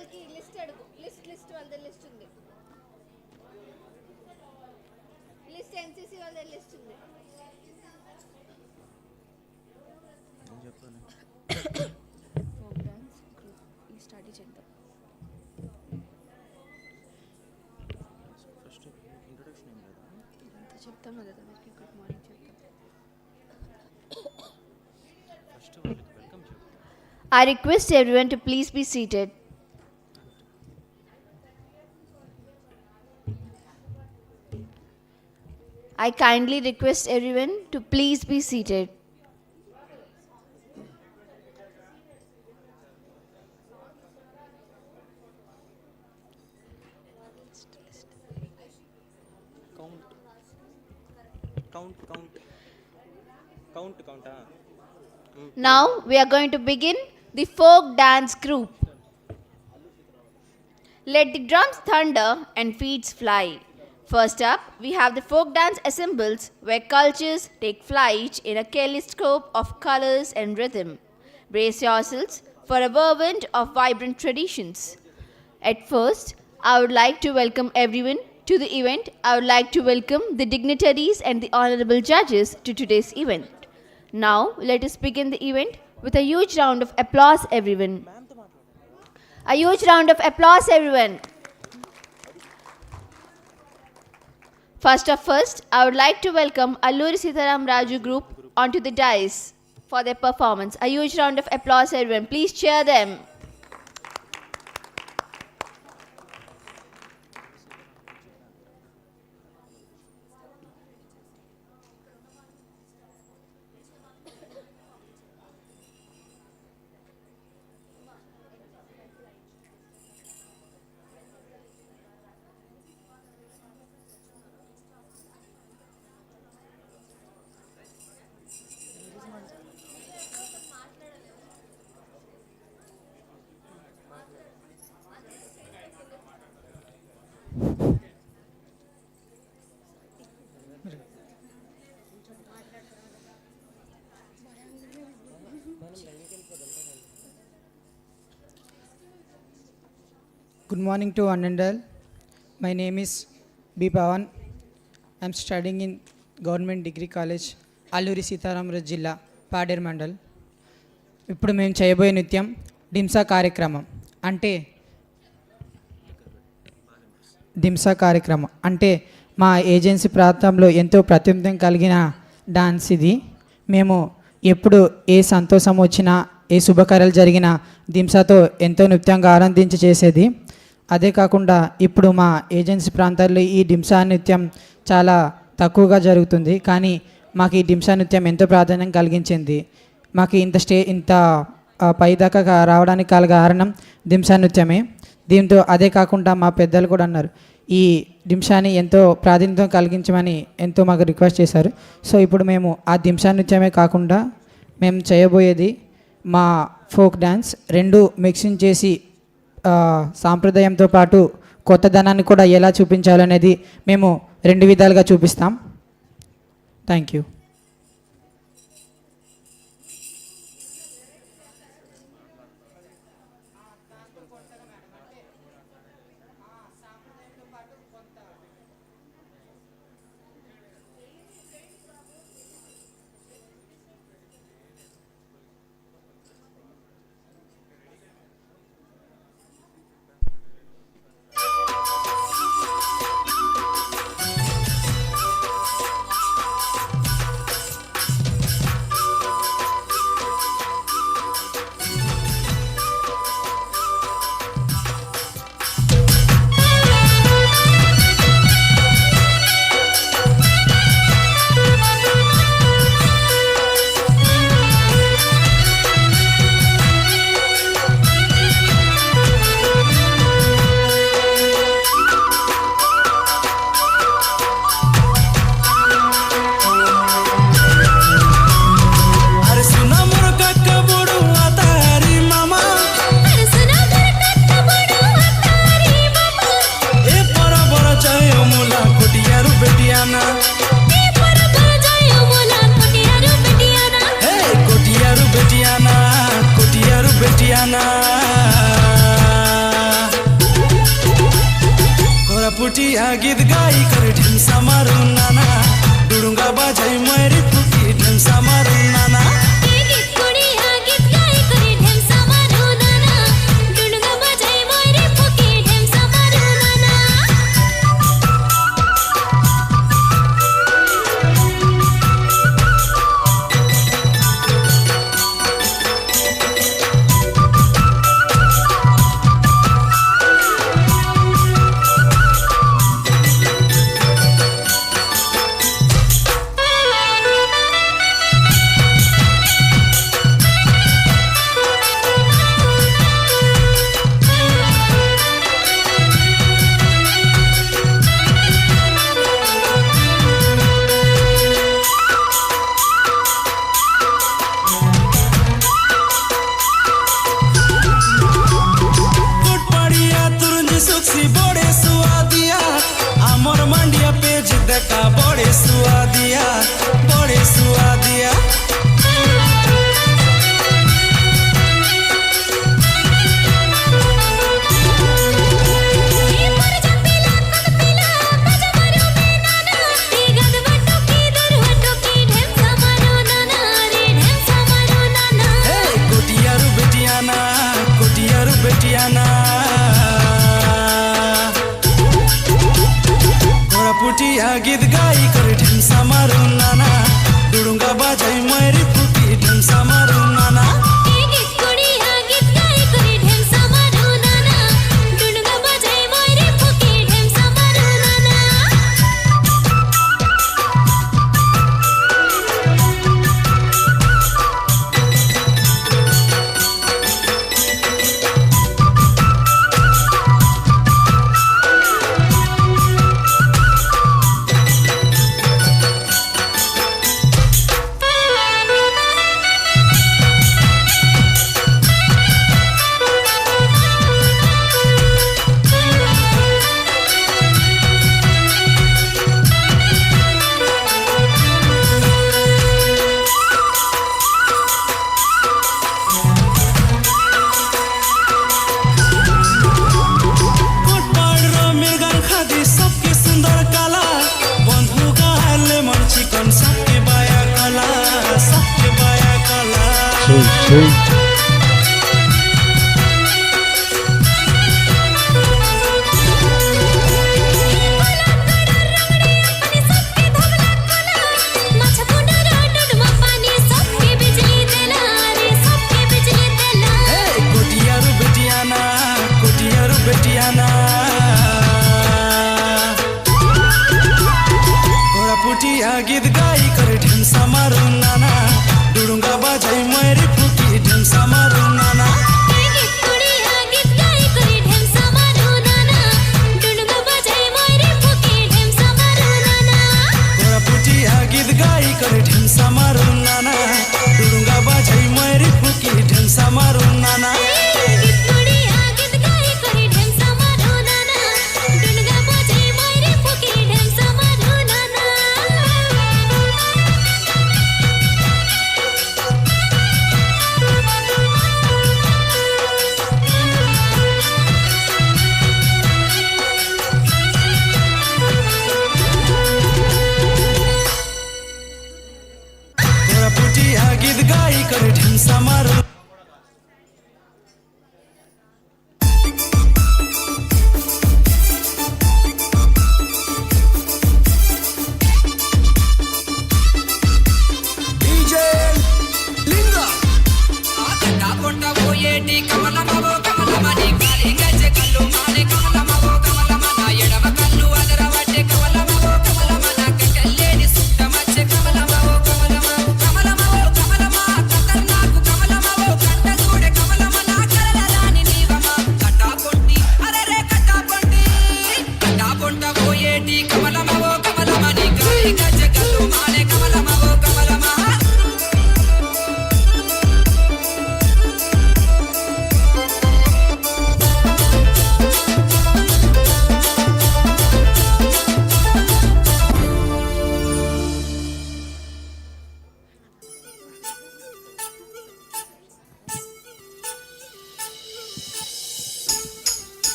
వాళ్ళకి లిస్ట్ అడుగు. లిస్ట్ వాళ్ళ లిస్ట్ ఉంది. లిస్ట్ ఎన్సీసీ వాళ్ళ లిస్ట్ ఉంది. ఫోక్ డాన్స్ గ్రూప్ ఈ స్టడీ చేద్దాం. ఫస్ట్ ఇంట్రొడక్షన్ ఏం లేదా? ఇదంతా చెప్తాం కదా అందరికీ గుడ్ మార్నింగ్ చెప్తాం. ఫస్ట్ వాళ్ళకి వెల్కమ్ చెప్తాం. I request everyone to please be seated. I kindly request everyone to please be seated. Count. Now we are going to begin the folk dance group. Let the drums thunder and feet fly. First up, we have the folk dance ensembles where cultures take flight in a kaleidoscope of colors and rhythm. Brace yourselves for a whirlwind of vibrant traditions. At first, I would like to welcome everyone to the event. I would like to welcome the dignitaries and the honorable judges to today's event. Now, let us begin the event with a huge round of applause, everyone. A huge round of applause, everyone. First, I would like to welcome Alluri Sitaram Raju Group onto the dais for their performance. A huge round of applause, everyone. Please cheer them. Good morning to one and all. My name is B. Pawan. I am studying in Government Degree College, Alluri Sitaram Jilla, Pader Mandal. ఇప్పుడు మేము చేయబోయే నృత్యం దింసా కార్యక్రమం అంటే మా agency ప్రాంతంలో ఎంతో ప్రాతినిధ్యం కలిగిన డాన్స్ ఇది. మేము ఎప్పుడు ఏ సంతోషం వచ్చినా ఏ శుభకార్యాలు జరిగినా దింసాతో ఎంతో నృత్యంగా ఆనందించి చేసేది. అదే కాకుండా ఇప్పుడు మా ఏజెన్సీ ప్రాంతాల్లో ఈ దింసా నృత్యం చాలా తక్కువగా జరుగుతుంది. కానీ మాకు ఈ దింసా నృత్యం ఎంతో ప్రాధాన్యం కలిగించింది. మాకు ఇంత పైదాకా రావడానికి కారణం దింసా నృత్యమే. దీంతో అదే కాకుండా మా పెద్దలు కూడా అన్నారు ఈ దింసాని ఎంతో ప్రాధాన్యత కలిగించమని ఎంతో మాకు రిక్వెస్ట్ చేశారు. సో ఇప్పుడు మేము ఆ దింసా నృత్యమే కాకుండా మేము చేయబోయేది మా ఫోక్ డ్యాన్స్ రెండు మిక్సింగ్ చేసి సాంప్రదాయంతో పాటు కొత్తదనాన్ని కూడా ఎలా చూపించాలనేది మేము రెండు విధాలుగా చూపిస్తాం. Thank you. पुटिया गीत गाई कर ढिमसा मारू नाना डुडुंगा बाजाई मैरी फुकी ढिमसा मारू नाना बड़े सुआदिया कोटियारू बेटियाना पुटिया गीत गाई कर ढिमसा मारू नाना डुडुंगा बाजाई मैरी फुकी ढिमसा मारू नाना गीत गाई कर ढिमसा मारू नाना डुडुंगा बाजाई मैरी फुकी ढिमसा मारू नाना पुटिया गीत गाई कर ढिमसा मारू नाना डुडुंगा बाजाई मैरी फुकी ढिमसा मारू नाना पुटिया गीत गाई कर ढिमसा मारू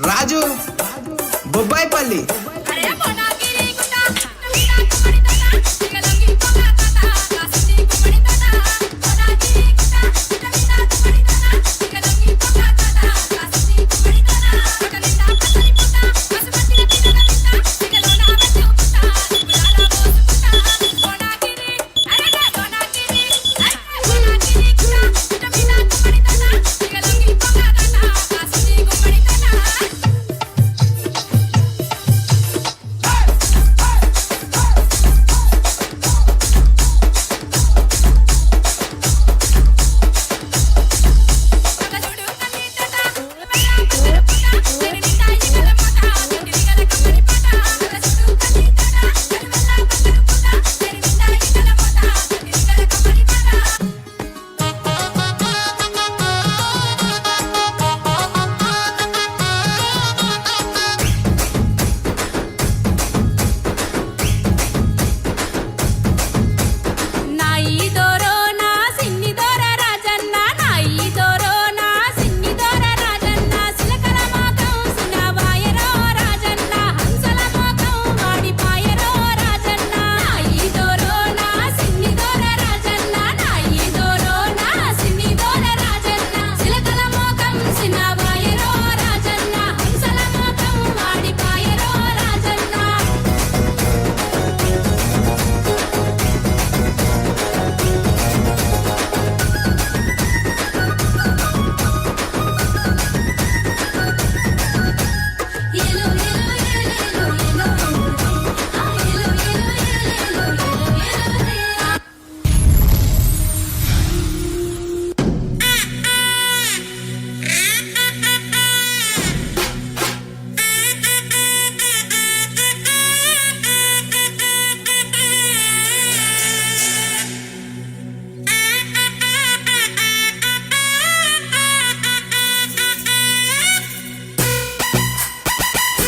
రాజు Bobbaipalli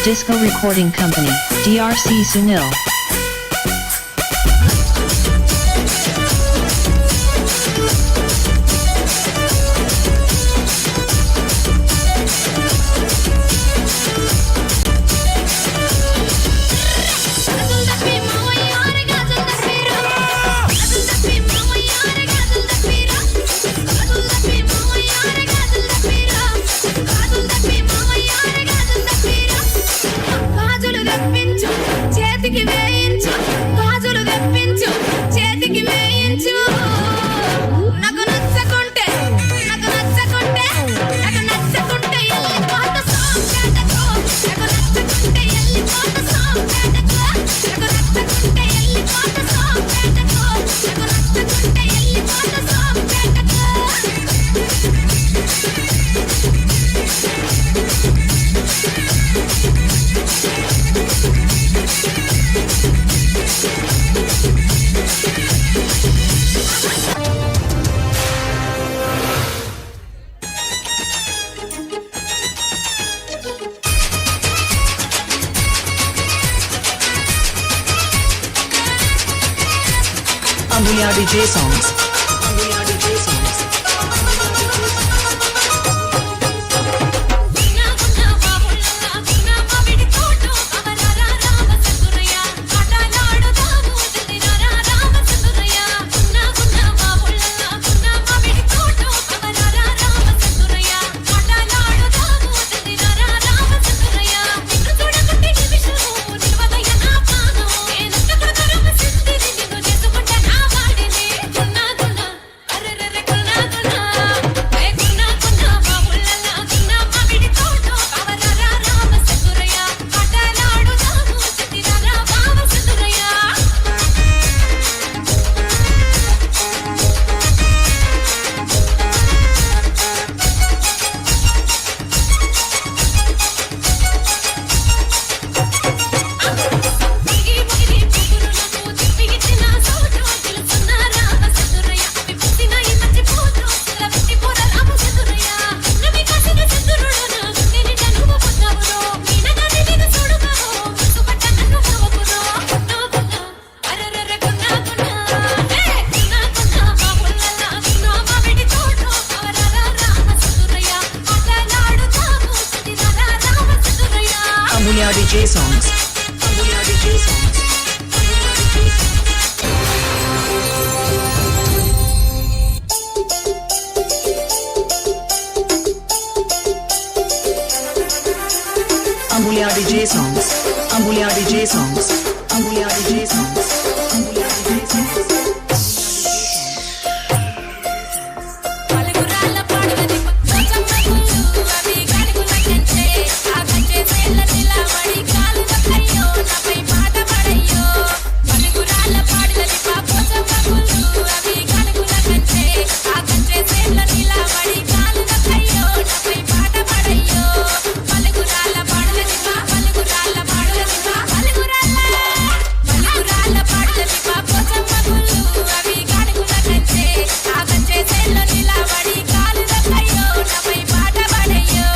Disco Recording Company, DRC Sunil. Ambulia DJ songs. Una DJ songs. Ambulia DJ songs. Ambulia DJ songs. Ambulia DJ songs. Ambulia DJ songs. Ambulia DJ songs. పలుగురాళ్ళ పాడులది Pochamma గుళ్ళు అవి గాడుగుల కంచె ఆ కంచె సేల నిలబడి కాలువ కయ్యో నాపై పాట పడయ్యో పలుగురాళ్ళ పాడులది పోచమ్మ గుళ్ళు అవి గాడుగుల కంచె ఆ కంచె సేల నిలబడి కాలువ కయ్యో నాపై పాట పడయ్యో పలుగురాళ్ళ పాడులది పలుగురాళ్ళ పాడులది పలుగురాళ్ళ పాడులది పోచమ్మ గుళ్ళు అవి గాడుగుల కంచె ఆ కంచె సేల నిలబడి కాలువ కయ్యో నాపై పాట పడయ్యో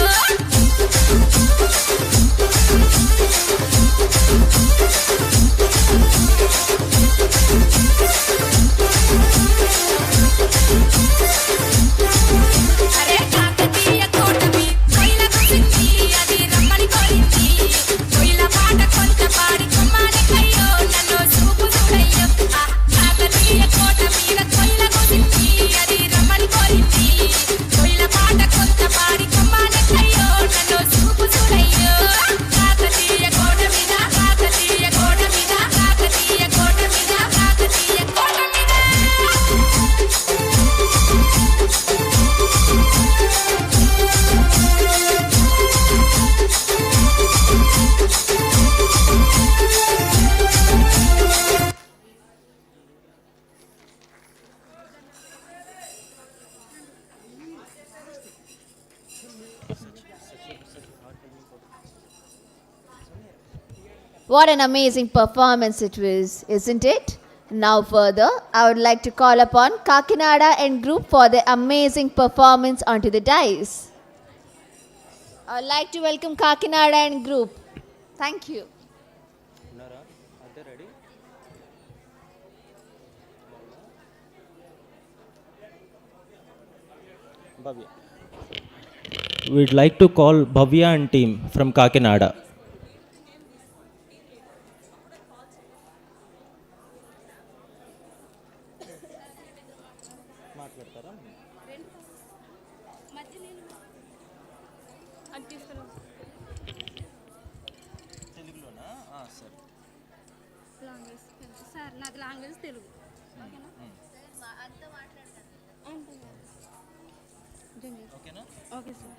అరే కాకతీయ కోటమి కొయిల కుసింది అది రమ్మని కోరింది కొయిల పాట కొంత పాడి కొమ్మాని కయ్యో నన్ను చూపు చూడయ్యో ఆ కాకతీయ కోట మీద కొయిల కుసింది అది రమ్మని కోరింది కొయిల పాట కొంత పాడి కొమ్మాని కయ్యో నన్ను చూపు చూడయ్యో కాకతీయ కోట మీద కాకతీయ కోట మీద కాకతీయ కోట మీద కాకతీయ కోట మీద What an amazing performance it was, isn't it? Now further, I would like to call upon Kakinada and group for their amazing performance onto the dais. I would like to welcome Kakinada and group. Thank you. ఉన్నారా అదే ready Bhavya we'd like to call Bhavya and team from Kakinada. మాట్లాడతారా తెలుగులోనా సరే sir నాది language Telugu ఓకేనా okay sir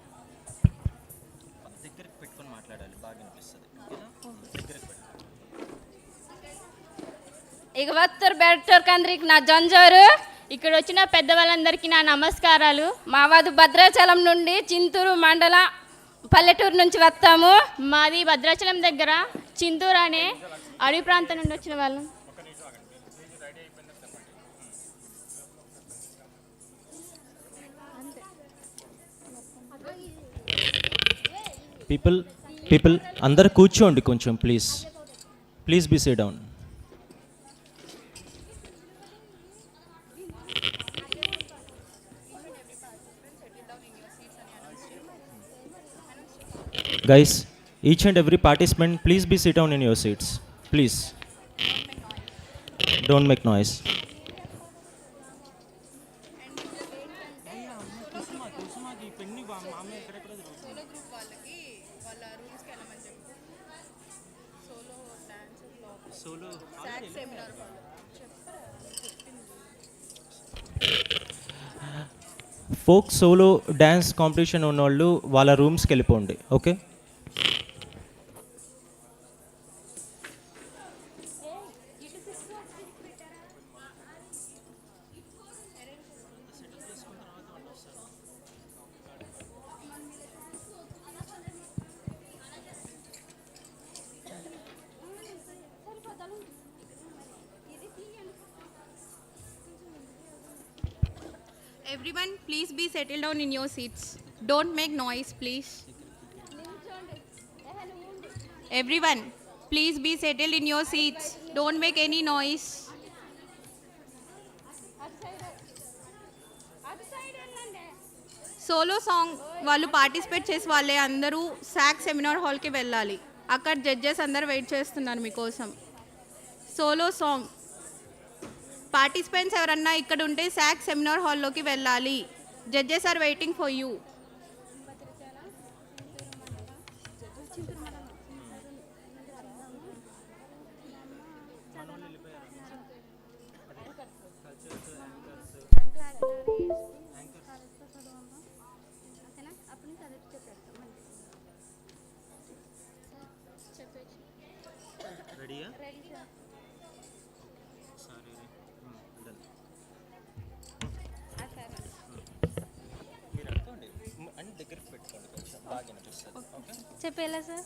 దగ్గరికి పెట్టుకొని మాట్లాడాలి బాగా అనిపిస్తుంది ఓకేనా దగ్గరికి పెట్టు ఇగవత్తర్ బెటర్ కంద్రికి నా జంజోరు ఇక్కడ వచ్చిన పెద్దవాళ్ళందరికీ నా నమస్కారాలు మావాదు భద్రాచలం నుండి చింతూరు మండల పల్లెటూరు నుంచి వస్తాము మాది భద్రాచలం దగ్గర చింతూరు అనే అడవి ప్రాంతం నుండి వచ్చిన వాళ్ళం పీపుల్ అందరు కూర్చోండి కొంచెం please be say down guys each and every participant please be sit down in your seats please don't make noise folk solo dance competition ఉన్నవాళ్ళు వాళ్ళ రూమ్స్కి వెళ్ళిపోండి okay Everyone, please be settled down in your seats. Don't make noise, please. Everyone, please be settled in your seats. Don't make any noise. Solo song వాళ్ళు participate చేసి వాళ్ళే అందరూ సాక్ seminar హాల్కి వెళ్ళాలి. అక్కడ జడ్జెస్ అందరు వెయిట్ చేస్తున్నారు మీకోసం. Solo song. పార్టిసిపెంట్స్ ఎవరన్నా ఇక్కడ ఉంటే సాక్ సెమినార్ హాల్లోకి వెళ్ళాలి. Judges are waiting for you. రెడీయా? చెప్పేలా సార్?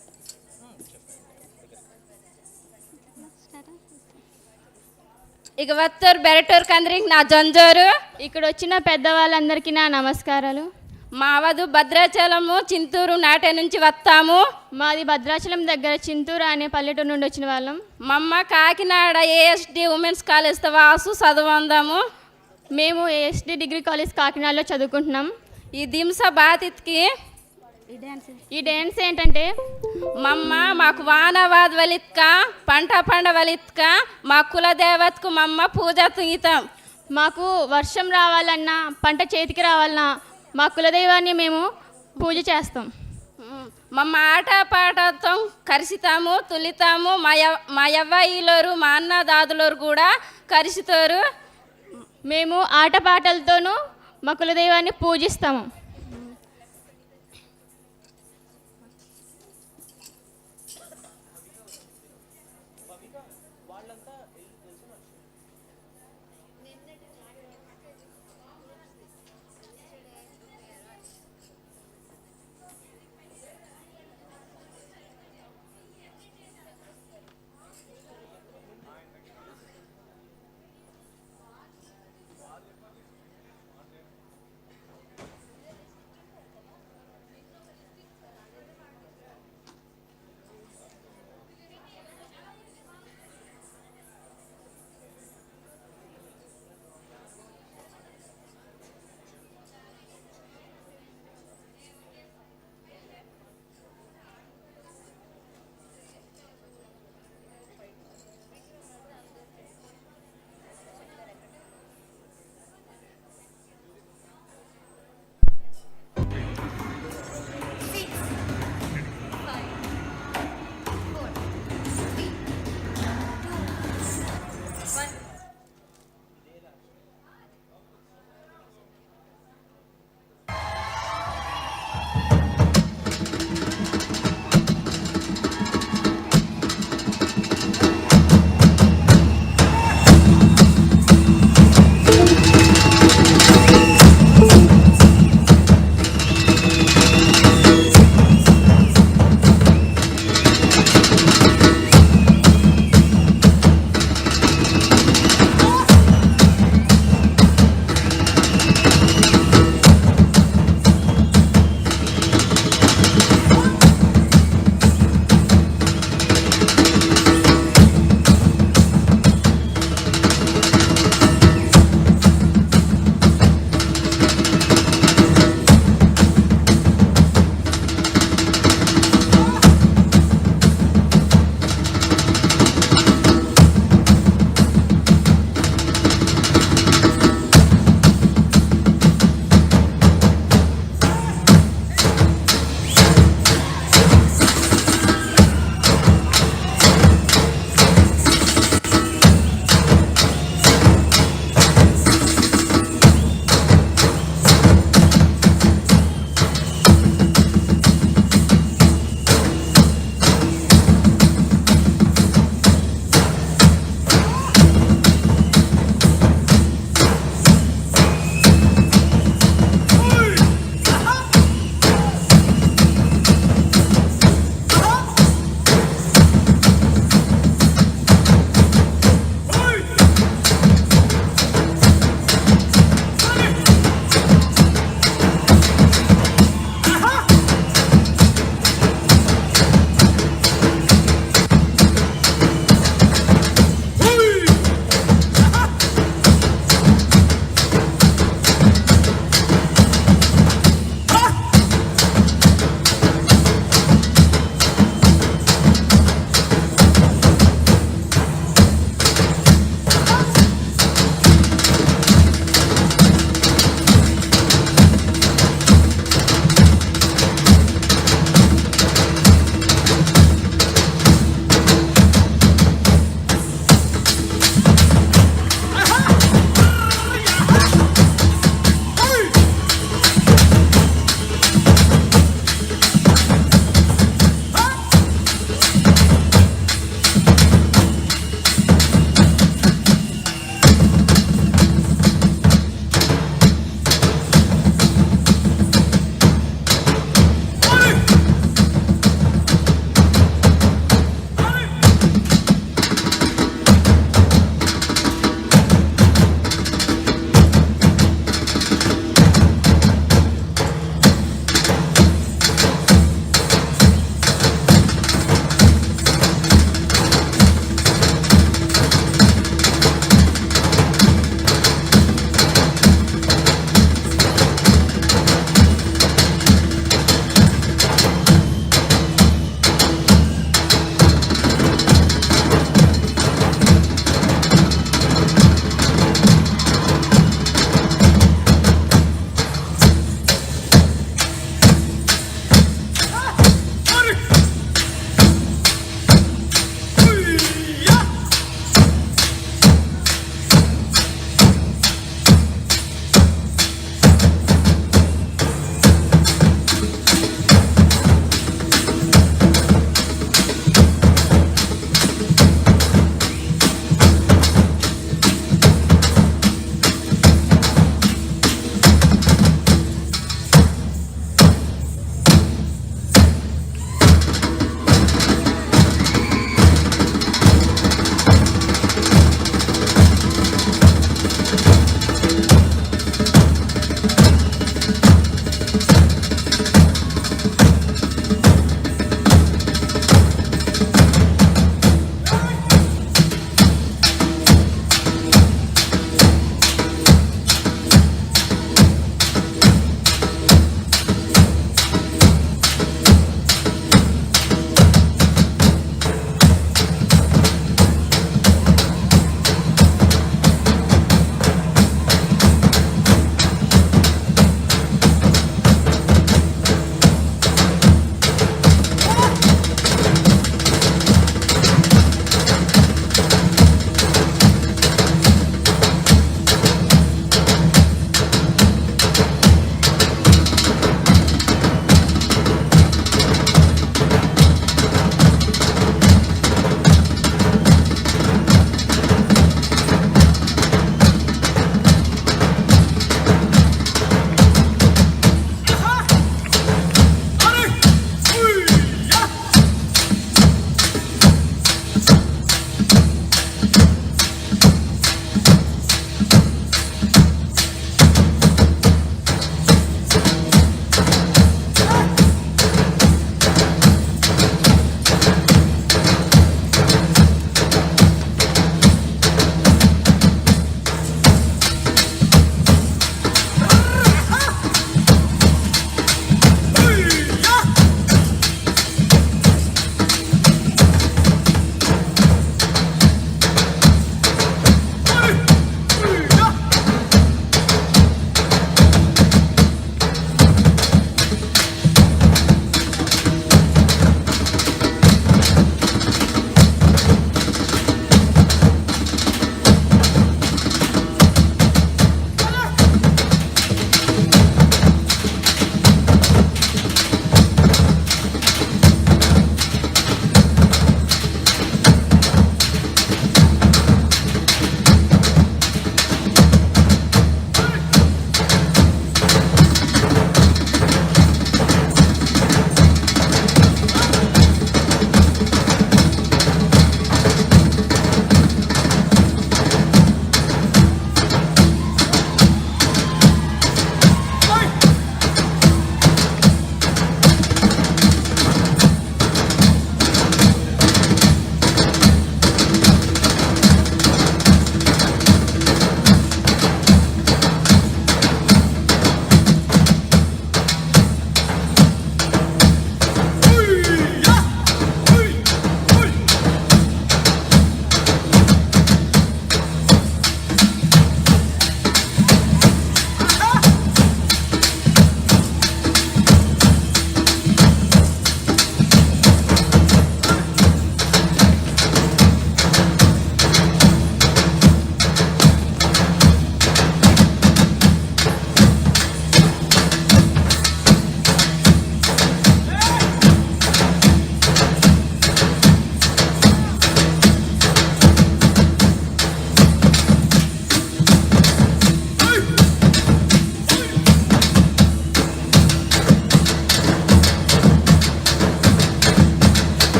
ఇక వత్తూరు బెరటూరు కందరికి నా జంజోరు. ఇక్కడ వచ్చిన పెద్దవాళ్ళందరికీ నా నమస్కారాలు. మావదు భద్రాచలము చింతూరు నాటే నుంచి వస్తాము. మాది భద్రాచలం దగ్గర చింతూరు అనే పల్లెటూరు నుండి వచ్చిన వాళ్ళం. మమ్మ కాకినాడ ఏఎస్డి ఉమెన్స్ కాలేజ్తో వాసు చదవందాము. మేము ఏఎస్డి డిగ్రీ కాలేజ్ కాకినాడలో చదువుకుంటున్నాం. ఈ దింస బాతికి ఈ డ్యాన్స్ ఏంటంటే మమ్మ మాకు వానవాద్ వలిత్క పంట పండ వలిత్క మా కులదేవతకు మమ్మ పూజ తుంగితాం. మాకు వర్షం రావాలన్నా పంట చేతికి రావాలన్నా మా కులదైవాన్ని మేము పూజ చేస్తాం. మమ్మ ఆట పాటతో కరిసితాము తులితాము. మా యవ్వాయిలోరు మా అన్నదాదులోరు కూడా కరిసితారు. మేము ఆటపాటలతోనూ మా కులదైవాన్ని పూజిస్తాము.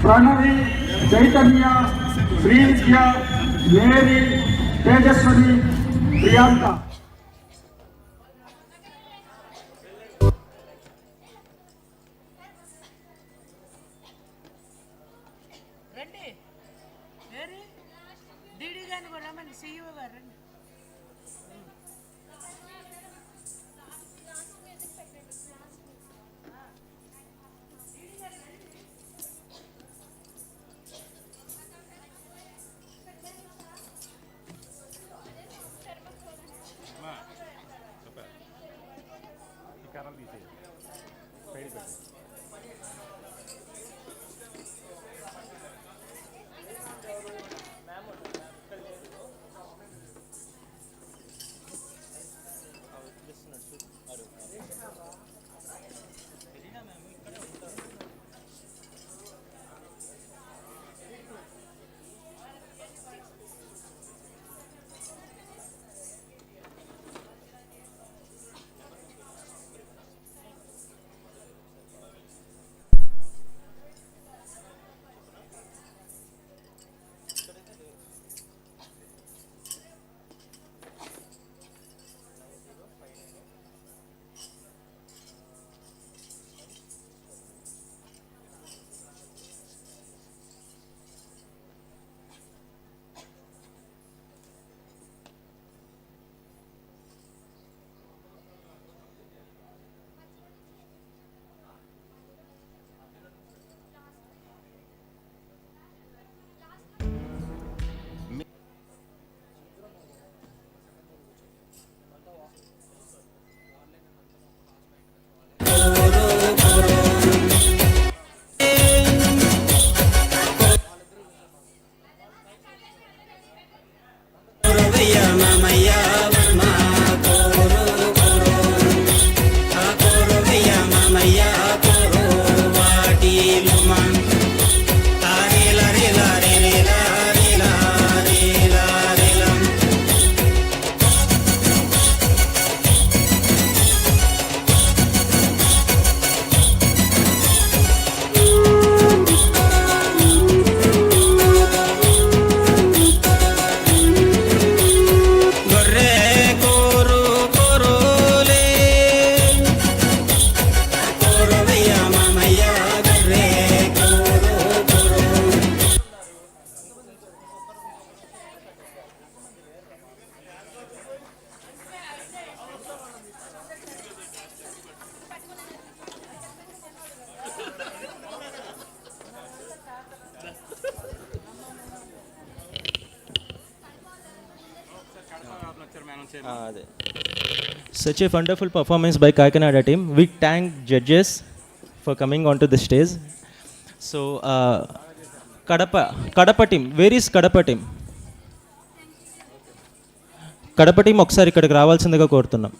Pranavi, Chaitanya, Srividya, Mary, Tejaswini, Priyanka. Such a wonderful performance by Kakinada team. We thank judges for coming onto the stage. So, Kadapa team. Where is Kadapa team? Kadapa team ఒకసారి ఇక్కడికి రావాల్సిందిగా కోరుతున్నాం.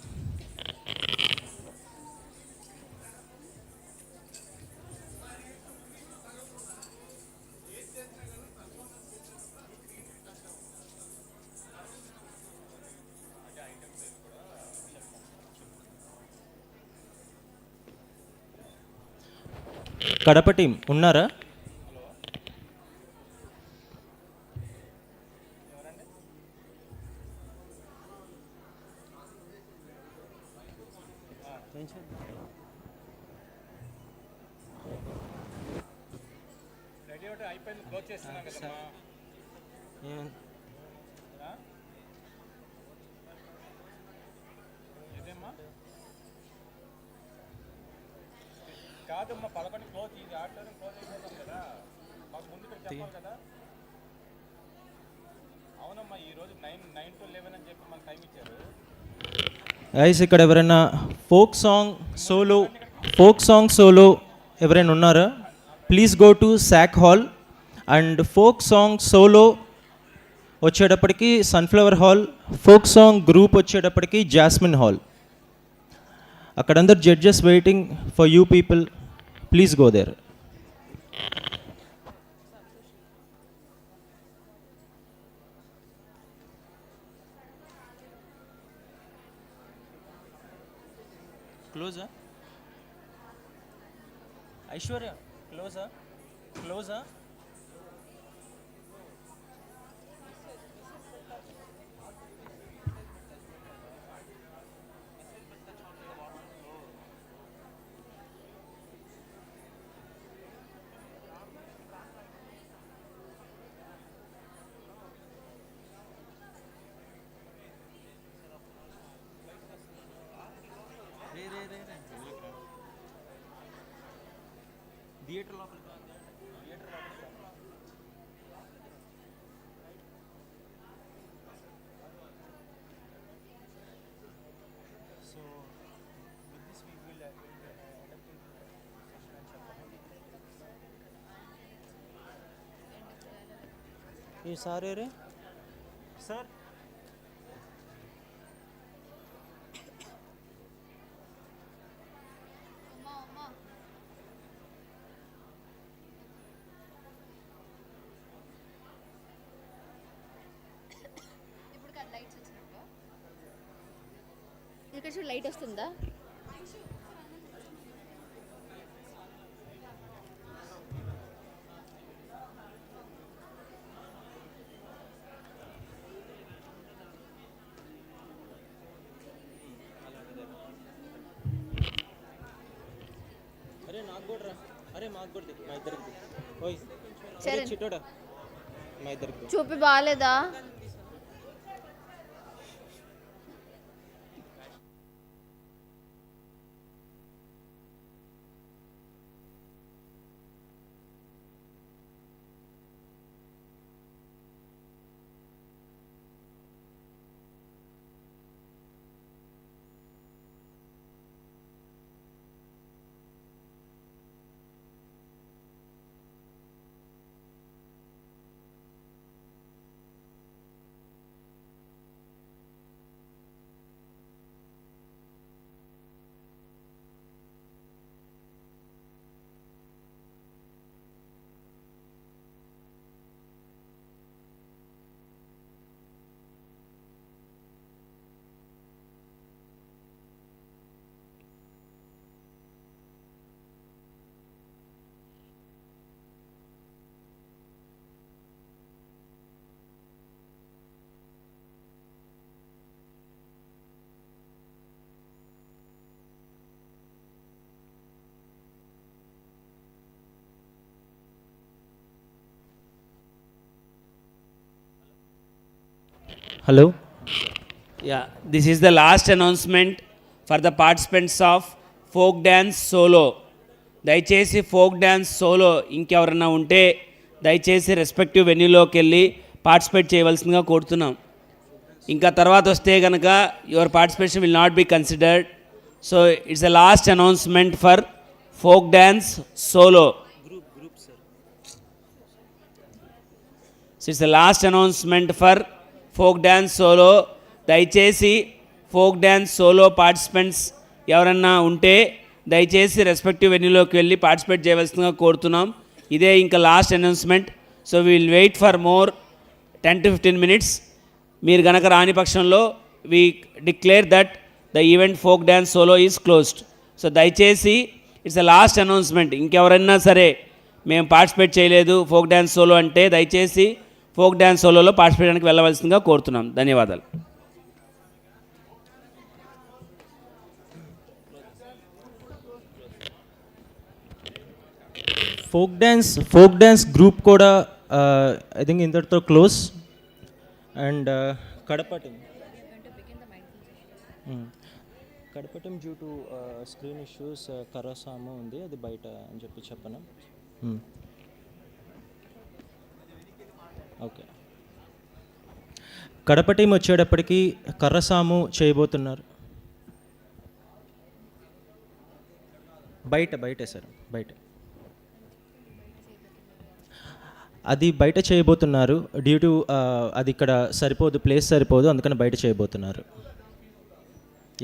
కడప టీం ఉన్నారా? కాదమ్మా 11 క్లోజ్ ఇది ఆడిటోరియం క్లోజ్ అయిపోతాం కదా మాకు ముందు ఇక్కడ చెప్పాలి కదా. అవునమ్మా ఈరోజు 9 to 11 అని చెప్పి మాకు టైం ఇచ్చారు. గైస్ ఇక్కడ ఎవరైనా ఫోక్ సాంగ్ సోలో ఎవరైనా ఉన్నారా? Please go to SAC hall. And folk song solo వచ్చేటప్పటికి sunflower hall, folk song group వచ్చేటప్పటికి జాస్మిన్ హాల్. అక్కడందరు judges waiting for you people. Please go there. క్లోజా ఐశ్వర్య క్లోజా థియేటర్ లోపల so with this we will ఈ sir రే sir ఇక్కడ చూడు లైట్ వస్తుందా? అరే నాకు కూడా రా, అరే మాకు కూడా మా ఇద్దరికి ఓయ్ సరే చిట్టోడా మా ఇద్దరికి చూపి బాగాలేదా? Hello Yeah, this is the last announcement for the participants of folk dance solo. దయచేసి ఫోక్ డ్యాన్స్ సోలో ఇంకెవరన్నా ఉంటే దయచేసి రెస్పెక్టివ్ వెన్యూలోకి వెళ్ళి పార్టిసిపేట్ చేయవలసిందిగా కోరుతున్నాం. ఇంకా తర్వాత వస్తే కనుక your participation will not be considered. So it's the last announcement for folk dance solo. It's the last announcement for folk dance solo. దయచేసి ఫోక్ డ్యాన్స్ సోలో పార్టిసిపెంట్స్ ఎవరన్నా ఉంటే దయచేసి రెస్పెక్టివ్ వెన్యూలోకి వెళ్ళి పార్టిసిపేట్ చేయవలసిందిగా కోరుతున్నాం. ఇదే ఇంకా last announcement. So we will wait for more 10 to 15 minutes. మీరు గనక రాని పక్షంలో we declare that the event folk dance solo is closed. So దయచేసి ఇట్స్ ద లాస్ట్ అనౌన్స్మెంట్. ఇంకెవరైనా సరే మేము పార్టిసిపేట్ చేయలేదు ఫోక్ డ్యాన్స్ సోలో అంటే దయచేసి ఫోక్ డ్యాన్స్ సోలోలో పార్టిసిపేట్ చేయడానికి వెళ్ళవలసిందిగా కోరుతున్నాం. ధన్యవాదాలు. ఫోక్ డ్యాన్స్ గ్రూప్ కూడా ఐ థింక్ ఇంతటితో క్లోజ్. అండ్ కడపటం డ్యూ టు స్క్రీన్ ఇష్యూస్ కరోసాము ఉంది, అది బయట అని చెప్పను. ఓకే, కడప టీం వచ్చేటప్పటికి కర్రసాము చేయబోతున్నారు. బయటే సార్, బయట అది బయట చేయబోతున్నారు. డ్యూ టు అది ఇక్కడ సరిపోదు, ప్లేస్ సరిపోదు, అందుకని బయట చేయబోతున్నారు.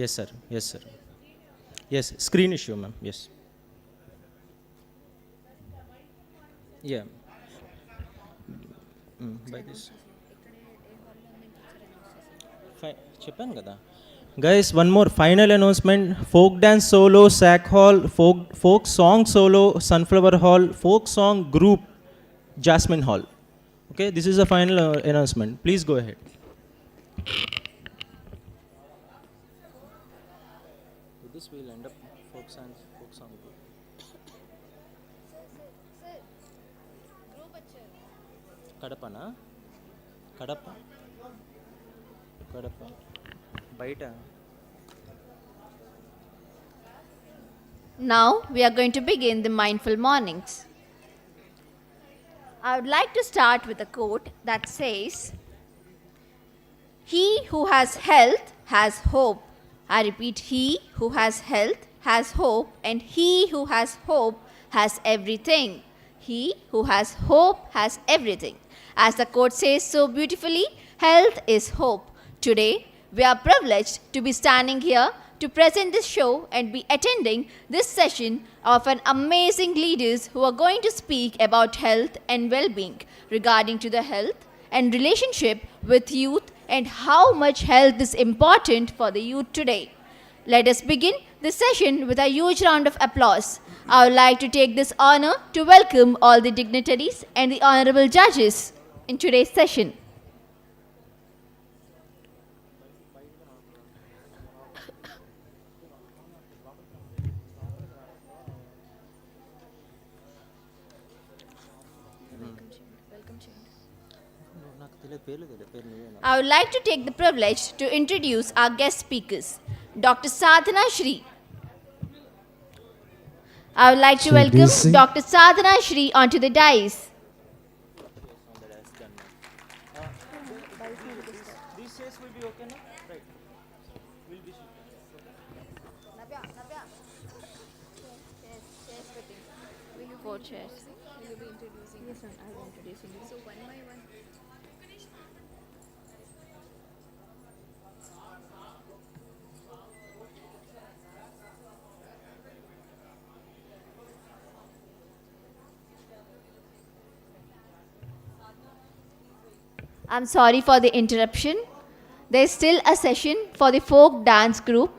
Yes sir, yes screen issue ma'am. Yes yeah by this చెప్పాను కదా, Guys, one more final announcement. Folk dance solo, Sack Hall. Folk song solo, Sunflower Hall. Folk song group, Jasmine Hall. Okay, this is the final announcement. Please go ahead. With this we'll end up folk song group. Kadapana? Kadapa? Baita. Now we are going to begin the mindful mornings. I would like to start with a quote that says, "He who has health has hope." I repeat, he who has health has hope, and he who has hope has everything. He who has hope has everything. As the quote says so beautifully, health is hope. Today, we are privileged to be standing here to present this show and be attending this session of an amazing leaders who are going to speak about health and well-being regarding to the health and relationship with youth and how much health is important for the youth today. Let us begin this session with a huge round of applause. I would like to take this honor to welcome all the dignitaries and the honorable judges in today's session. I would like to take the privilege to introduce our guest speakers, Dr. Sadhana Shri. I would like to welcome Dr. Sadhana Shri onto the dais. These chairs will be okay, no? Right. Will be Four chairs. Will you be introducing? Yes, ma'am. I will introduce you. So one by one. I'm sorry for the interruption. There's still a session for the folk dance group.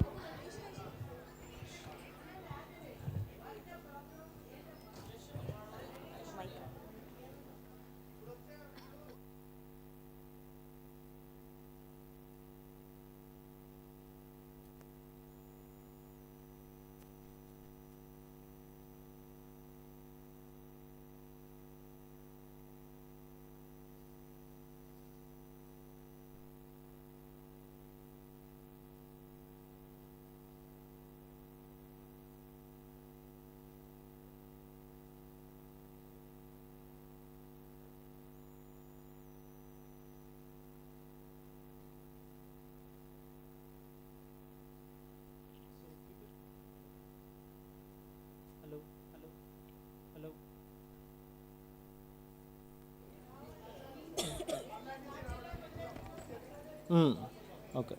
Okay.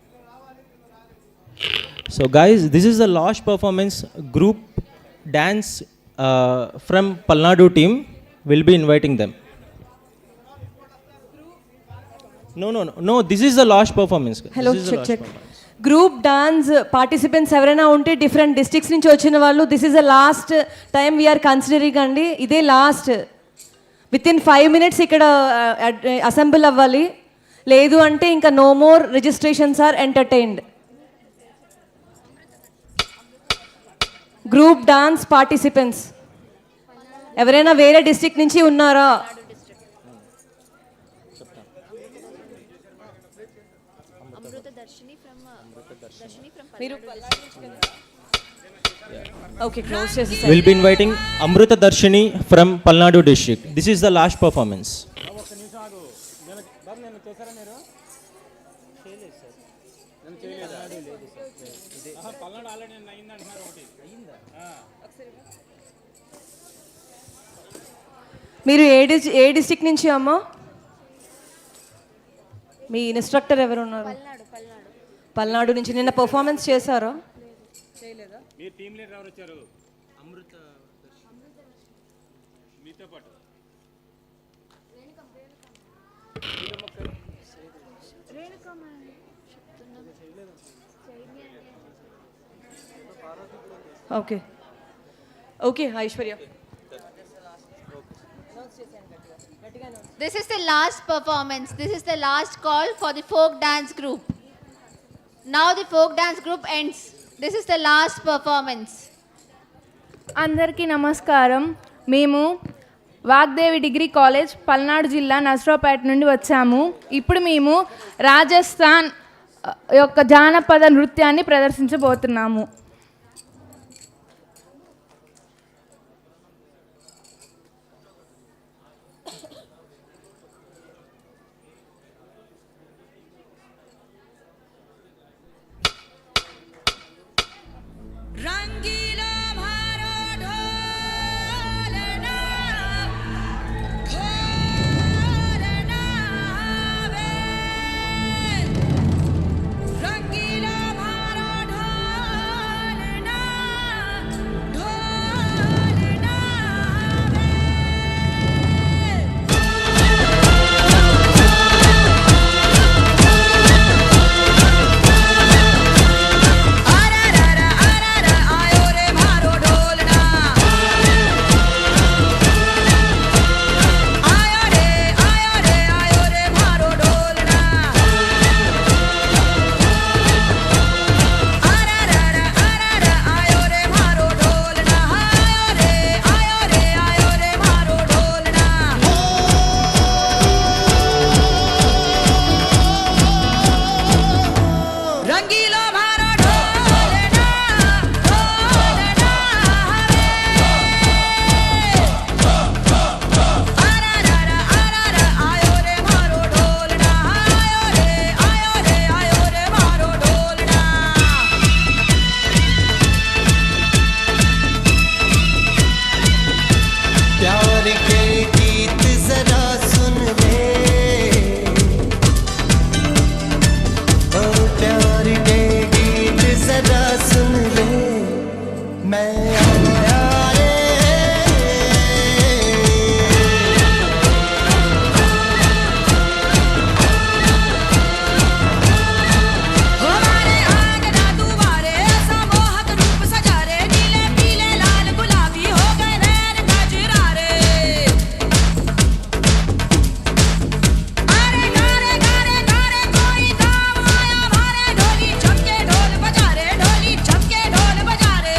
So guys, this is the last performance group dance from Palnadu team. We'll be inviting them. No. This is the last performance. Hello, This is the check. last performance. Group dance participants ఎవరైనా ఉంటే different districts నుంచి వచ్చిన వాళ్ళు, this is the last time we're considering అండి. ఇదే last. Within 5 minutes ఇక్కడ assemble అవ్వాలి. లేదు అంటే ఇంకా no more registrations are entertained. Group dance participants ఎవరైనా వేరే డిస్ట్రిక్ట్ నుంచి ఉన్నారా? Okay, close చేసేసారు. We'll be inviting Amruta Darshini from Palnadu district. This is the last performance. మీరు ఏ డిస్ట్రిక్ట్ నుంచి అమ్మా? మీ ఇన్స్ట్రక్టర్ ఎవరు ఉన్నారు? పల్నాడు నుంచి. నిన్న పర్ఫార్మెన్స్ చేశారా? చేయలేదా? మీ టీమ్ లీడర్ ఎవరు వచ్చారు? అమృత మీతో పాటు okay okay Aishwarya. This is the last performance. This is the last call for the folk dance group. Now the folk dance group ends. This is the last performance. అందరికీ నమస్కారం. మేము Vagdevi degree college Palnadu జిల్లా నర్సరావుపేట నుండి వచ్చాము. ఇప్పుడు మేము రాజస్థాన్ యొక్క జానపద నృత్యాన్ని ప్రదర్శించబోతున్నాము. रंगीला भारो ढोलना ढोलना वे रंगीला भारो ढोलना ढोलना रंगीला भारो ढोलना ढोलना आयो रे मारो ढोलना आयो रे मारो ढोलना प्यार के गीत जरा सुन ले, ओ प्यार के गीत जरा सुन ले, मैं आया रे। हमारे आंगना दुआरे ऐसा मोहक रूप सजा रे नीले पीले लाल गुलाबी हो गए नैन कजरा रे अरे गारे गारे गारे कोई काम आया हमारे ढोली छमके ढोल बजा रे ढोली छमके ढोल बजा रे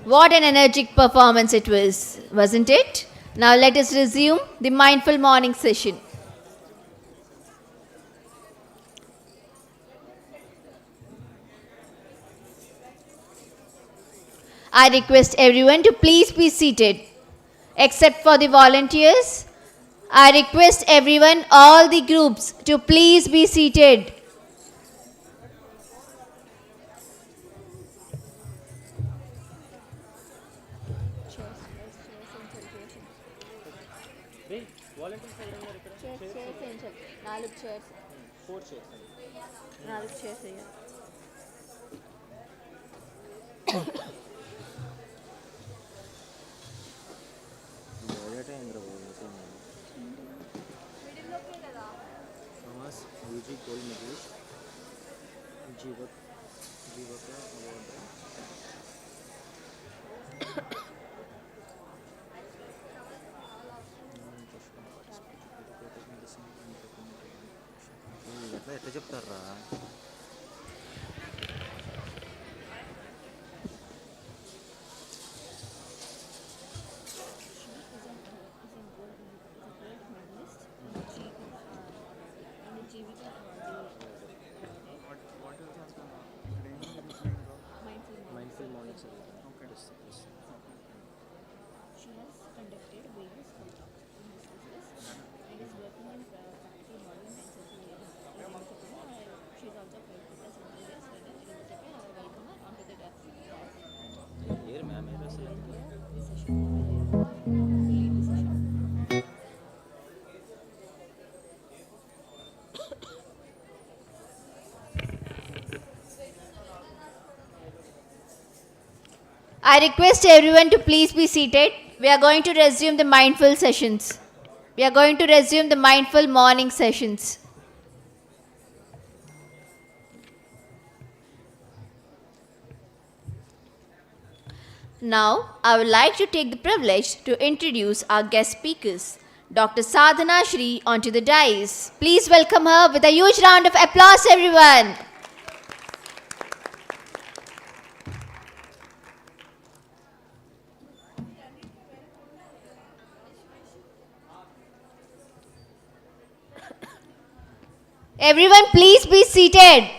What an energetic performance it was, wasn't it? Now let us resume the mindful morning session. I request everyone to please be seated. Except for the volunteers, I request everyone, all the groups, to please be seated. I request everyone to please be seated. We are going to resume the mindful sessions. We are going to resume the mindful morning sessions. Now, I would like to take the privilege to introduce our guest speakers, Dr. Sadhana Shri, onto the dais. Please welcome her with a huge round of applause, everyone. Everyone, please be seated.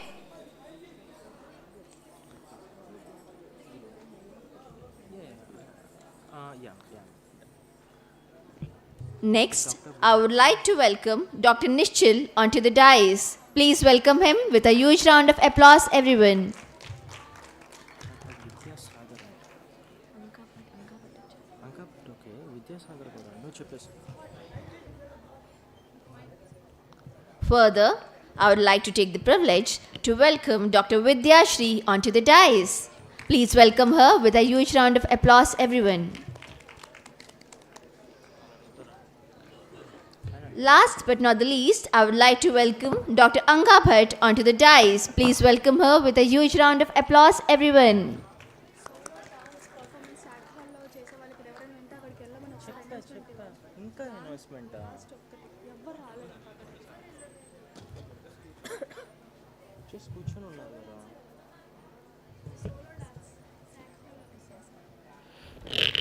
Next, I would like to welcome Dr. Nishchal onto the dais. Please welcome him with a huge round of applause, everyone. Further, I would like to take the privilege to welcome Dr. Vidya Shri onto the dais. Please welcome her with a huge round of applause, everyone. Last but not the least, I would like to welcome Dr. Anga Bhatt onto the dais. Please welcome her with a huge round of applause, everyone.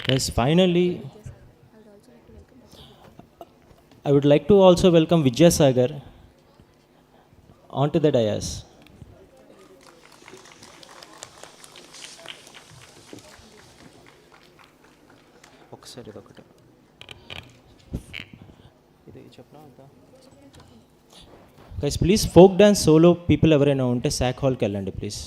Yes, finally, I would like to also welcome Vijay Sagar onto the dais. ఒకసారి ఇదొకటి ఇది చెప్పనా అంతా guys please folk dance solo people ఎవరైనా ఉంటే సాక్ హాల్కి వెళ్ళండి please.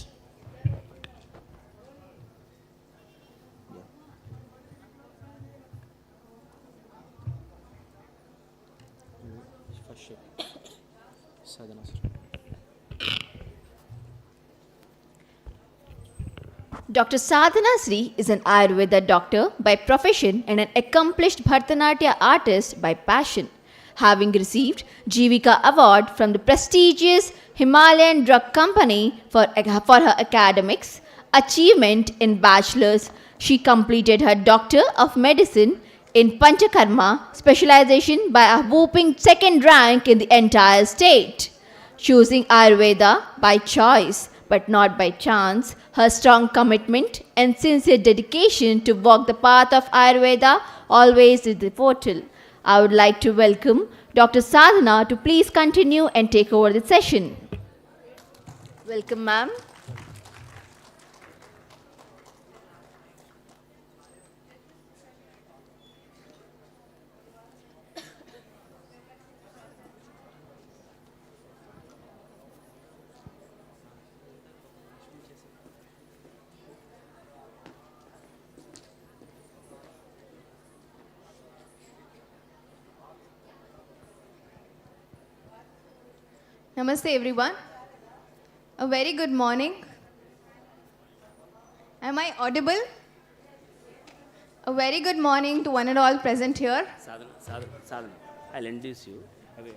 Dr. Sadhana Sri is an Ayurveda doctor by profession and an accomplished Bharatanatyam artist by passion. Having received Jivika Award from the prestigious Himalayan Drug Company for her academics achievement in bachelor's, she completed her Doctor of Medicine in Panchakarma specialization by a whopping second rank in the entire state. Choosing Ayurveda by choice, but not by chance. Her strong commitment and sincere dedication to walk the path of Ayurveda always is the portal. I would like to welcome Dr. Sadhana to please continue and take over the session. Welcome, ma'am. Namaste everyone. A very good morning. Am I audible? A very good morning to one and all present here. Sadhana, I'll introduce you. I'll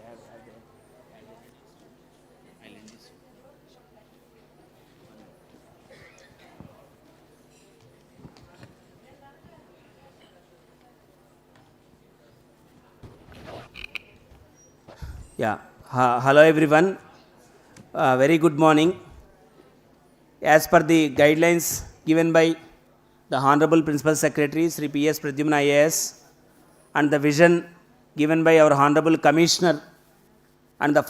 introduce you. Yeah. Hello everyone. Very good morning. As per the guidelines given by the Honorable Principal Secretary Sri P.S. Pradyumna IAS and the vision given by our Honorable Commissioner and the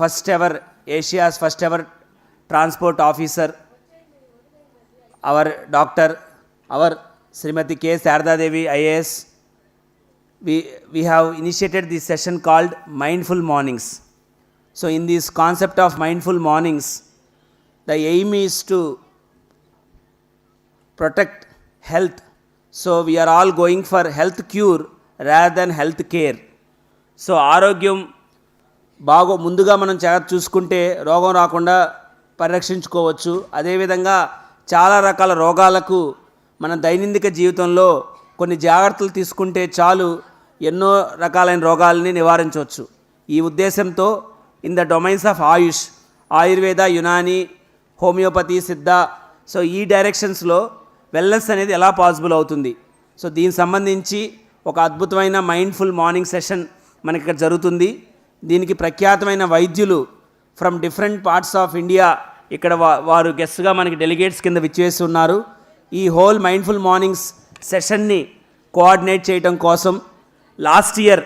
Asia's first ever transport officer, our doctor, our Srimati K. Sarada Devi IAS, we have initiated this session called Mindful Mornings. So in this concept of mindful mornings, the aim is to protect health. So we are all going for health cure rather than health care. So ఆరోగ్యం ముందుగా మనం జాగ్రత్త చూసుకుంటే రోగం రాకుండా పరిరక్షించుకోవచ్చు. అదేవిధంగా చాలా రకాల రోగాలకు మన దైనందిక జీవితంలో కొన్ని జాగ్రత్తలు తీసుకుంటే చాలు ఎన్నో రకాలైన రోగాలని నివారించవచ్చు. ఈ ఉద్దేశంతో in the domains of Ayush, Ayurveda, Unani, homeopathy, సిద్ధ, సో ఈ డైరెక్షన్స్లో వెల్నెస్ అనేది ఎలా పాసిబుల్ అవుతుంది. సో దీనికి సంబంధించి ఒక అద్భుతమైన మైండ్ఫుల్ మార్నింగ్ సెషన్ మనకి ఇక్కడ జరుగుతుంది. దీనికి ప్రఖ్యాతమైన వైద్యులు from different parts of India ఇక్కడ వారు గెస్ట్గా మనకి డెలిగేట్స్ కింద విచ్చేసి ఉన్నారు. ఈ హోల్ మైండ్ఫుల్ మార్నింగ్స్ సెషన్ని కోఆర్డినేట్ చేయడం కోసం లాస్ట్ ఇయర్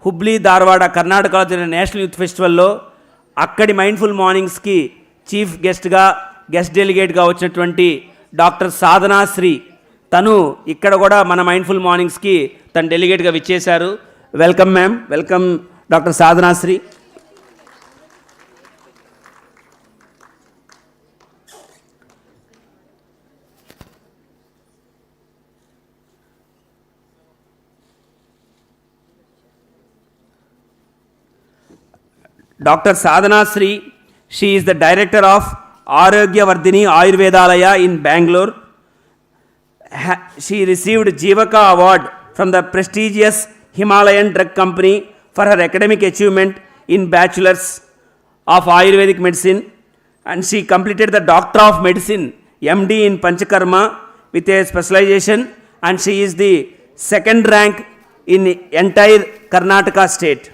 హుబ్లీ, ధార్వాడ, కర్ణాటకలో జరిగిన నేషనల్ యూత్ ఫెస్టివల్లో అక్కడి మైండ్ఫుల్ మార్నింగ్స్కి చీఫ్ గెస్ట్ డెలిగేట్గా వచ్చినటువంటి డాక్టర్ సాధనా శ్రీ, తను ఇక్కడ కూడా మన మైండ్ఫుల్ మార్నింగ్స్కి తను డెలిగేట్గా విచ్చేశారు. Welcome ma'am, welcome doctor Sadhana Shri. Dr. Sadhana Sri, she is the director of Arogyavardhini Ayurvedalaya in Bangalore. She received Jivaka Award from the prestigious Himalayan Drug Company for her academic achievement in Bachelor's of Ayurvedic Medicine, and she completed the Doctor of Medicine MD in Panchakarma with a specialization, and she is the second rank in entire Karnataka state.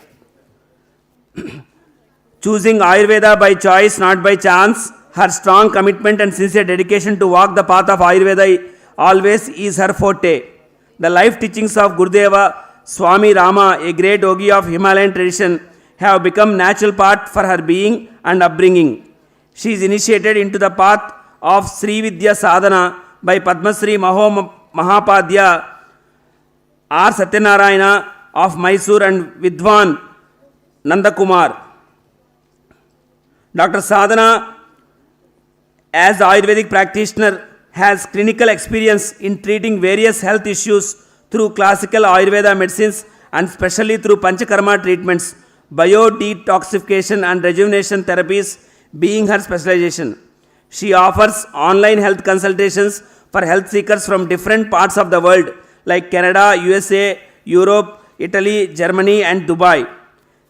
Choosing Ayurveda by choice, not by chance, her strong commitment and sincere dedication to walk the path of Ayurveda always is her forte. The life teachings of Gurudeva Swami Rama, a great yogi of Himalayan tradition, have become natural part for her being and upbringing. She is initiated into the path of Sri Vidya Sadhana by Padma Sri Mahapadya R. Satyanarayana of Mysore and Vidwan Nandakumar. Dr. Sadhana, as Ayurvedic practitioner, has clinical experience in treating various health issues through classical Ayurveda medicines and specially through Panchakarma treatments, bio-detoxification and rejuvenation therapies being her specialization. She offers online health consultations for health seekers from different parts of the world like Canada, USA, Europe, Italy, Germany and Dubai.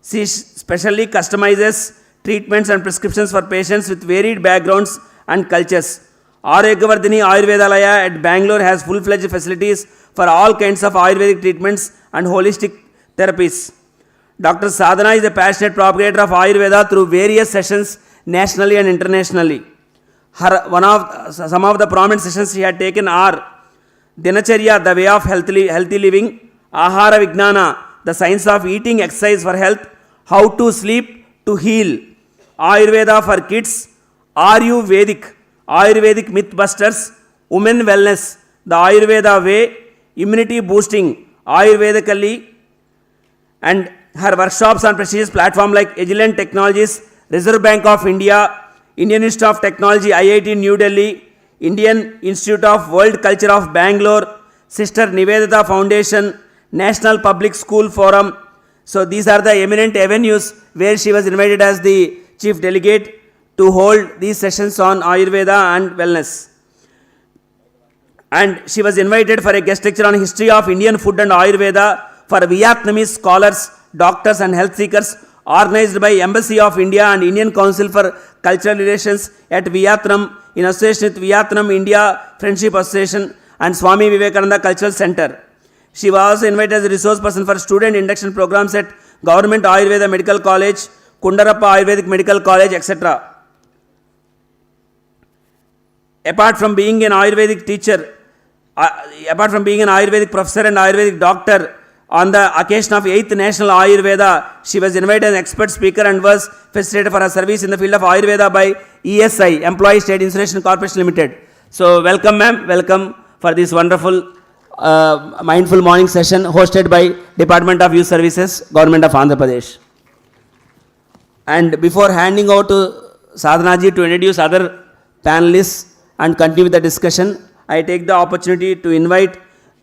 She specially customizes treatments and prescriptions for patients with varied backgrounds and cultures. Arogyavardhini Ayurvedalaya at Bangalore has full-fledged facilities for all kinds of Ayurvedic treatments and holistic therapies. Dr. Sadhana is a passionate propagator of Ayurveda through various sessions nationally and internationally. some of the prominent sessions she had taken are Dinacharya, the way of healthy living, Ahara Vignana, the science of eating, exercise for health, how to sleep to heal, Ayurveda for kids, Ayurvedic Mythbusters, Women Wellness, the Ayurveda way, Immunity Boosting, Ayurvedically, and her workshops on prestigious platforms like Agilent Technologies, Reserve Bank of India, Indian Institute of Technology, IIT New Delhi, Indian Institute of World Culture of Bangalore, Sister Nivedita Foundation, National Public School Forum. So these are the eminent avenues where she was invited as the chief delegate to hold these sessions on Ayurveda and wellness. And she was invited for a guest lecture on history of Indian food and Ayurveda for Vietnamese scholars, doctors and health seekers, organized by Embassy of India and Indian Council for Cultural Relations at Vietnam in association with Vietnam India Friendship Association and Swami Vivekananda Cultural Center. She was also invited as a resource person for student induction programs at Government Ayurveda Medical College, Kundarappa Ayurvedic Medical College, etc. Apart from being an Ayurvedic teacher, apart from being an Ayurvedic professor and Ayurvedic doctor, on the occasion of 8th National Ayurveda, she was invited as an expert speaker and was facilitated for her service in the field of Ayurveda by ESI, Employee State Insulation Corporation Limited. So welcome ma'am, welcome for this wonderful mindful morning session hosted by Department of Youth Services, Government of Andhra Pradesh. And before handing over to Sadhana ji to introduce other panelists and continue with the discussion, I take the opportunity to invite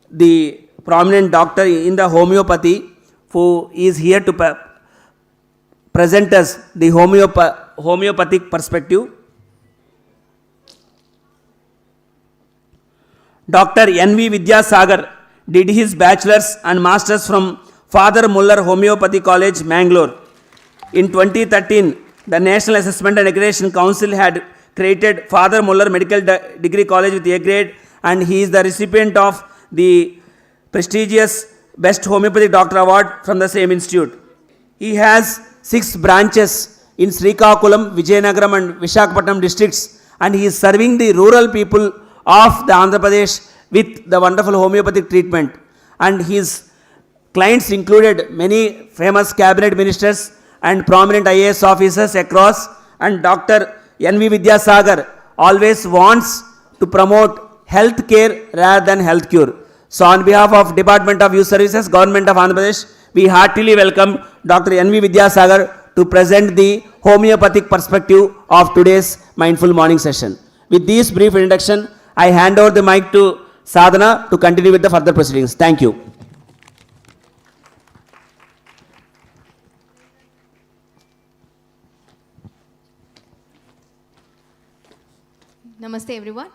the prominent doctor in the homeopathy who is here to present us the homeopathic perspective. Dr. N.V. Vidyasagar did his bachelor's and master's from Father Muller Homeopathy College, Mangalore. In 2013, the National Assessment and Accreditation Council had created Father Muller Medical Degree College with A grade, and he is the recipient of the prestigious Best Homeopathic Doctor Award from the same institute. He has 6 branches in Srikakulam, Vijayanagaram and Visakhapatnam districts, and he is serving the rural people of the Andhra Pradesh with the wonderful homeopathic treatment. And his clients included many famous cabinet ministers and prominent IAS officers across, and Dr. N.V. Vidyasagar always wants to promote health care rather than health cure. So on behalf of Department of Youth Services, Government of Andhra Pradesh, we heartily welcome Dr. N.V. Vidyasagar to present the homeopathic perspective of today's mindful morning session. With this brief introduction, I hand over the mic to Sadhana to continue with the further proceedings. Thank you. Namaste everyone.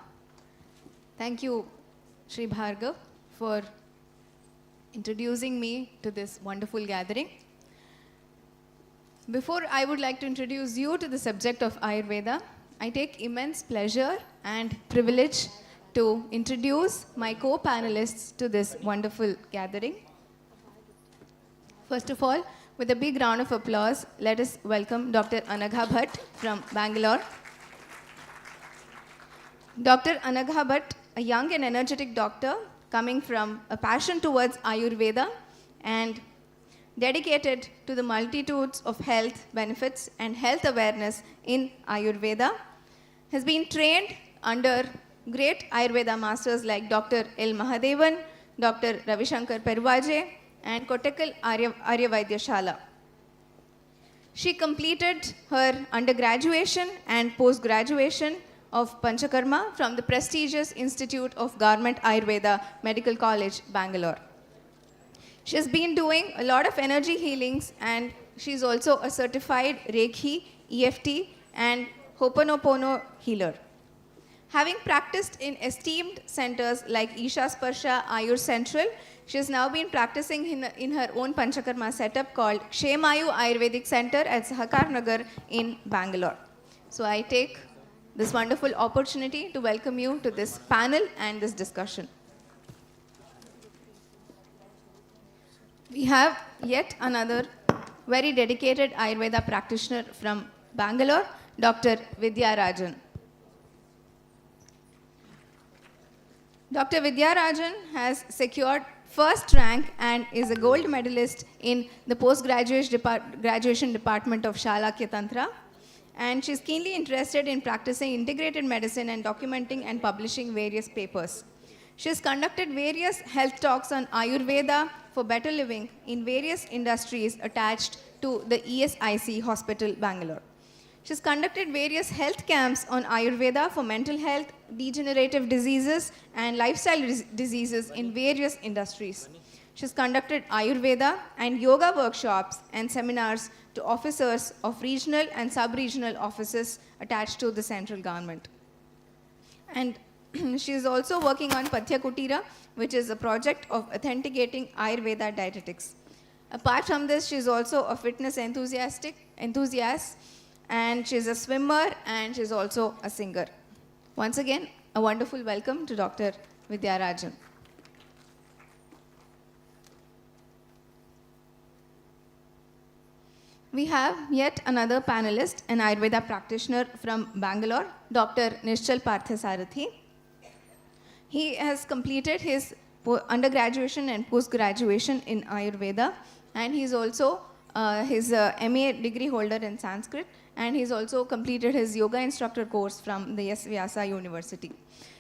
Thank you, Sri Bhargav, for introducing me to this wonderful gathering. Before I would like to introduce you to the subject of Ayurveda, I take immense pleasure and privilege to introduce my co-panelists to this wonderful gathering. First of all, with a big round of applause, let us welcome Dr. Anagha Bhatt from Bangalore. Dr. Anagha Bhatt, a young and energetic doctor coming from a passion towards Ayurveda and dedicated to the multitudes of health benefits and health awareness in Ayurveda, has been trained under great Ayurveda masters like Dr. L. Mahadevan, Dr. Ravi Shankar Perwaje, and Kottakkal Arya Vaidyashala. She completed her undergraduation and post-graduation of Panchakarma from the prestigious Institute of Government Ayurveda Medical College, Bangalore. She has been doing a lot of energy healings, and she's also a certified Reiki, EFT, and Ho'oponopono healer. Having practiced in esteemed centers like Isha Sparsha Ayur Central, she has now been practicing in her own Panchakarma setup called Kshemayu Ayurvedic Center at Sahakar Nagar in Bangalore. So I take this wonderful opportunity to welcome you to this panel and this discussion. We have yet another very dedicated Ayurveda practitioner from Bangalore, Dr. Vidya Rajan. Dr. Vidyarajan has secured first rank and is a gold medalist in the graduation department of Shalakya Tantra. And she's keenly interested in practicing integrated medicine and documenting and publishing various papers. She has conducted various health talks on Ayurveda for better living in various industries attached to the ESIC Hospital, Bangalore. She's conducted various health camps on Ayurveda for mental health, degenerative diseases, and lifestyle diseases in various industries. She's conducted Ayurveda and yoga workshops and seminars to officers of regional and sub-regional offices attached to the central government. And she is also working on Pathya Kutira, which is a project of authenticating Ayurveda dietetics. Apart from this, she is also a fitness enthusiast, and she's a swimmer, and she's also a singer. Once again, a wonderful welcome to Dr. Vidyarajan. We have yet another panelist, an Ayurveda practitioner from Bangalore, Dr. Nishchal Parthasarathi. He has completed his undergraduation and post-graduation in Ayurveda, and he's also his MA degree holder in Sanskrit, and he's also completed his yoga instructor course from the S. Vyasa University.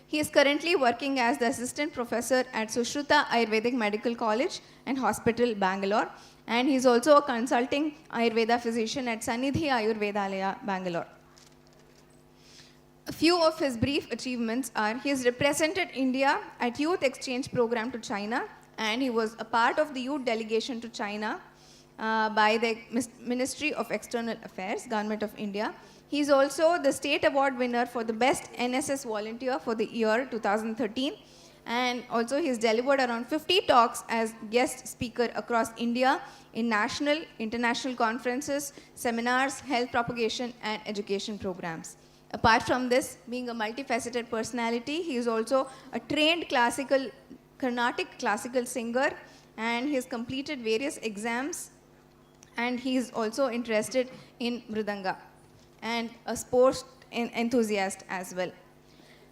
He is currently working as the assistant professor at Sushruta Ayurvedic Medical College and Hospital, Bangalore, and he's also a consulting Ayurveda physician at Sannidhi Ayurvedalaya, Bangalore. A few of his brief achievements are he has represented India at Youth Exchange Program to China, and he was a part of the youth delegation to China by the Ministry of External Affairs, Government of India. He is also the state award winner for the best NSS volunteer for the year 2013, and also he has delivered around 50 talks as guest speaker across India in national, international conferences, seminars, health propagation and education programs. Apart from this, being a multifaceted personality, he is also a trained Carnatic classical singer, and he has completed various exams, and he is also interested in Mridanga and a sports enthusiast as well.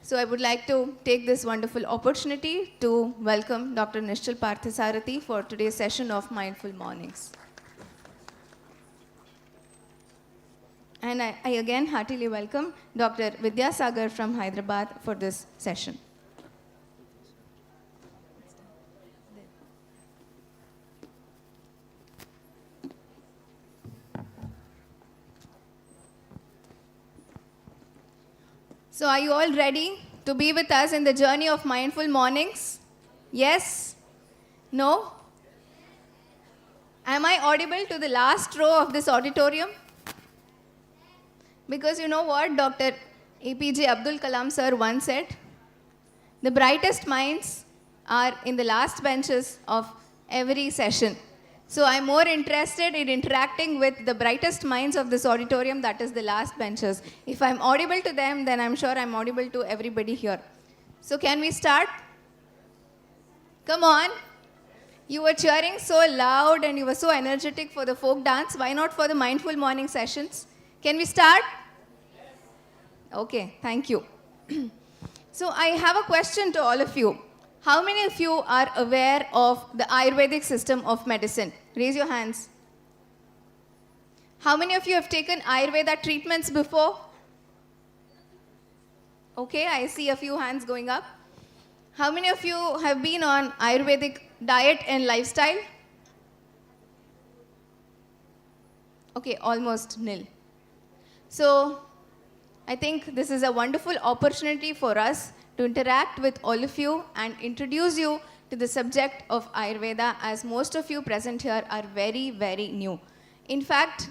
So I would like to take this wonderful opportunity to welcome Dr. Nishchal Parthasarathi for today's session of Mindful Mornings. And I again heartily welcome Dr. Vidyasagar from Hyderabad for this session. So are you all ready to be with us in the journey of Mindful Mornings? Yes? No? Am I audible to the last row of this auditorium? Because you know what Dr. APJ Abdul Kalam sir once said? The brightest minds are in the last benches of every session. So I'm more interested in interacting with the brightest minds of this auditorium, that is the last benches. If I'm audible to them, then I'm sure I'm audible to everybody here. So can we start? Come on. You were cheering so loud and you were so energetic for the folk dance. Why not for the mindful morning sessions? Can we start? Okay, thank you. So I have a question to all of you. How many of you are aware of the Ayurvedic system of medicine? Raise your hands. How many of you have taken Ayurveda treatments before? Okay, I see a few hands going up. How many of you have been on Ayurvedic diet and lifestyle? Okay, almost nil. So I think this is a wonderful opportunity for us to interact with all of you and introduce you to the subject of Ayurveda, as most of you present here are very, very new. In fact,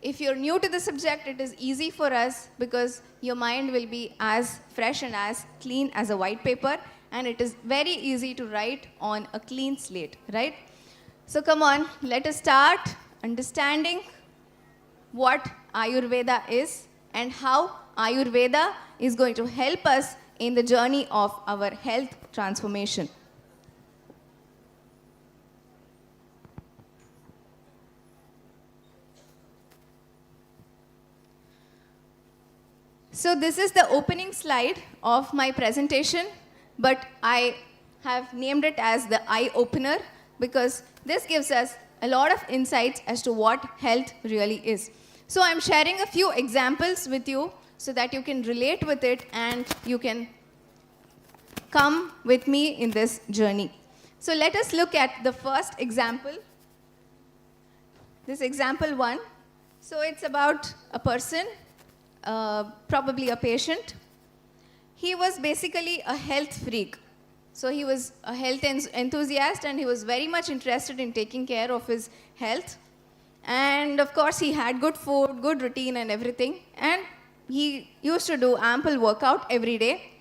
if you're new to the subject, it is easy for us because your mind will be as fresh and as clean as a white paper, and it is very easy to write on a clean slate, right? So come on, let us start understanding what Ayurveda is and how Ayurveda is going to help us in the journey of our health transformation. So this is the opening slide of my presentation. but I have named it as the eye opener because this gives us a lot of insights as to what health really is. So I'm sharing a few examples with you so that you can relate with it and you can come with me in this journey. So let us look at the first example. This example 1. So it's about a person, probably a patient. He was basically a health freak. So he was a health enthusiast and he was very much interested in taking care of his health. And of course, he had good food, good routine and everything. And he used to do ample workout every day.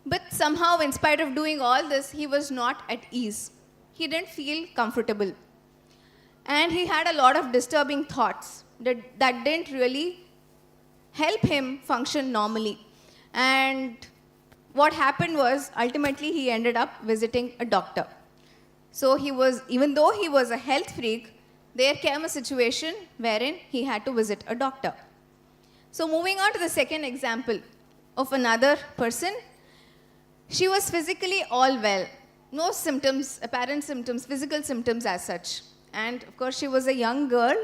But somehow, in spite of doing all this, he was not at ease. He didn't feel comfortable. And he had a lot of disturbing thoughts that didn't really help him function normally. And what happened was, ultimately, he ended up visiting a doctor. So even though he was a health freak, there came a situation wherein he had to visit a doctor. So moving on to the second example of another person, she was physically all well. No symptoms, apparent symptoms, physical symptoms as such. And of course, she was a young girl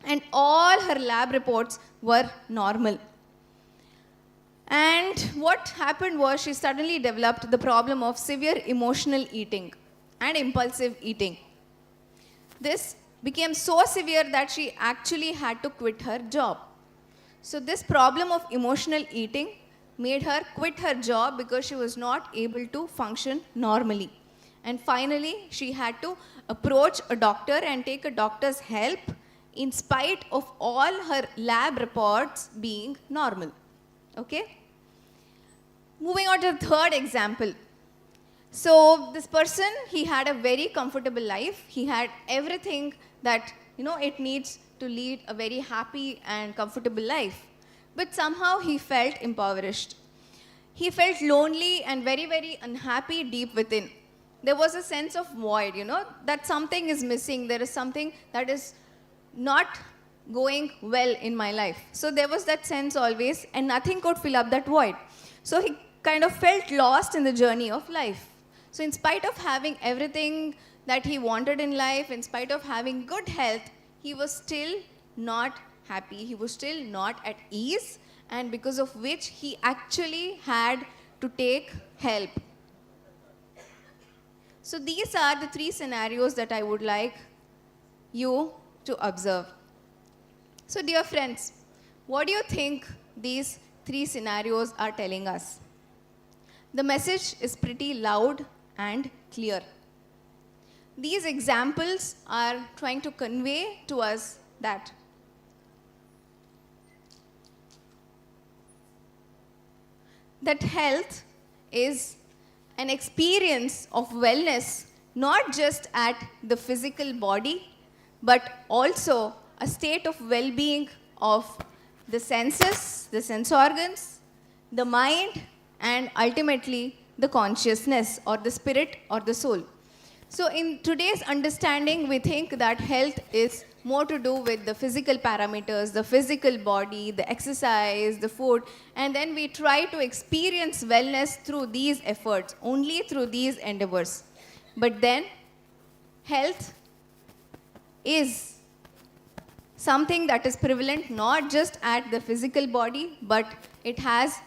and all her lab reports were normal. And what happened was she suddenly developed the problem of severe emotional eating and impulsive eating. This became so severe that she actually had to quit her job. So this problem of emotional eating made her quit her job because she was not able to function normally. And finally, she had to approach a doctor and take a doctor's help in spite of all her lab reports being normal. Okay? Moving on to the third example. So this person, he had a very comfortable life. He had everything that, it needs to lead a very happy and comfortable life. But somehow he felt impoverished. He felt lonely and very, very unhappy deep within. There was a sense of void, that something is missing. There is something that is not going well in my life. So there was that sense always, and nothing could fill up that void. So he kind of felt lost in the journey of life. So in spite of having everything that he wanted in life, in spite of having good health, he was still not happy. He was still not at ease, and because of which he actually had to take help. So these are the 3 scenarios that I would like you to observe. So dear friends, what do you think these 3 scenarios are telling us? The message is pretty loud and clear. These examples are trying to convey to us that health is an experience of wellness, not just at the physical body, but also a state of well-being of the senses, the sense organs, the mind, and ultimately the consciousness or the spirit or the soul. So in today's understanding, we think that health is more to do with the physical parameters, the physical body, the exercise, the food, and then we try to experience wellness through these efforts, only through these endeavors. But then, health is something that is prevalent not just at the physical body, but it has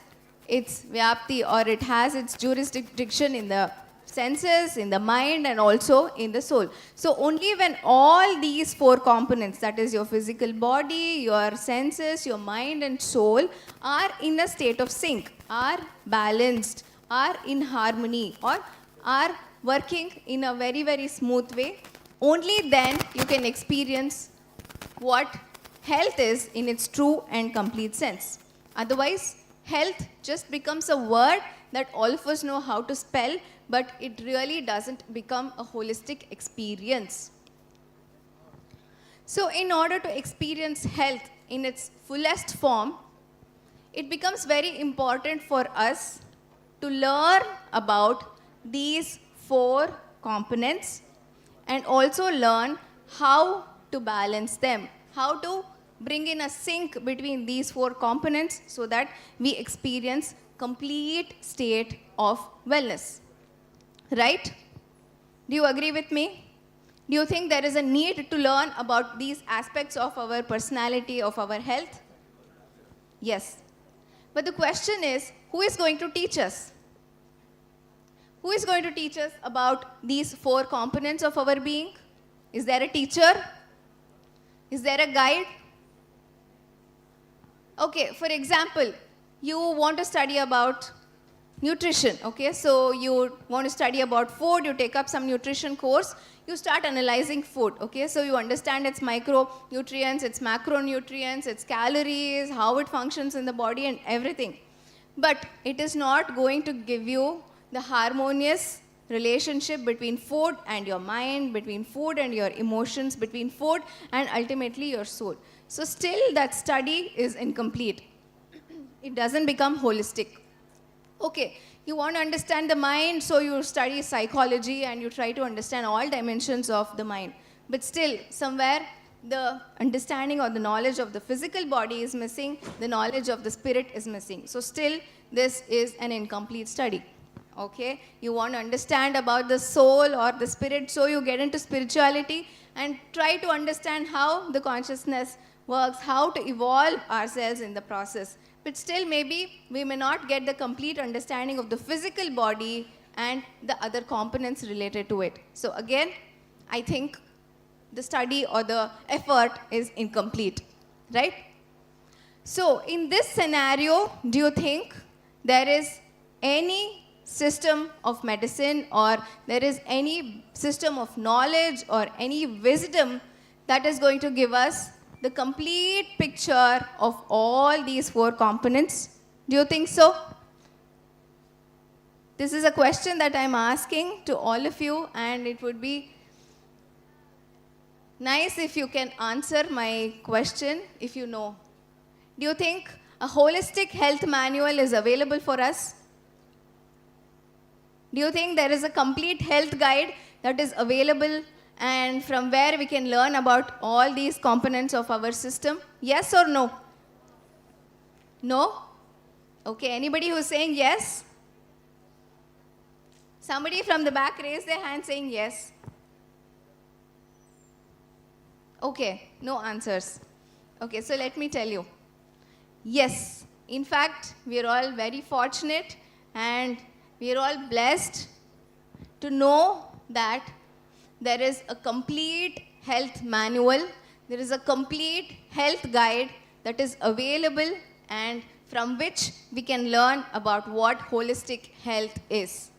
its vyapti, or it has its jurisdiction in the senses, in the mind, and also in the soul. So only when all these 4 components, that is your physical body, your senses, your mind and soul, are in a state of sync, are balanced, are in harmony, or are working in a very, very smooth way, only then you can experience what health is in its true and complete sense. Otherwise, health just becomes a word that all of us know how to spell, but it really doesn't become a holistic experience. So in order to experience health in its fullest form, it becomes very important for us to learn about these 4 components and also learn how to balance them, how to bring in a sync between these 4 components so that we experience complete state of wellness. Right? Do you agree with me? Do you think there is a need to learn about these aspects of our personality, of our health? Yes. But the question is, who is going to teach us? Who is going to teach us about these 4 components of our being? Is there a teacher? Is there a guide? Okay, for example, you want to study about nutrition, okay? So you want to study about food, you take up some nutrition course, you start analyzing food, okay? So you understand its micronutrients, its macronutrients, its calories, how it functions in the body and everything. But it is not going to give you the harmonious relationship between food and your mind, between food and your emotions, between food and ultimately your soul. So still that study is incomplete. It doesn't become holistic. Okay, you want to understand the mind, so you study psychology and you try to understand all dimensions of the mind. But still, somewhere the understanding or the knowledge of the physical body is missing, the knowledge of the spirit is missing. So still, this is an incomplete study. Okay, you want to understand about the soul or the spirit, so you get into spirituality and try to understand how the consciousness works, how to evolve ourselves in the process. But still, maybe we may not get the complete understanding of the physical body and the other components related to it. So again, I think the study or the effort is incomplete, right? So in this scenario, do you think there is any system of medicine or there is any system of knowledge or any wisdom that is going to give us the complete picture of all these 4 components? Do you think so? This is a question that I'm asking to all of you, and it would be nice if you can answer my question if you know. Do you think a holistic health manual is available for us? Do you think there is a complete health guide that is available and from where we can learn about all these components of our system? Yes or no? No? Okay, anybody who's saying yes? Somebody from the back raise their hand saying yes. Okay, no answers. Okay, so let me tell you. Yes, in fact, we are all very fortunate and we are all blessed to know that there is a complete health manual, there is a complete health guide that is available and from which we can learn about what holistic health is.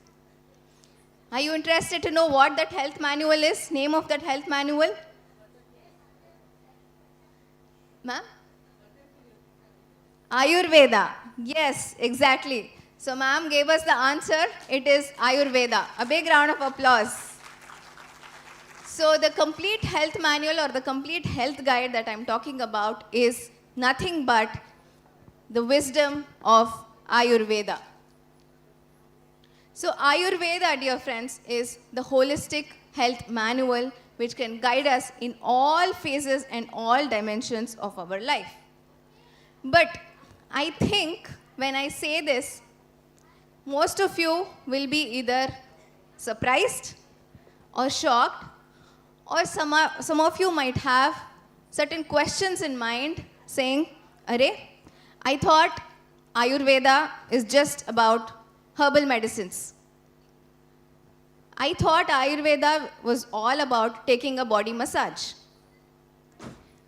Are you interested to know what that health manual is? Name of that health manual? Ma'am? Ayurveda. Yes, exactly. So ma'am gave us the answer. It is Ayurveda. A big round of applause. So the complete health manual or the complete health guide that I'm talking about is nothing but the wisdom of Ayurveda. So Ayurveda, dear friends, is the holistic health manual which can guide us in all phases and all dimensions of our life. But I think when I say this, most of you will be either surprised or shocked, or some of you might have certain questions in mind saying, Arey, I thought Ayurveda is just about herbal medicines. I thought Ayurveda was all about taking a body massage.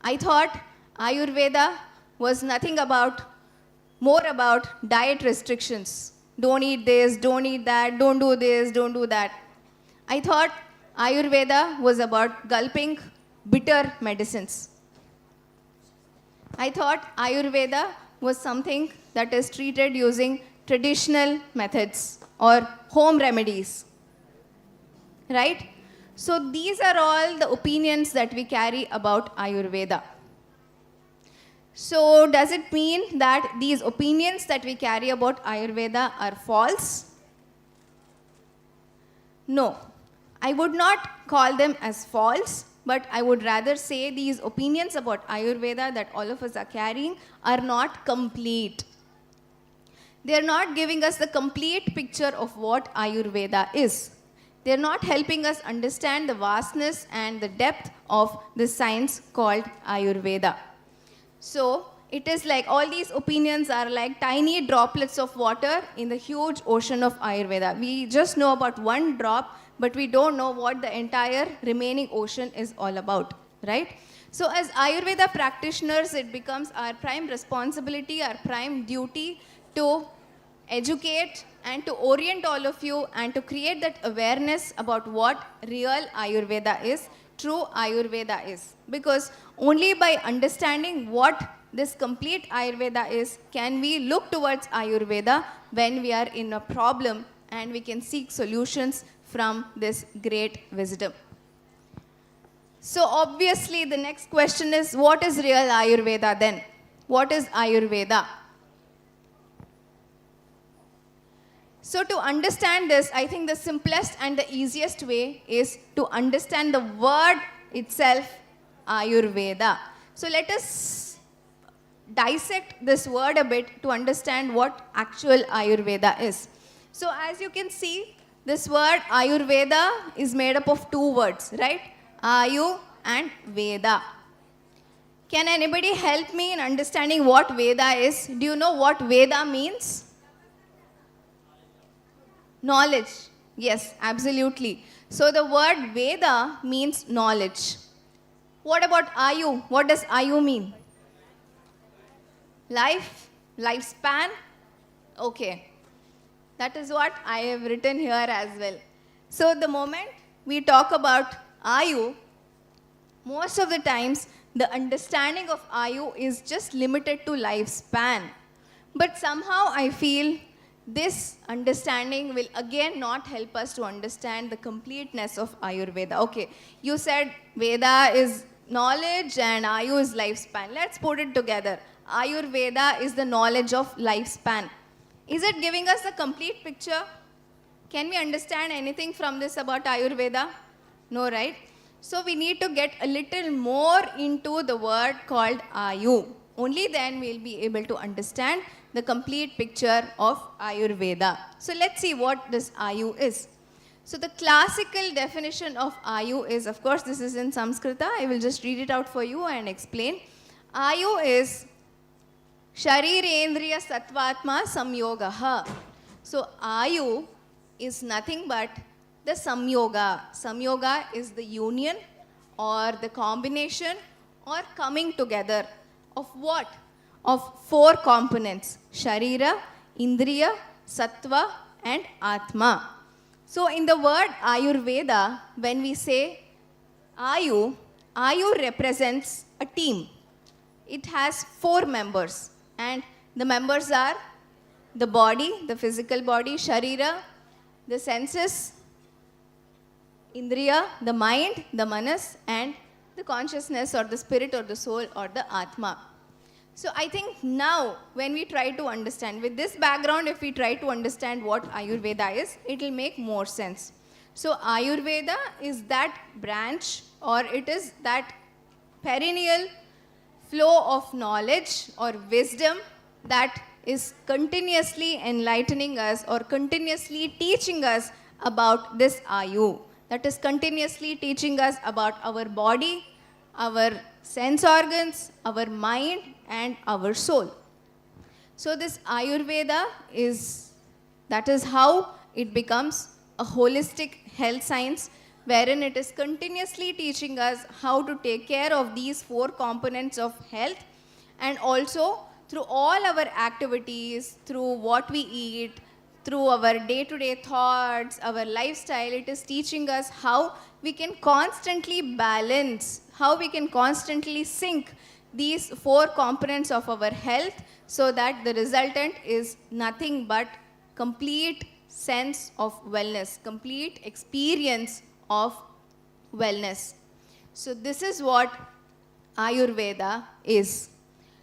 I thought Ayurveda was nothing more about diet restrictions. Don't eat this, don't eat that, don't do this, don't do that. I thought Ayurveda was about gulping bitter medicines. I thought Ayurveda was something that is treated using traditional methods or home remedies. Right? So these are all the opinions that we carry about Ayurveda. So does it mean that these opinions that we carry about Ayurveda are false? No, I would not call them as false, but I would rather say these opinions about Ayurveda that all of us are carrying are not complete. They are not giving us the complete picture of what Ayurveda is. They are not helping us understand the vastness and the depth of this science called Ayurveda. So it is like all these opinions are like tiny droplets of water in the huge ocean of Ayurveda. We just know about one drop, but we don't know what the entire remaining ocean is all about, right? So as Ayurveda practitioners, it becomes our prime responsibility, our prime duty to educate and to orient all of you and to create that awareness about what real Ayurveda is, true Ayurveda is. Because only by understanding what this complete Ayurveda is, can we look towards Ayurveda when we are in a problem and we can seek solutions from this great wisdom. So obviously the next question is, what is real Ayurveda then? What is Ayurveda? So to understand this, I think the simplest and the easiest way is to understand the word itself, Ayurveda. So let us dissect this word a bit to understand what actual Ayurveda is. So as you can see, this word Ayurveda is made up of two words, right? Ayu and Veda. Can anybody help me in understanding what Veda is? Do you know what Veda means? Knowledge. Yes, absolutely. So the word Veda means knowledge. What about Ayu? What does Ayu mean? Life, lifespan. Okay. That is what I have written here as well. So the moment we talk about Ayu, most of the times the understanding of Ayu is just limited to lifespan. But somehow I feel this understanding will again not help us to understand the completeness of Ayurveda. Okay, you said Veda is knowledge and Ayu is lifespan. Let's put it together. Ayurveda is the knowledge of lifespan. Is it giving us a complete picture? Can we understand anything from this about Ayurveda? No, right? So we need to get a little more into the word called Ayu. Only then we'll be able to understand the complete picture of Ayurveda. So let's see what this Ayu is. So the classical definition of Ayu is, of course, this is in Sanskrita. I will just read it out for you and explain. Ayu is Sharirendriya Sattvatma Samyogaha. So Ayu is nothing but the Samyoga. Samyoga is the union or the combination or coming together of what? Of four components: Sharira, Indriya, Sattva and Atma. So in the word Ayurveda, when we say Ayu, Ayu represents a team. It has four members, and the members are the body, the physical body, Sharira, the senses, Indriya, the mind, the manas, and the consciousness or the spirit or the soul or the Atma. So I think now when we try to understand, with this background, if we try to understand what Ayurveda is, it will make more sense. So Ayurveda is that branch, or it is that perennial flow of knowledge or wisdom that is continuously enlightening us or continuously teaching us about this Ayu. That is continuously teaching us about our body, our sense organs, our mind and our soul. So this Ayurveda that is how it becomes a holistic health science, wherein it is continuously teaching us how to take care of these four components of health, and also through all our activities, through what we eat, through our day-to-day thoughts, our lifestyle, it is teaching us how we can constantly balance, how we can constantly sync these four components of our health so that the resultant is nothing but complete sense of wellness, complete experience of wellness. So this is what Ayurveda is.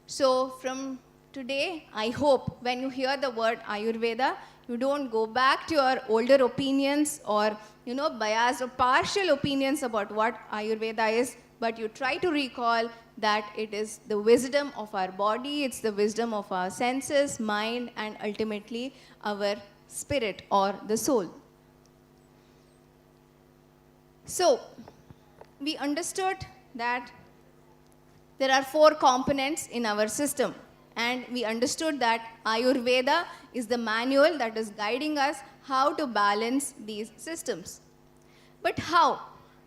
So from today, I hope when you hear the word Ayurveda, you don't go back to your older opinions or biased or partial opinions about what Ayurveda is, but you try to recall that it is the wisdom of our body, it's the wisdom of our senses, mind, and ultimately our spirit or the soul. So, we understood that there are 4 components in our system, and we understood that Ayurveda is the manual that is guiding us how to balance these systems. But how?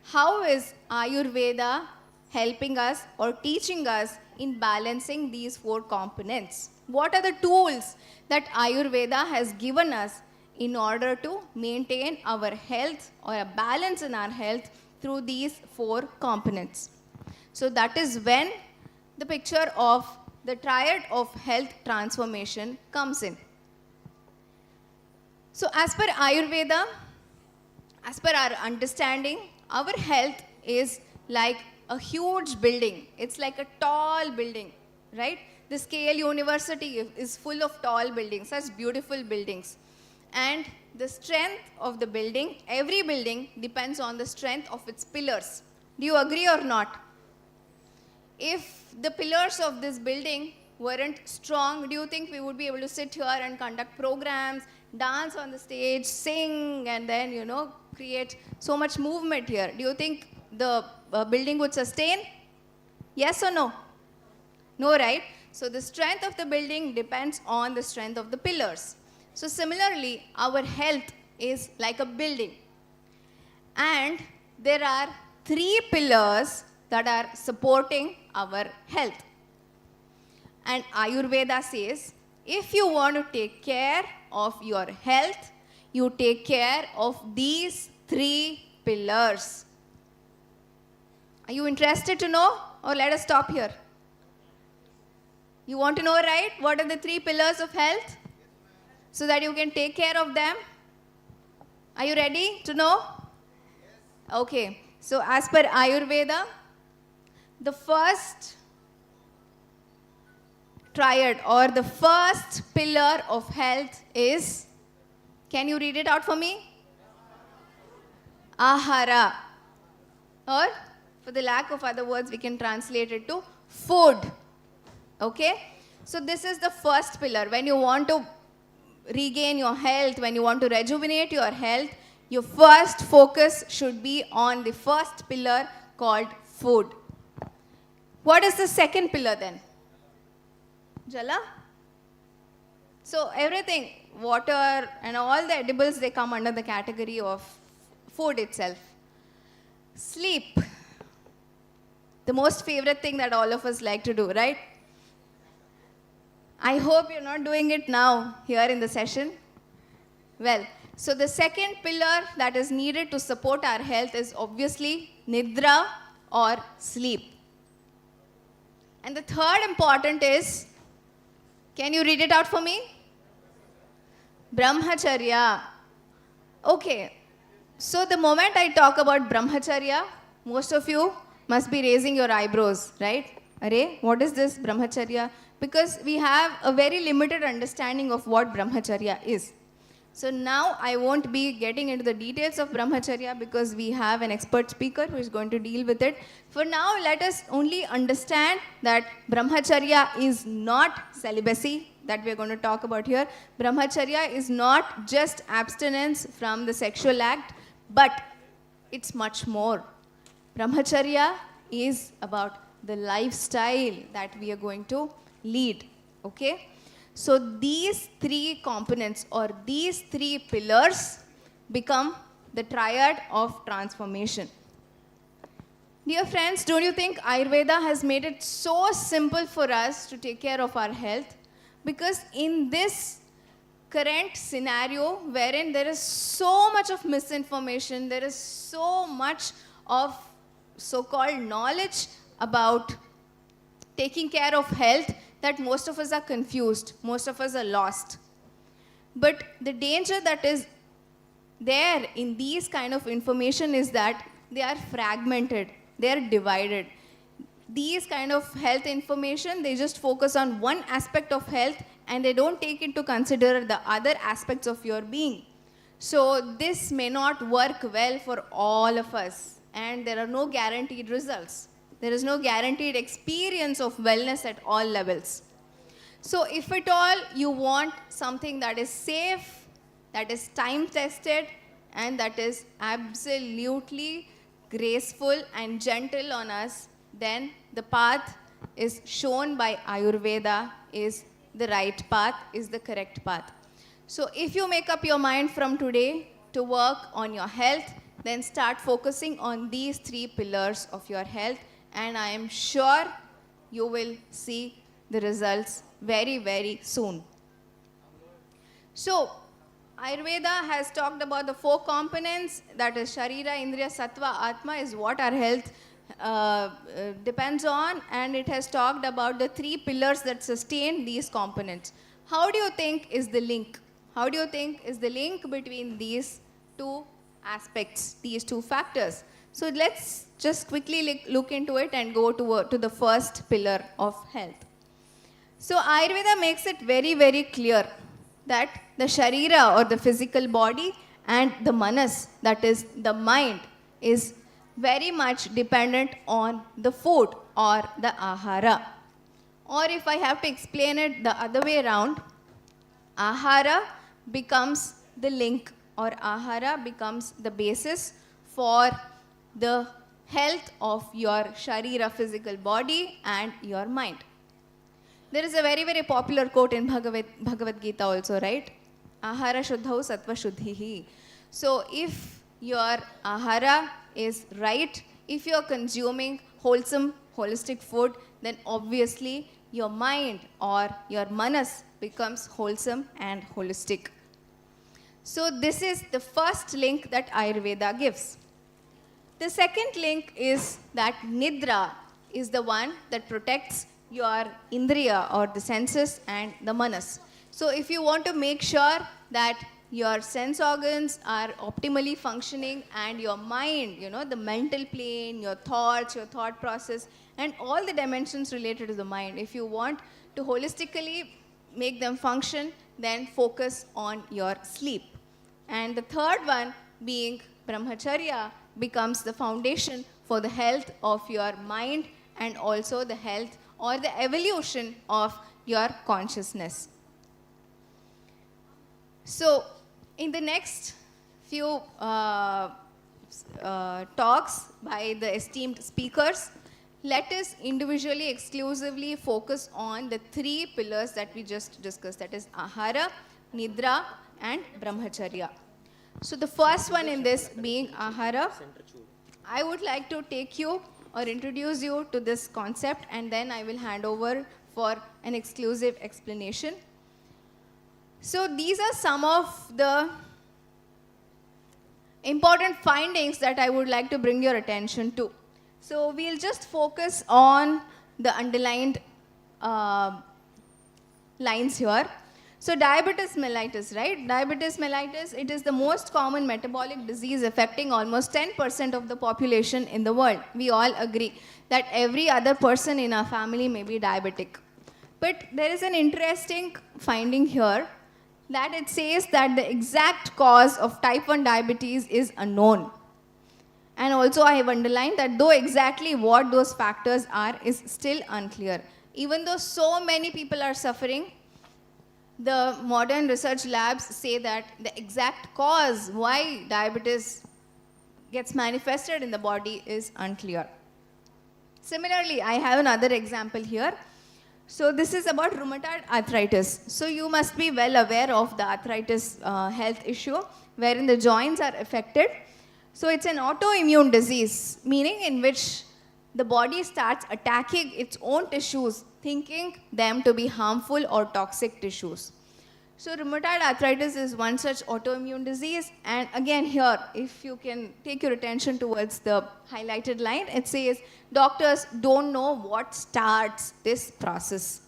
How is Ayurveda helping us or teaching us in balancing these 4 components? What are the tools that Ayurveda has given us in order to maintain our health or a balance in our health through these 4 components? So that is when the picture of the triad of health transformation comes in. So as per Ayurveda, as per our understanding, our health is like a huge building. It's like a tall building, right? The Scale University is full of tall buildings, such beautiful buildings. And the strength of the building, every building depends on the strength of its pillars. Do you agree or not? If the pillars of this building weren't strong, do you think we would be able to sit here and conduct programs, dance on the stage, sing, and then, create so much movement here? Do you think the building would sustain? Yes or no? No, right? So the strength of the building depends on the strength of the pillars. So similarly, our health is like a building. And there are 3 pillars that are supporting our health. And Ayurveda says, if you want to take care of your health, you take care of these 3 pillars. Are you interested to know, or let us stop here? You want to know, right? What are the 3 pillars of health? So that you can take care of them. Are you ready to know? Okay. So as per Ayurveda, the first triad or the first pillar of health is, can you read it out for me? Ahara. Or for the lack of other words, we can translate it to food. Okay? So this is the first pillar. When you want to regain your health, when you want to rejuvenate your health, your first focus should be on the first pillar called food. What is the second pillar then? Jala? So everything, water and all the edibles, they come under the category of food itself. Sleep. The most favorite thing that all of us like to do, right? I hope you're not doing it now here in the session. Well, so the second pillar that is needed to support our health is obviously Nidra or sleep. And the third important is, can you read it out for me? Brahmacharya. Okay, so the moment I talk about Brahmacharya, most of you must be raising your eyebrows, right? Arey, what is this Brahmacharya? Because we have a very limited understanding of what Brahmacharya is. So now I won't be getting into the details of Brahmacharya because we have an expert speaker who is going to deal with it. For now, let us only understand that Brahmacharya is not celibacy that we are going to talk about here. Brahmacharya is not just abstinence from the sexual act, but it's much more. Brahmacharya is about the lifestyle that we are going to lead. Okay? So these 3 components or these 3 pillars become the triad of transformation. Dear friends, don't you think Ayurveda has made it so simple for us to take care of our health? Because in this current scenario wherein there is so much of misinformation, there is so much of so-called knowledge about taking care of health, that most of us are confused, most of us are lost. But the danger that is there in these kind of information is that they are fragmented, they are divided. These kind of health information, they just focus on one aspect of health and they don't take into consider the other aspects of your being. So this may not work well for all of us and there are no guaranteed results. There is no guaranteed experience of wellness at all levels. So if at all you want something that is safe, that is time tested, and that is absolutely graceful and gentle on us, then the path is shown by Ayurveda is the right path, is the correct path. So if you make up your mind from today to work on your health, then start focusing on these 3 pillars of your health, and I am sure you will see the results very, very soon. So Ayurveda has talked about the 4 components, that is Sharira, Indriya, Sattva, Atma is what our health depends on, and it has talked about the 3 pillars that sustain these components. How do you think is the link? How do you think is the link between these 2 aspects, these 2 factors? So let's just quickly look into it and go to the first pillar of health. So Ayurveda makes it very, very clear that the Sharira or the physical body and the Manas, that is the mind, is very much dependent on the food or the Ahara. Or if I have to explain it the other way around, Ahara becomes the link, or Ahara becomes the basis for the health of your Sharira, physical body, and your mind. There is a very, very popular quote in Bhagavad Gita also, right? Ahara shuddhau sattva shuddhihi. So if your Ahara is right, if you are consuming wholesome, holistic food, then obviously your mind or your manas becomes wholesome and holistic. So this is the first link that Ayurveda gives. The second link is that Nidra is the one that protects your Indriya or the senses and the Manas. So if you want to make sure that your sense organs are optimally functioning and your mind, the mental plane, your thoughts, your thought process, and all the dimensions related to the mind, if you want to holistically make them function, then focus on your sleep. And the third one being Brahmacharya becomes the foundation for the health of your mind and also the health or the evolution of your consciousness. So, in the next few talks by the esteemed speakers, let us individually, exclusively focus on the 3 pillars that we just discussed, that is Ahara, Nidra, and Brahmacharya. So, the first one in this being Ahara, I would like to take you or introduce you to this concept, and then I will hand over for an exclusive explanation. So these are some of the important findings that I would like to bring your attention to. So we'll just focus on the underlined lines here. So diabetes mellitus, right? Diabetes mellitus, it is the most common metabolic disease affecting almost 10% of the population in the world. We all agree that every other person in our family may be diabetic. But there is an interesting finding here that it says that the exact cause of type 1 diabetes is unknown. And also I have underlined that though exactly what those factors are is still unclear. Even though so many people are suffering, the modern research labs say that the exact cause why diabetes gets manifested in the body is unclear. Similarly, I have another example here. So this is about rheumatoid arthritis. So you must be well aware of the arthritis health issue wherein the joints are affected. So it's an autoimmune disease, meaning in which the body starts attacking its own tissues, thinking them to be harmful or toxic tissues. So rheumatoid arthritis is one such autoimmune disease, and again here, if you can take your attention towards the highlighted line, it says doctors don't know what starts this process.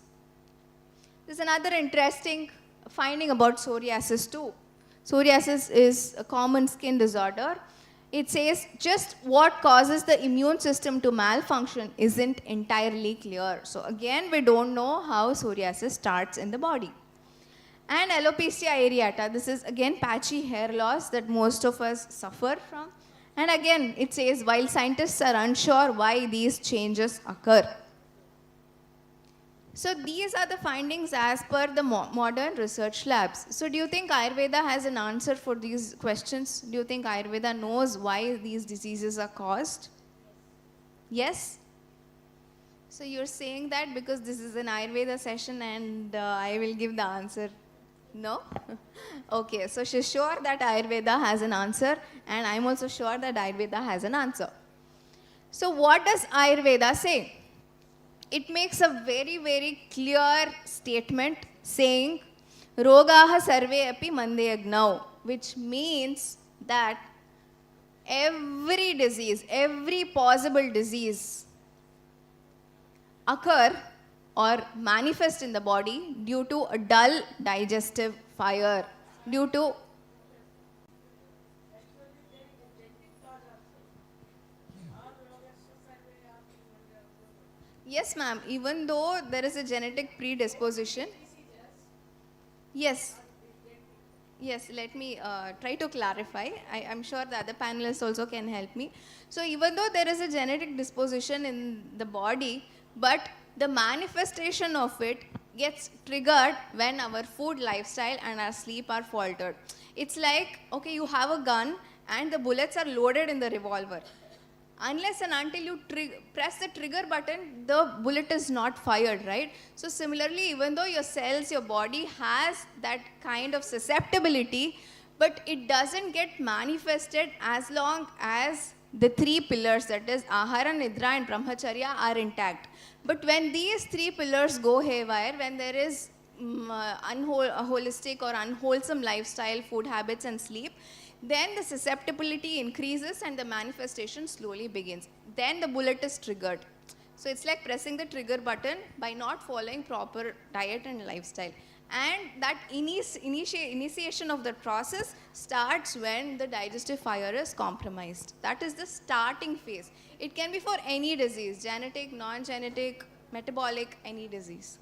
There's another interesting finding about psoriasis too. Psoriasis is a common skin disorder. It says just what causes the immune system to malfunction isn't entirely clear. So again, we don't know how psoriasis starts in the body. And alopecia areata, this is again patchy hair loss that most of us suffer from. And again, it says while scientists are unsure why these changes occur. So these are the findings as per the modern research labs. So do you think Ayurveda has an answer for these questions? Do you think Ayurveda knows why these diseases are caused? Yes? So you're saying that because this is an Ayurveda session and I will give the answer. No? Okay, so she's sure that Ayurveda has an answer and I'm also sure that Ayurveda has an answer. So what does Ayurveda say? It makes a very, very clear statement saying, Rogaha sarve api mandeyagnav, which means that every disease, every possible disease occur or manifest in the body due to a dull digestive fire, due to yes, ma'am. Even though there is a genetic predisposition. Yes. Yes, let me try to clarify. I'm sure the other panelists also can help me. So even though there is a genetic disposition in the body, but the manifestation of it gets triggered when our food, lifestyle and our sleep are faltered. It's like, okay, you have a gun and the bullets are loaded in the revolver. Unless and until you press the trigger button, the bullet is not fired, right? So similarly, even though your cells, your body has that kind of susceptibility, but it doesn't get manifested as long as the three pillars, that is Ahara, Nidra and Brahmacharya, are intact. But when these three pillars go haywire, when there is holistic or unwholesome lifestyle, food habits and sleep, then the susceptibility increases and the manifestation slowly begins. Then the bullet is triggered. So it's like pressing the trigger button by not following proper diet and lifestyle. And that initiation of the process starts when the digestive fire is compromised. That is the starting phase. It can be for any disease, genetic, non-genetic, metabolic, any disease.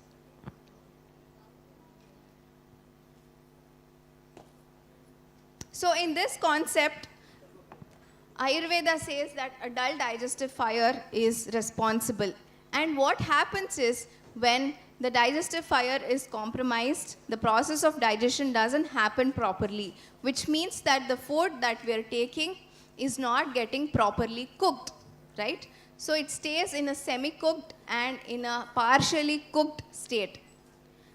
So in this concept, Ayurveda says that a dull digestive fire is responsible. And what happens is when the digestive fire is compromised, the process of digestion doesn't happen properly, which means that the food that we are taking is not getting properly cooked, right? So it stays in a semi-cooked and in a partially cooked state.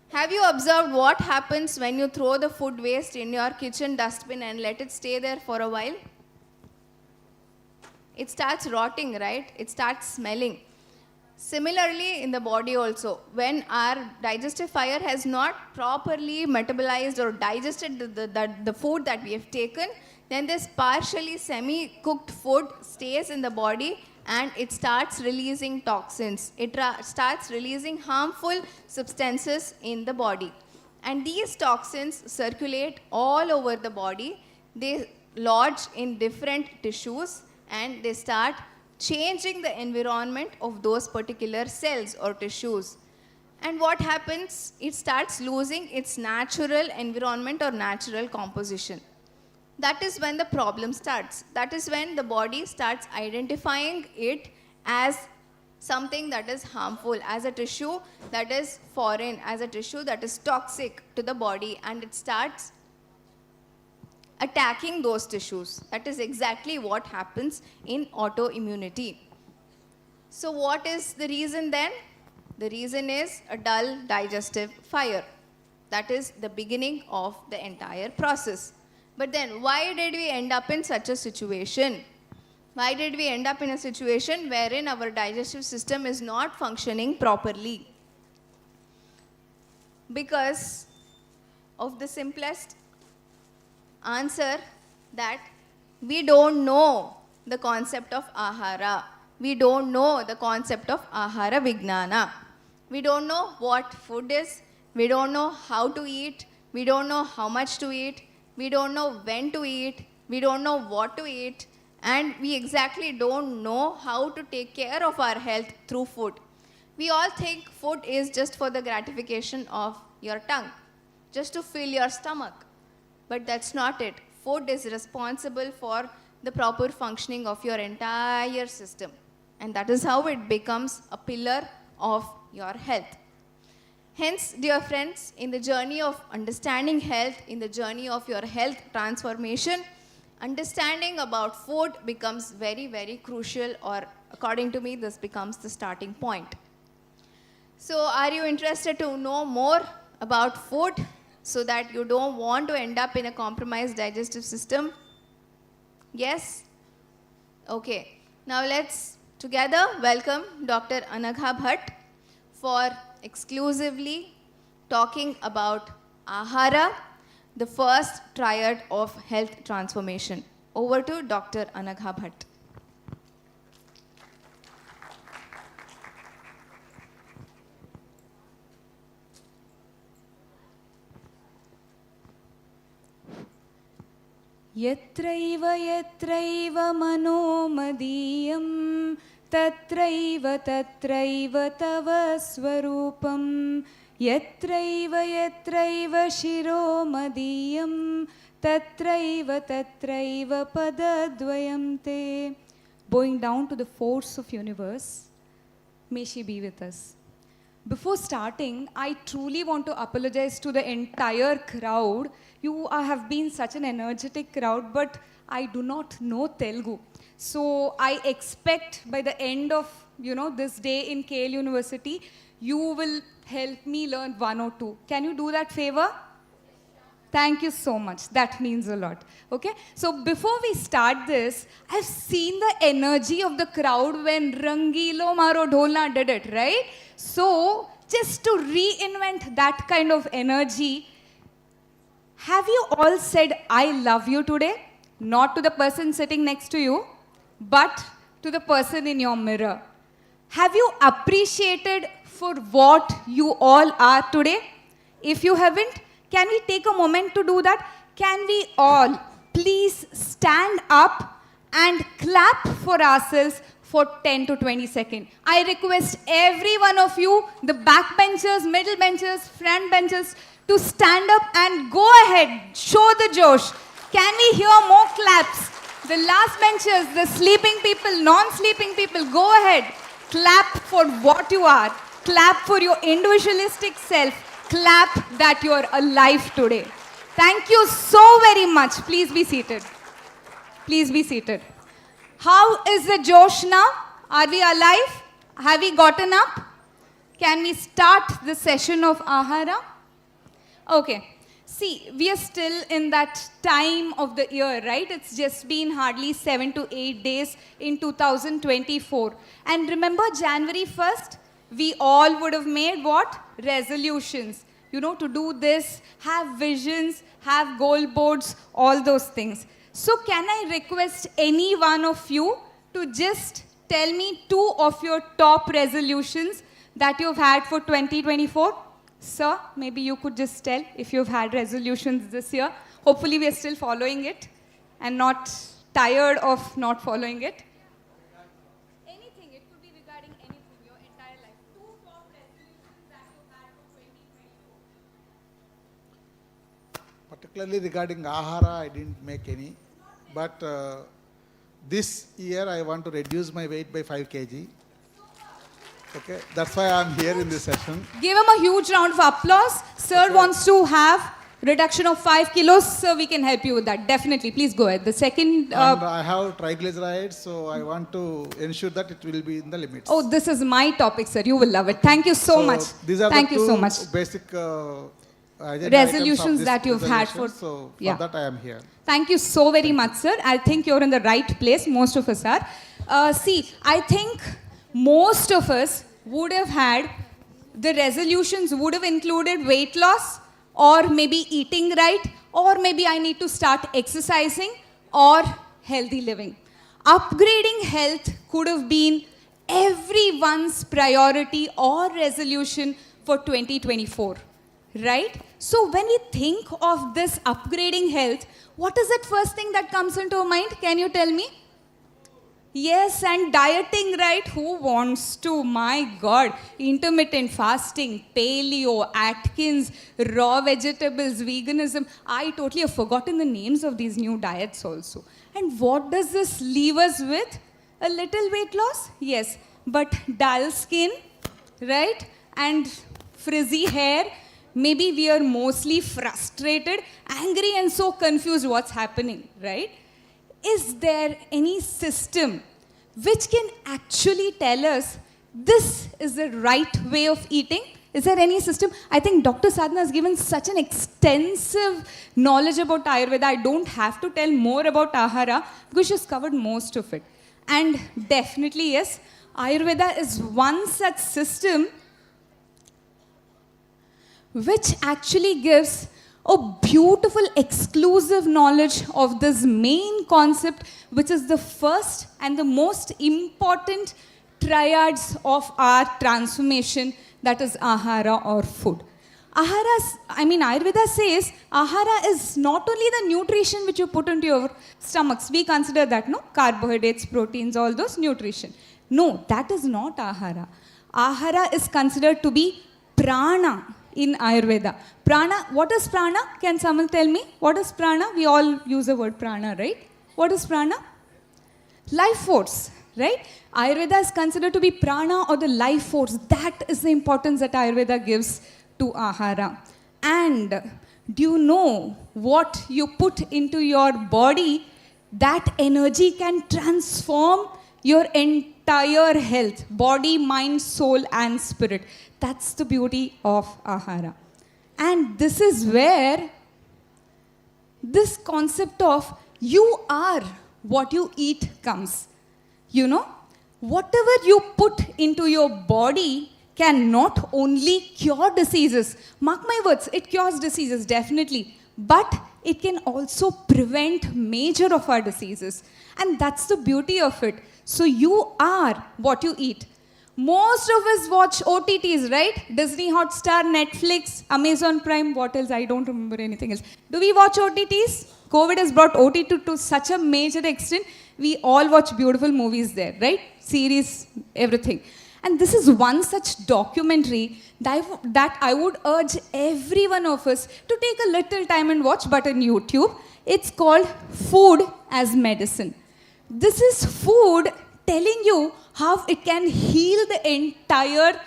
Have you observed what happens when you throw the food waste in your kitchen dustbin and let it stay there for a while? It starts rotting, right? It starts smelling. Similarly, in the body also, when our digestive fire has not properly metabolized or digested the food that we have taken, then this partially semi-cooked food stays in the body and it starts releasing toxins. It starts releasing harmful substances in the body. And these toxins circulate all over the body. They lodge in different tissues and they start changing the environment of those particular cells or tissues. And what happens? It starts losing its natural environment or natural composition. That is when the problem starts. That is when the body starts identifying it as something that is harmful, as a tissue that is foreign, as a tissue that is toxic to the body, and it starts attacking those tissues. That is exactly what happens in autoimmunity. So what is the reason then? The reason is a dull digestive fire. That is the beginning of the entire process. But then why did we end up in such a situation? Why did we end up in a situation wherein our digestive system is not functioning properly? Because of the simplest answer that we don't know the concept of ahara. We don't know the concept of ahara vijnana. We don't know what food is. We don't know how to eat. We don't know how much to eat. We don't know when to eat. We don't know what to eat. And we exactly don't know how to take care of our health through food. We all think food is just for the gratification of your tongue, just to fill your stomach. But that's not it. Food is responsible for the proper functioning of your entire system. And that is how it becomes a pillar of your health. Hence, dear friends, in the journey of understanding health, in the journey of your health transformation, understanding about food becomes very, very crucial, or according to me, this becomes the starting point. So, are you interested to know more about food so that you don't want to end up in a compromised digestive system? Yes? Okay. Now, let's together welcome Dr. Anagha Bhatt for exclusively talking about Ahara, the first triad of health transformation. Over to Dr. Anagha Bhatt. यत्रैव यत्रैव मनोमदीयं तत्रैव तत्रैव तव स्वरूपं यत्रैव यत्रैव शिरोमदीयं तत्रैव तत्रैव पदद्वयं ते. Bowing down to the force of universe, may she be with us. Before starting, I truly want to apologize to the entire crowd. You have been such an energetic crowd, but I do not know Telugu. So I expect by the end of this day in KL University, you will help me learn one or two. Can you do that favor? Thank you so much. That means a lot. Okay? So before we start this, I've seen the energy of the crowd when Rangilo Maro Dholna did it, right? So just to reinvent that kind of energy, have you all said, I love you today? Not to the person sitting next to you, but to the person in your mirror. Have you appreciated for what you all are today? If you haven't, can we take a moment to do that? Can we all please stand up and clap for ourselves for 10 to 20 seconds? I request every one of you, the backbenchers, middle benchers, front benchers, to stand up and go ahead, show the Josh. Can we hear more claps? The last benchers, the sleeping people, non-sleeping people, go ahead. Clap for what you are. Clap for your individualistic self. Clap that you are alive today. Thank you so very much. Please be seated. Please be seated. How is the Josh now? Are we alive? Have we gotten up? Can we start the session of Ahara? Okay. See, we are still in that time of the year, right? It's just been hardly 7 to 8 days in 2024. And remember January 1st? We all would have made what? Resolutions. To do this, have visions, have goal boards, all those things. So can I request any one of you to just tell me 2 of your top resolutions that you've had for 2024? Sir, maybe you could just tell if you've had resolutions this year. Hopefully we are still following it and not tired of not following it. Anything, it could be regarding anything, your entire life. 2 top resolutions that you had for 2024. Particularly regarding Ahara, I didn't make any. But this year I want to reduce my weight by 5 kg. Okay, that's why I'm here in this session. Give him a huge round of applause. Sir wants to have reduction of 5 kilos, so we can help you with that. Definitely, please go ahead. The second... and I have triglycerides, so I want to ensure that it will be in the limits. Oh, this is my topic, sir. You will love it. Thank you so much. These are Thank the you so two much. basic Resolutions that you've had for... So for yeah. that I am here. Thank you so very much, sir. I think you're in the right place. Most of us are. See, I think most of us would have had, the resolutions would have included weight loss, or maybe eating right, or maybe I need to start exercising, or healthy living. Upgrading health could have been everyone's priority or resolution for 2024, right? So when we think of this upgrading health, what is that first thing that comes into our mind? Can you tell me? Yes, and dieting, right? Who wants to? My God. Intermittent fasting, paleo, Atkins, raw vegetables, veganism. I totally have forgotten the names of these new diets also. And what does this leave us with? A little weight loss? Yes. But dull skin, right? And frizzy hair. Maybe we are mostly frustrated, angry, and so confused what's happening, right? Is there any system which can actually tell us this is the right way of eating? Is there any system? I think Dr. Sadhana has given such an extensive knowledge about Ayurveda. I don't have to tell more about Ahara because she's covered most of it. And definitely, yes, Ayurveda is one such system which actually gives a beautiful exclusive knowledge of this main concept, which is the first and the most important triads of our transformation, that is ahara or food. Ayurveda says ahara is not only the nutrition which you put into your stomachs. We consider that, no? Carbohydrates, proteins, all those nutrition. No, that is not ahara. Ahara is considered to be prana in Ayurveda. Prana, what is prana? Can someone tell me? What is prana? We all use the word prana, right? What is prana? Life force, right? Ayurveda is considered to be prana or the life force. That is the importance that Ayurveda gives to ahara. And do you know what you put into your body, that energy can transform your entire health, body, mind, soul, and spirit. That's the beauty of ahara. And this is where this concept of you are what you eat comes. You know, whatever you put into your body can not only cure diseases, mark my words, it cures diseases definitely, but it can also prevent major of our diseases. And that's the beauty of it. So you are what you eat. Most of us watch OTTs, right? Disney Hotstar, Netflix, Amazon Prime, what else? I don't remember anything else. Do we watch OTTs? COVID has brought OTT to such a major extent. We all watch beautiful movies there, right? Series, everything. And this is one such documentary that I would urge every one of us to take a little time and watch, but on YouTube. It's called Food as Medicine. This is food telling you how it can heal the entire,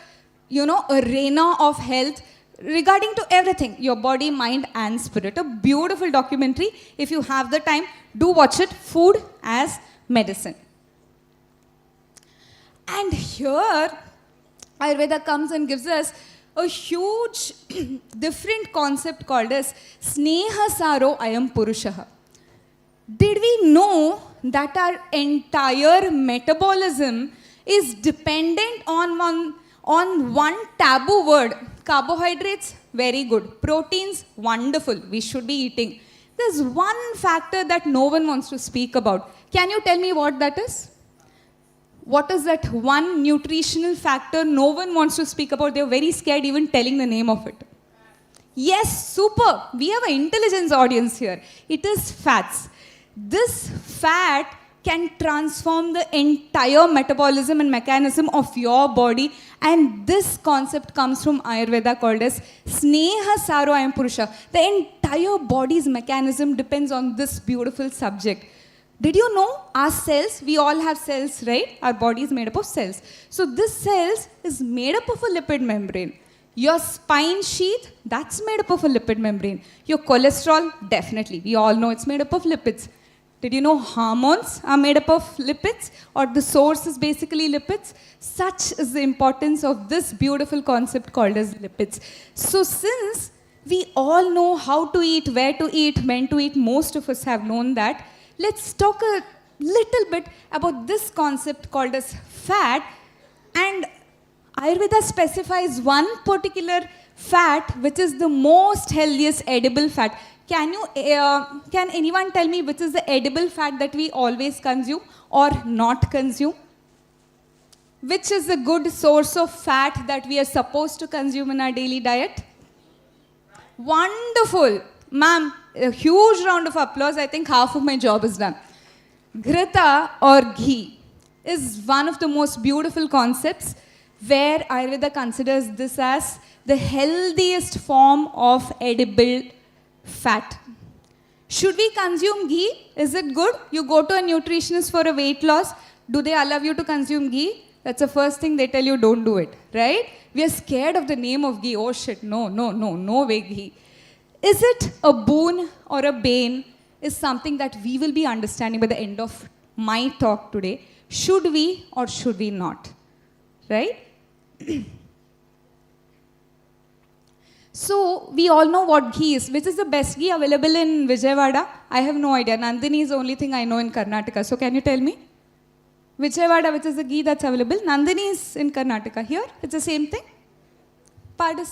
arena of health regarding to everything, your body, mind, and spirit. A beautiful documentary. If you have the time, do watch it. Food as Medicine. And here, Ayurveda comes and gives us a huge different concept called as Sneha Saro Ayam Purushaha. Did we know that our entire metabolism is dependent on one taboo word? Carbohydrates, very good. Proteins, wonderful. We should be eating. There's one factor that no one wants to speak about. Can you tell me what that is? What is that one nutritional factor no one wants to speak about? They're very scared even telling the name of it. Yes, super. We have an intelligence audience here. It is fats. This fat can transform the entire metabolism and mechanism of your body, and this concept comes from Ayurveda called as Sneha Saro Ayam Purusha. The entire body's mechanism depends on this beautiful subject. Did you know our cells, we all have cells, right? Our body is made up of cells. So this cells is made up of a lipid membrane. Your spine sheath, that's made up of a lipid membrane. Your cholesterol, definitely. We all know it's made up of lipids. Did you know hormones are made up of lipids, or the source is basically lipids? Such is the importance of this beautiful concept called as lipids. So since we all know how to eat, where to eat, when to eat, most of us have known that, let's talk a little bit about this concept called as fat. And Ayurveda specifies one particular fat which is the most healthiest edible fat. Can anyone tell me which is the edible fat that we always consume or not consume? Which is the good source of fat that we are supposed to consume in our daily diet? Wonderful. Ma'am, a huge round of applause. I think half of my job is done. Ghrita or ghee is one of the most beautiful concepts where Ayurveda considers this as the healthiest form of edible fat. Should we consume ghee? Is it good? You go to a nutritionist for a weight loss. Do they allow you to consume ghee? That's the first thing they tell you, don't do it, right? We are scared of the name of ghee. Oh shit, no way ghee. Is it a boon or a bane is something that we will be understanding by the end of my talk today. Should we or should we not? Right? So, we all know what ghee is. Which is the best ghee available in Vijayawada? I have no idea. Nandini is the only thing I know in Karnataka. So, can you tell me? Vijayawada, which is the ghee that's available. Nandini is in Karnataka. Here, it's the same thing. Pardon?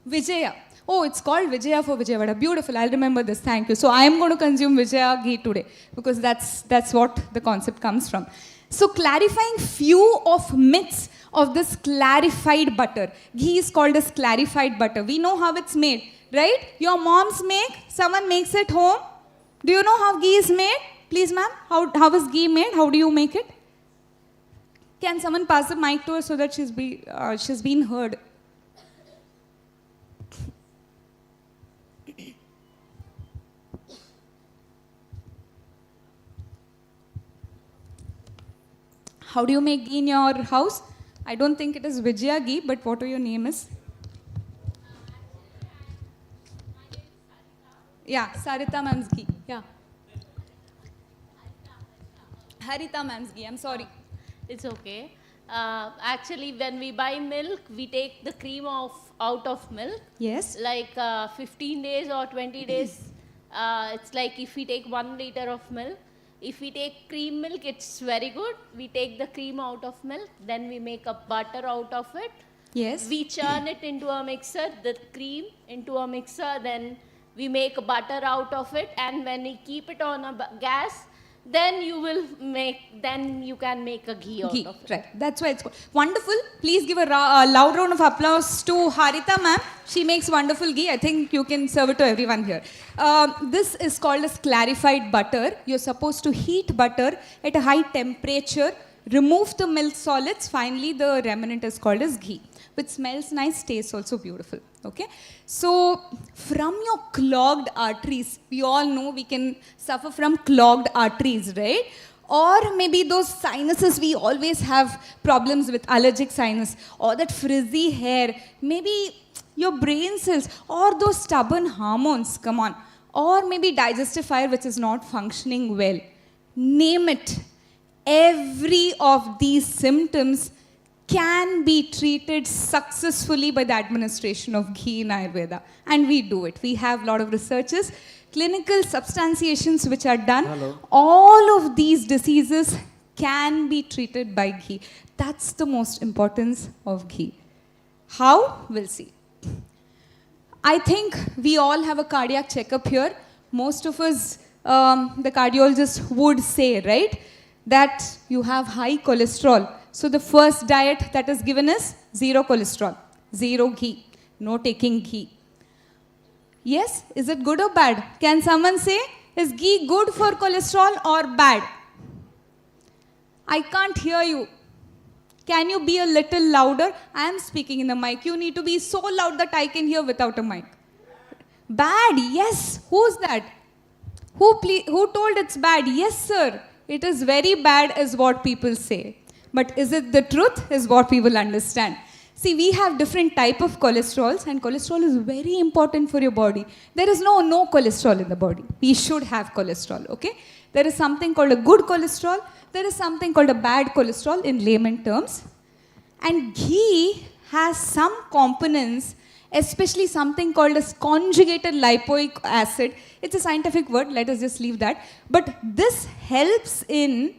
Vijaya. Oh, it's called Vijaya for Vijayawada. Beautiful. I'll remember this. Thank you. So I am going to consume Vijaya ghee today because that's what the concept comes from. So clarifying few of myths of this clarified butter. Ghee is called as clarified butter. We know how it's made, right? Your moms make, someone makes it home. Do you know how ghee is made? Please, ma'am, how is ghee made? How do you make it? Can someone pass the mic to her so that she's been heard? How do you make ghee in your house? I don't think it is Vijaya ghee, but what your name is? Yeah, Sarita ma'am's ghee. Yeah. Harita ma'am's ghee. I'm sorry. It's okay. Actually, when we buy milk, we take the cream out of milk. Yes. Like 15 days or 20 days. It's like if we take 1 liter of milk. If we take cream milk, it's very good. We take the cream out of milk, then we make a butter out of it. Yes. We churn it into a mixer, the cream into a mixer, then we make a butter out of it, and when we keep it on a gas, then you can make a ghee out of it. Right. That's why it's called. Wonderful. Please give a loud round of applause to Harita ma'am. She makes wonderful ghee. I think you can serve it to everyone here. This is called as clarified butter. You're supposed to heat butter at a high temperature, remove the milk solids. Finally, the remnant is called as ghee, which smells nice, tastes also beautiful. Okay. So, from your clogged arteries, we all know we can suffer from clogged arteries, right? Or maybe those sinuses, we always have problems with allergic sinus, or that frizzy hair, maybe your brain cells, or those stubborn hormones, come on, or maybe digestive fire which is not functioning well. Name it. Every of these symptoms can be treated successfully by the administration of ghee in Ayurveda. And we do it. We have a lot of researches, clinical substantiations which are done. Hello. All of these diseases can be treated by ghee. That's the most importance of ghee. How? We'll see. I think we all have a cardiac checkup here. Most of us, the cardiologist would say, right, that you have high cholesterol. So the first diet that is given is zero cholesterol, zero ghee, no taking ghee. Yes, is it good or bad? Can someone say, is ghee good for cholesterol or bad? I can't hear you. Can you be a little louder? I am speaking in the mic. You need to be so loud that I can hear without a mic. Bad, yes. Who's that? Who told it's bad? Yes, sir. It is very bad is what people say. But is it the truth is what we will understand. See, we have different type of cholesterols, and cholesterol is very important for your body. There is no cholesterol in the body. We should have cholesterol, okay? There is something called a good cholesterol. There is something called a bad cholesterol in layman terms. And ghee has some components, especially something called as conjugated lipoic acid. It's a scientific word, let us just leave that. But this helps in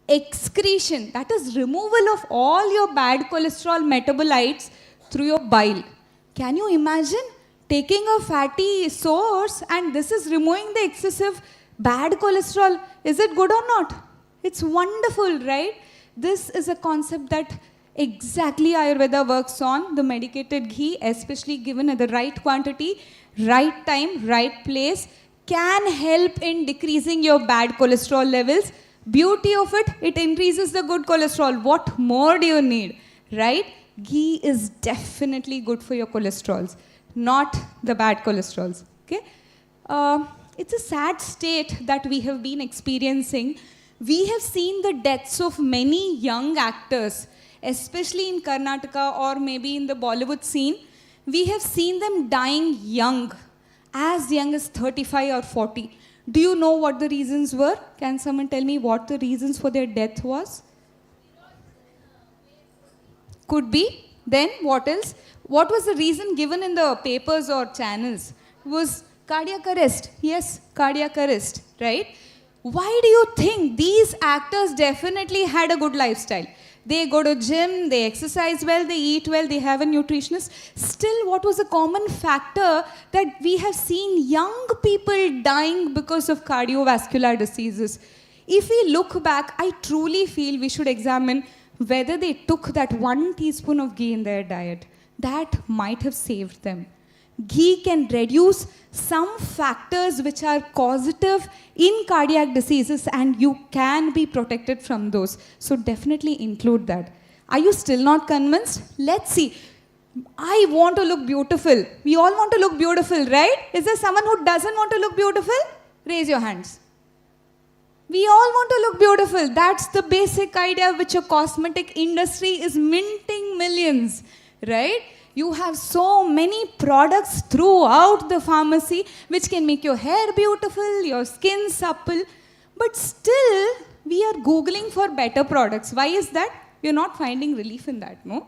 excretion, that is removal of all your bad cholesterol metabolites through your bile. Can you imagine taking a fatty source and this is removing the excessive bad cholesterol? Is it good or not? It's wonderful, right? This is a concept that exactly Ayurveda works on. The medicated ghee, especially given at the right quantity, right time, right place, can help in decreasing your bad cholesterol levels. Beauty of it, it increases the good cholesterol. What more do you need, right? Ghee is definitely good for your cholesterols, not the bad cholesterols, okay? it's a sad state that we have been experiencing. We have seen the deaths of many young actors, especially in Karnataka or maybe in the Bollywood scene. We have seen them dying young as 35 or 40. Do you know what the reasons were? Can someone tell me what the reasons for their death was? Could be. Then what else? What was the reason given in the papers or channels? It was cardiac arrest. Yes, cardiac arrest, right? Why do you think these actors definitely had a good lifestyle? They go to gym, they exercise well, they eat well, they have a nutritionist. Still, what was a common factor that we have seen young people dying because of cardiovascular diseases? If we look back, I truly feel we should examine whether they took that 1 teaspoon of ghee in their diet. That might have saved them. Ghee can reduce some factors which are causative in cardiac diseases, and you can be protected from those. So definitely include that. Are you still not convinced? Let's see. I want to look beautiful. We all want to look beautiful, right? Is there someone who doesn't want to look beautiful? Raise your hands. We all want to look beautiful. That's the basic idea which a cosmetic industry is minting millions, right? You have so many products throughout the pharmacy which can make your hair beautiful, your skin supple. But still, we are Googling for better products. Why is that? We are not finding relief in that, no?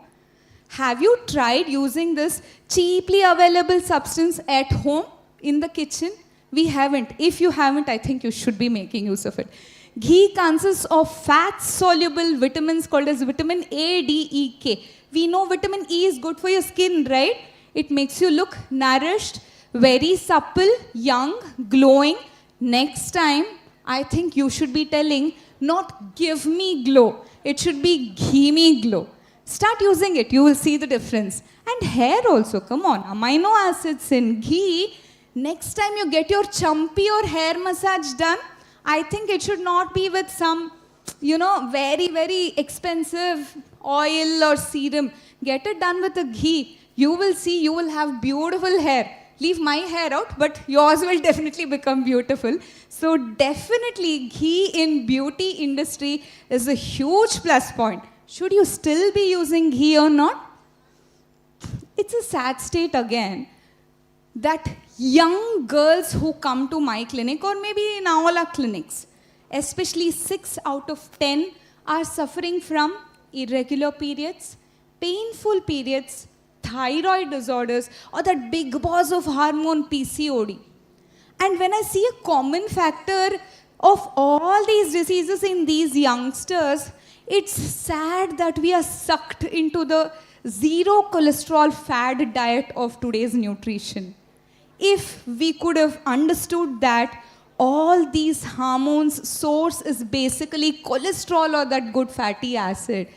Have you tried using this cheaply available substance at home in the kitchen? We haven't. If you haven't, I think you should be making use of it. Ghee consists of fat-soluble vitamins called as vitamin A, D, E, K. We know vitamin E is good for your skin, right? It makes you look nourished, very supple, young, glowing. Next time, I think you should be telling, not give me glow. It should be give me glow. Start using it. You will see the difference. And hair also. Come on. Amino acids in ghee. Next time you get your chumpy or hair massage done, I think it should not be with some, very, very expensive oil or serum. Get it done with a ghee. You will see you will have beautiful hair. Leave my hair out, but yours will definitely become beautiful. So definitely ghee in beauty industry is a huge plus point. Should you still be using ghee or not? It's a sad state again that young girls who come to my clinic or maybe in all our clinics, especially 6 out of 10 are suffering from irregular periods, painful periods, thyroid disorders, or that big boss of hormone PCOD. And when I see a common factor of all these diseases in these youngsters, it's sad that we are sucked into the zero cholesterol fad diet of today's nutrition. If we could have understood that all these hormones source is basically cholesterol or that good fatty acid,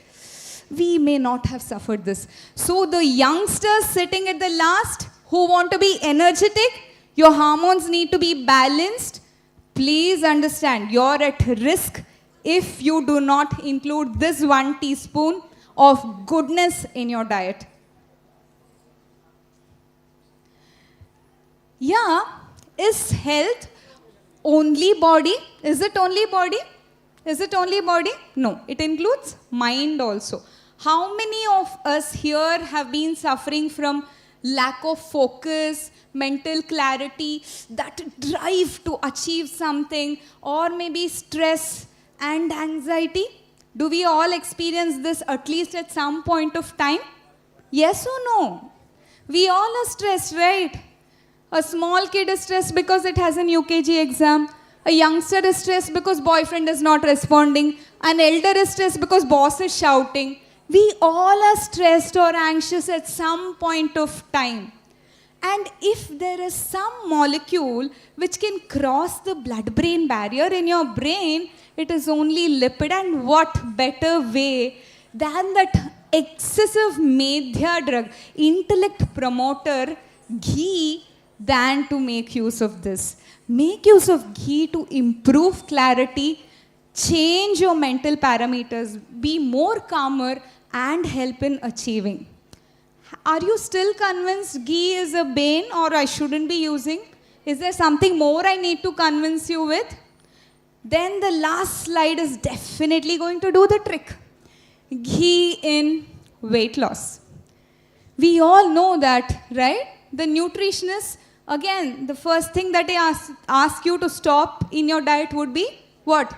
we may not have suffered this. So the youngsters sitting at the last who want to be energetic, your hormones need to be balanced. Please understand, you're at risk if you do not include this 1 teaspoon of goodness in your diet. Yeah, is health only body? Is it only body? Is it only body? No, it includes mind also. How many of us here have been suffering from lack of focus, mental clarity, that drive to achieve something, or maybe stress and anxiety? Do we all experience this at least at some point of time? Yes or no? We all are stressed, right? A small kid is stressed because it has an UKG exam. A youngster is stressed because boyfriend is not responding. An elder is stressed because boss is shouting. We all are stressed or anxious at some point of time. And if there is some molecule which can cross the blood-brain barrier in your brain, it is only lipid. And what better way than that excessive medhya drug, intellect promoter, ghee, than to make use of this. Make use of ghee to improve clarity, change your mental parameters, be more calmer, and help in achieving. Are you still convinced ghee is a bane or I shouldn't be using? Is there something more I need to convince you with? Then the last slide is definitely going to do the trick. Ghee in weight loss. We all know that, right? The nutritionists, again, the first thing that they ask you to stop in your diet would be what?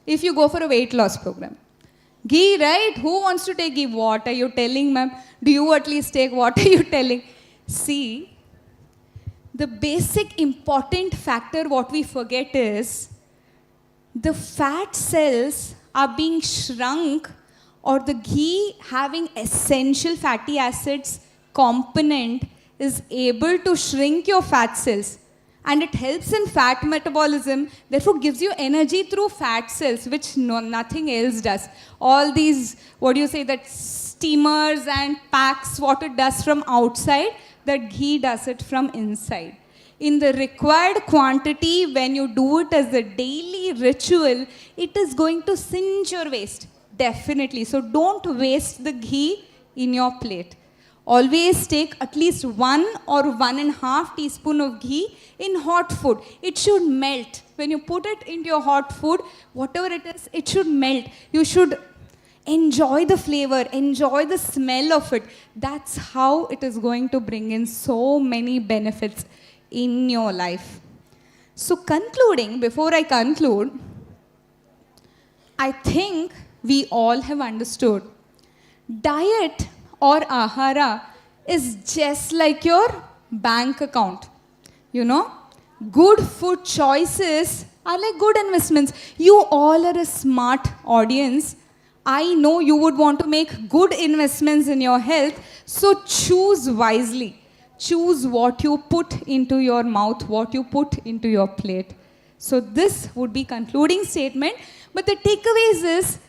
If you go for a weight loss program. Ghee, right? Who wants to take ghee? What are you telling, ma'am? Do you at least take? What are you telling? See, the basic important factor what we forget is the fat cells are being shrunk, or the ghee having essential fatty acids component is able to shrink your fat cells, and it helps in fat metabolism, therefore gives you energy through fat cells, which nothing else does. All these, what do you say, that steamers and packs, what it does from outside, that ghee does it from inside. In the required quantity, when you do it as a daily ritual, it is going to singe your waist, definitely. So don't waste the ghee in your plate. Always take at least 1 or 1.5 teaspoon of ghee in hot food. It should melt. When you put it into your hot food, whatever it is, it should melt. You should enjoy the flavor, enjoy the smell of it. That's how it is going to bring in so many benefits in your life. So concluding, before I conclude, I think we all have understood diet or ahara is just like your bank account. You know, good food choices are like good investments. You all are a smart audience. I know you would want to make good investments in your health, so choose wisely. Choose what you put into your mouth, what you put into your plate. So this would be concluding statement. But the takeaways is,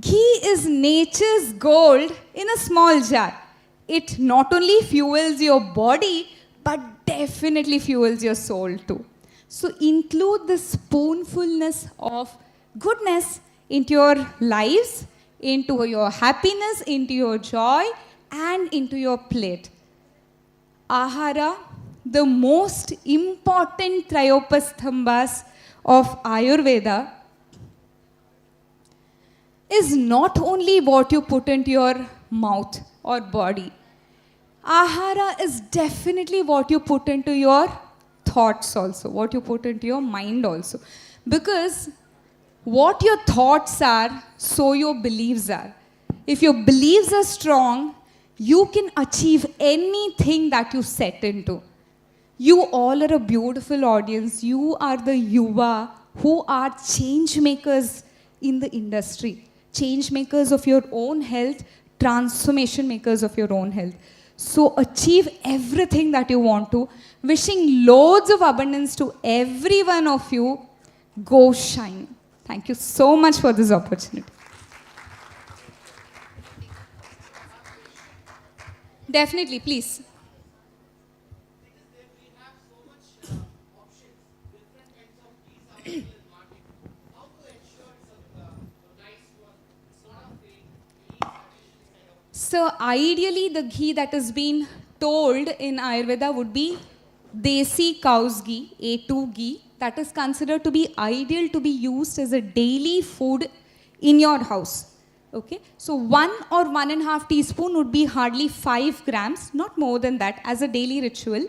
ghee is nature's gold in a small jar. It not only fuels your body, but definitely fuels your soul too. So include the spoonfulness of goodness into your lives, into your happiness, into your joy, and into your plate. Ahara, the most important Trayopasthambas of Ayurveda, is not only what you put into your mouth or body. Ahara is definitely what you put into your thoughts also, what you put into your mind also. Because what your thoughts are, so your beliefs are. If your beliefs are strong, you can achieve anything that you set into. You all are a beautiful audience. You are the yuva who are change makers in the industry. Change makers of your own health, transformation makers of your own health. So achieve everything that you want to. Wishing loads of abundance to every one of you. Go shine. Thank you so much for this opportunity. Definitely, please. So ideally, the ghee that is being told in Ayurveda would be Desi cow's ghee, A2 ghee, that is considered to be ideal to be used as a daily food in your house. Okay, so 1 or 1.5 teaspoon would be hardly 5 grams, not more than that, as a daily ritual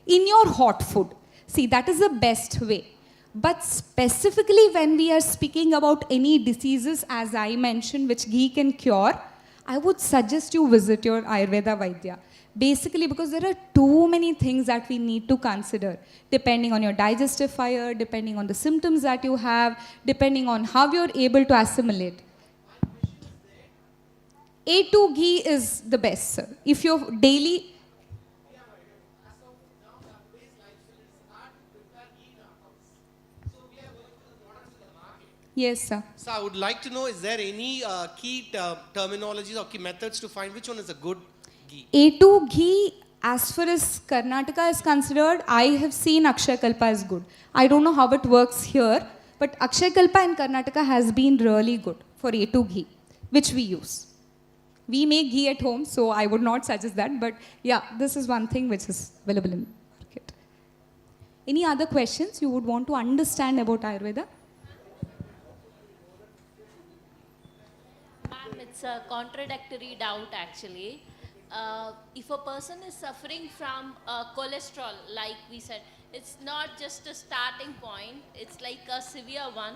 in your hot food. See, that is the best way. But specifically when we are speaking about any diseases, as I mentioned, which ghee can cure, I would suggest you visit your Ayurveda Vaidya. Basically because there are too many things that we need to consider, depending on your digestive fire, depending on the symptoms that you have, depending on how you're able to assimilate. A2 ghee is the best, sir. If you're daily... Yes, sir. So I would like to know, is there any key terminologies or key methods to find which one is a good ghee? A2 ghee, as far as Karnataka is considered, I have seen Akshay Kalpa is good. I don't know how it works here, but Akshay Kalpa in Karnataka has been really good for A2 ghee, which we use. We make ghee at home, so I would not suggest that, but yeah, this is one thing which is available in the market. Any other questions you would want to understand about Ayurveda? Ma'am, it's a contradictory doubt actually. If a person is suffering from cholesterol, like we said, it's not just a starting point, it's like a severe one.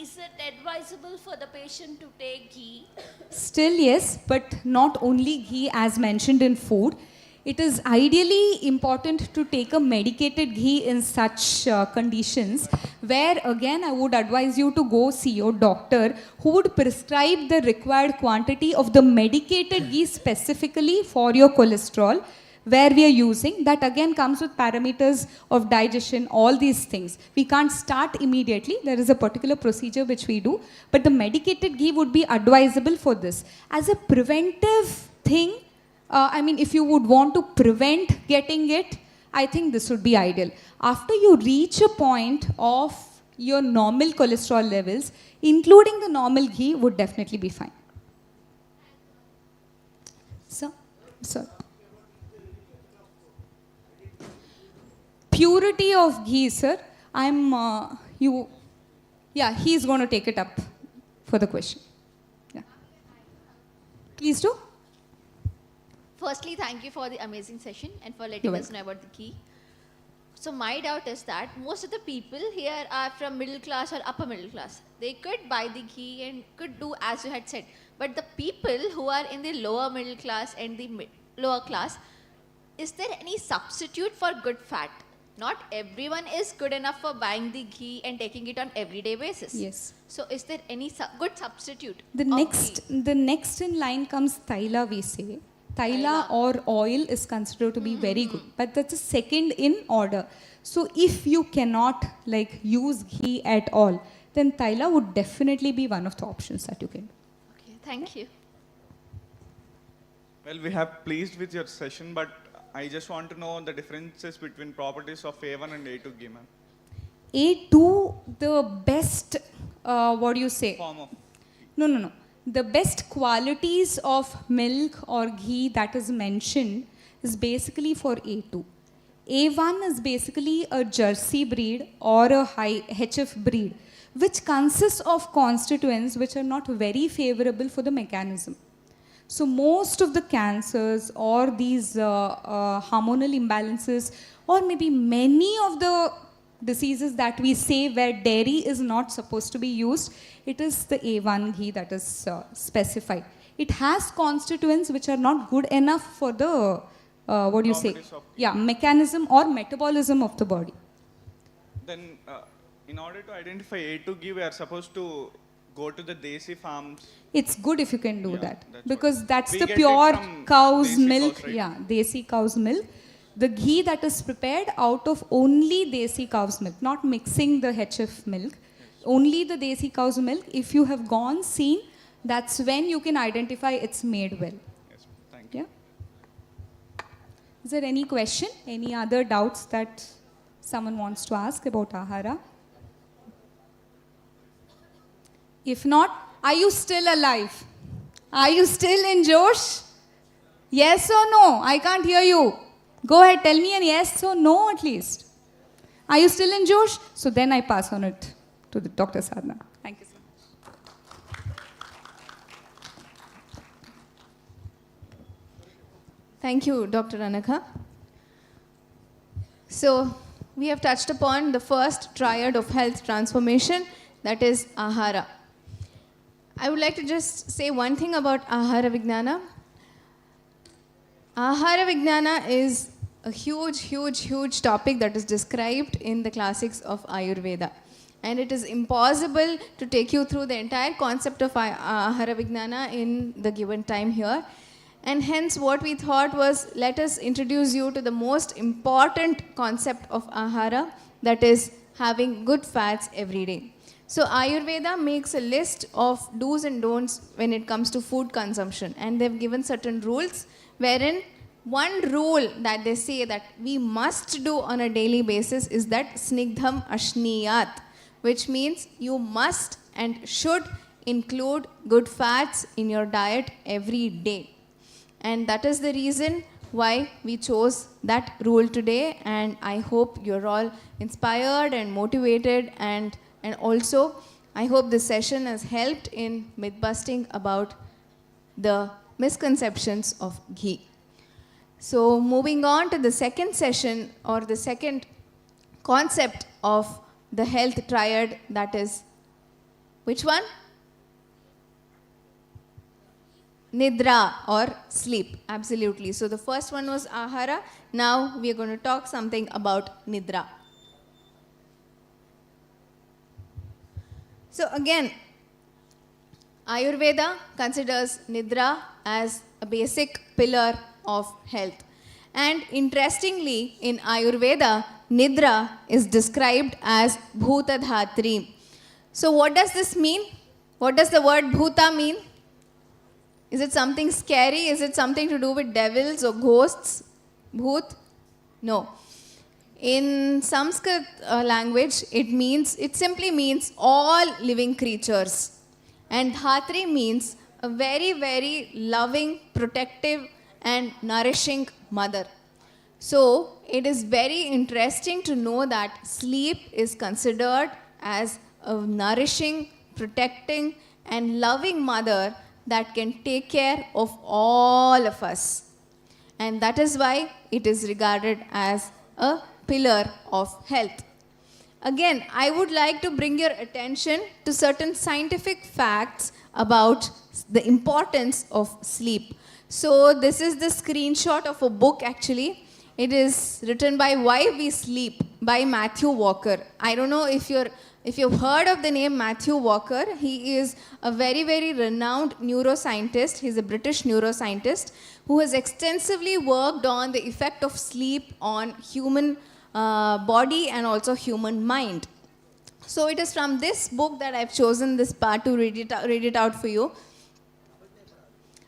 Is it advisable for the patient to take ghee? Still yes, but not only ghee as mentioned in food. It is ideally important to take a medicated ghee in such conditions, where again I would advise you to go see your doctor who would prescribe the required quantity of the medicated ghee specifically for your cholesterol, where we are using. That again comes with parameters of digestion, all these things. We can't start immediately. There is a particular procedure which we do, but the medicated ghee would be advisable for this. As a preventive thing, if you would want to prevent getting it, I think this would be ideal. After you reach a point of your normal cholesterol levels, including the normal ghee would definitely be fine. So. Purity of ghee, sir. He's going to take it up for the question. Yeah. Please do. Firstly, thank you for the amazing session and for letting us know about the ghee. So my doubt is that most of the people here are from middle class or upper middle class. They could buy the ghee and could do as you had said. But the people who are in the lower middle class and the lower class, is there any substitute for good fat? Not everyone is good enough for buying the ghee and taking it on everyday basis. Yes. So is there any good substitute? The next in line comes Thaila, we say. Thaila or oil is considered to be very good, but that's a second in order. So if you cannot use ghee at all, then Thaila would definitely be one of the options that you can do. Okay, thank you. Well, we have pleased with your session, but I just want to know the differences between properties of A1 and A2 ghee, ma'am. A2, the best, form of. No. The best qualities of milk or ghee that is mentioned is basically for A2. A1 is basically a Jersey breed or a HF breed, which consists of constituents which are not very favorable for the mechanism. So most of the cancers or these hormonal imbalances, or maybe many of the diseases that we say where dairy is not supposed to be used, it is the A1 ghee that is specified. It has constituents which are not good enough for the, mechanism or metabolism of the body. Then, in order to identify A2 ghee, we are supposed to go to the Desi farms. It's good if you can do that, because that's the pure cow's milk. Cows, right? Yeah, Desi cow's milk. The ghee that is prepared out of only Desi cow's milk, not mixing the HF milk, only the Desi cow's milk. If you have seen, that's when you can identify it's made well. Yes, thank you. Yeah. Is there any question, any other doubts that someone wants to ask about Ahara? If not, are you still alive? Are you still in Josh? Yes or no? I can't hear you. Go ahead, tell me an yes or no at least. Are you still in Josh? So then I pass on it to the Dr. Sadhana. Thank you so much. Thank you, Dr. Anakha. So we have touched upon the first triad of health transformation, that is Ahara. I would like to just say one thing about Ahara Vijnana. Ahara Vijnana is a huge topic that is described in the classics of Ayurveda. And it is impossible to take you through the entire concept of Ahara Vijnana in the given time here. And hence what we thought was, let us introduce you to the most important concept of Ahara, that is having good fats every day. So Ayurveda makes a list of do's and don'ts when it comes to food consumption. And they've given certain rules, wherein one rule that they say that we must do on a daily basis is that snigdham ashniyat, which means you must and should include good fats in your diet every day. And that is the reason why we chose that rule today, and I hope you're all inspired and motivated, and also I hope this session has helped in myth busting about the misconceptions of ghee. So moving on to the second session, or the second concept of the health triad, that is, which one? Nidra, or sleep. Absolutely. So the first one was ahara. Now we are going to talk something about nidra. So again, Ayurveda considers nidra as a basic pillar of health. And interestingly, in Ayurveda, nidra is described as bhuta dhatri. So what does this mean? What does the word bhuta mean? Is it something scary? Is it something to do with devils or ghosts? Bhut? No. In Sanskrit language, it simply means all living creatures. And dhatri means a very, very loving, protective, and nourishing mother. So it is very interesting to know that sleep is considered as a nourishing, protecting, and loving mother that can take care of all of us. And that is why it is regarded as a pillar of health. Again, I would like to bring your attention to certain scientific facts about the importance of sleep. So this is the screenshot of a book actually. It is written by Why We Sleep by Matthew Walker. I don't know if you've heard of the name Matthew Walker. He is a very, very renowned neuroscientist. He's a British neuroscientist who has extensively worked on the effect of sleep on human body and also human mind. So it is from this book that I've chosen this part to read it out for you.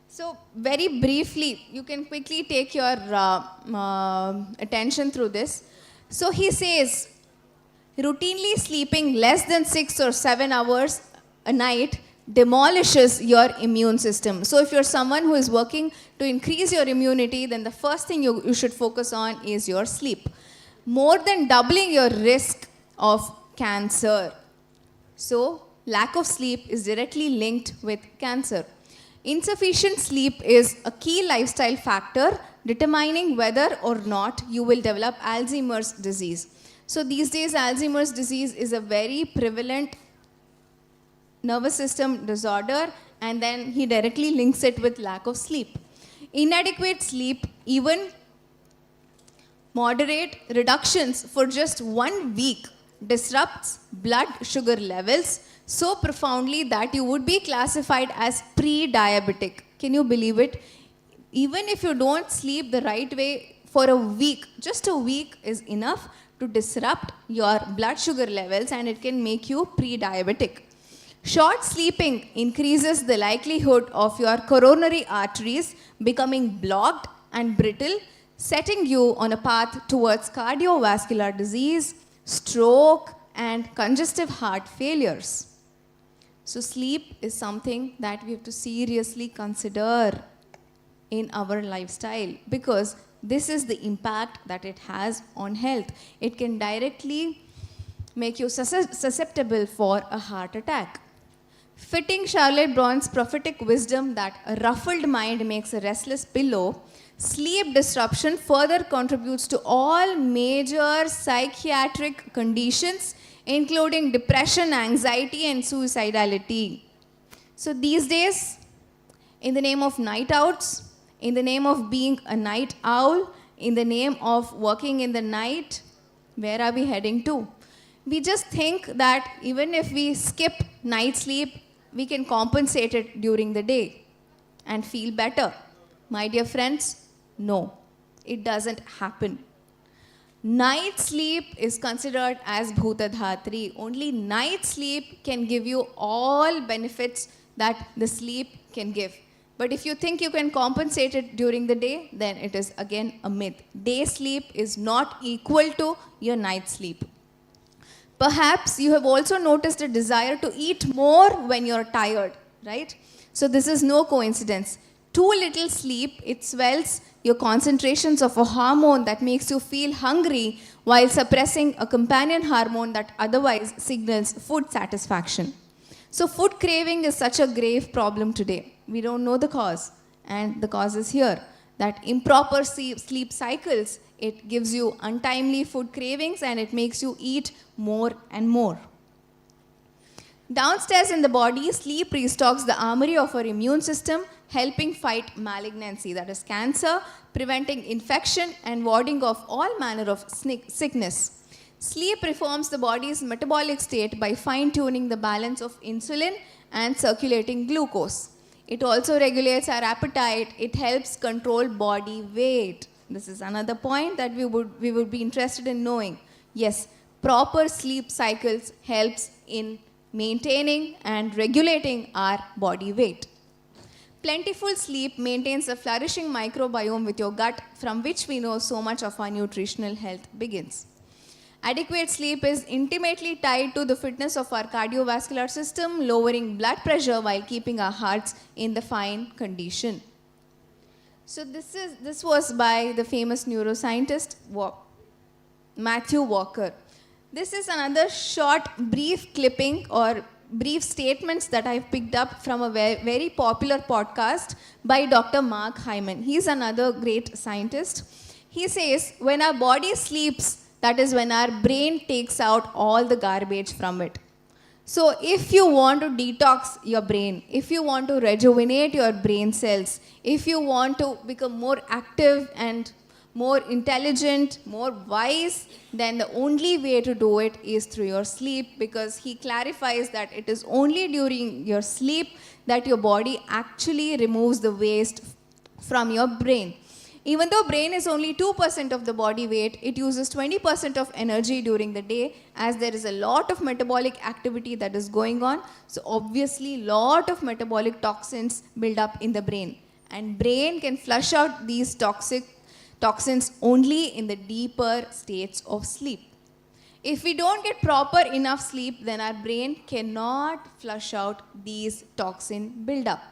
So very briefly, you can quickly take your attention through this. So he says, routinely sleeping less than 6 or 7 hours a night demolishes your immune system. So if you're someone who is working to increase your immunity, then the first thing you should focus on is your sleep. More than doubling your risk of cancer. So lack of sleep is directly linked with cancer. Insufficient sleep is a key lifestyle factor determining whether or not you will develop Alzheimer's disease. So these days, Alzheimer's disease is a very prevalent nervous system disorder, and then he directly links it with lack of sleep. Inadequate sleep, even moderate reductions for just 1 week, disrupts blood sugar levels so profoundly that you would be classified as pre-diabetic. Can you believe it? Even if you don't sleep the right way for a week, just a week is enough to disrupt your blood sugar levels, and it can make you pre-diabetic. Short sleeping increases the likelihood of your coronary arteries becoming blocked and brittle, setting you on a path towards cardiovascular disease, stroke, and congestive heart failures. So sleep is something that we have to seriously consider in our lifestyle, because this is the impact that it has on health. It can directly make you susceptible for a heart attack. Fitting Charlotte Brown's prophetic wisdom that a ruffled mind makes a restless pillow, sleep disruption further contributes to all major psychiatric conditions, including depression, anxiety, and suicidality. So these days, in the name of night outs, in the name of being a night owl, in the name of working in the night, where are we heading to? We just think that even if we skip night sleep, we can compensate it during the day and feel better. My dear friends, no, it doesn't happen. Night sleep is considered as bhuta dhatri. Only night sleep can give you all benefits that the sleep can give. But if you think you can compensate it during the day, then it is again a myth. Day sleep is not equal to your night sleep. Perhaps you have also noticed a desire to eat more when you're tired, right? So this is no coincidence. too little sleep, it swells your concentrations of a hormone that makes you feel hungry while suppressing a companion hormone that otherwise signals food satisfaction. So food craving is such a grave problem today. We don't know the cause, and the cause is here. That improper sleep cycles, it gives you untimely food cravings and it makes you eat more and more. Downstairs in the body, sleep restocks the armory of our immune system, helping fight malignancy, that is cancer, preventing infection and warding off all manner of sickness. Sleep reforms the body's metabolic state by fine-tuning the balance of insulin and circulating glucose. It also regulates our appetite. It helps control body weight. This is another point that we would be interested in knowing. Yes, proper sleep cycles helps in maintaining and regulating our body weight. Plentiful sleep maintains a flourishing microbiome with your gut, from which we know so much of our nutritional health begins. Adequate sleep is intimately tied to the fitness of our cardiovascular system, lowering blood pressure while keeping our hearts in the fine condition. So this was by the famous neuroscientist Matthew Walker. This is another short, brief clipping or brief statements that I've picked up from a very popular podcast by Dr. Mark Hyman. He's another great scientist. He says, when our body sleeps, that is when our brain takes out all the garbage from it. So if you want to detox your brain, if you want to rejuvenate your brain cells, if you want to become more active and more intelligent, more wise, then the only way to do it is through your sleep, because he clarifies that it is only during your sleep that your body actually removes the waste from your brain. Even though brain is only 2% of the body weight, it uses 20% of energy during the day, as there is a lot of metabolic activity that is going on. So obviously lot of metabolic toxins build up in the brain, and brain can flush out these toxins only in the deeper states of sleep. If we don't get proper enough sleep, then our brain cannot flush out these toxin buildup.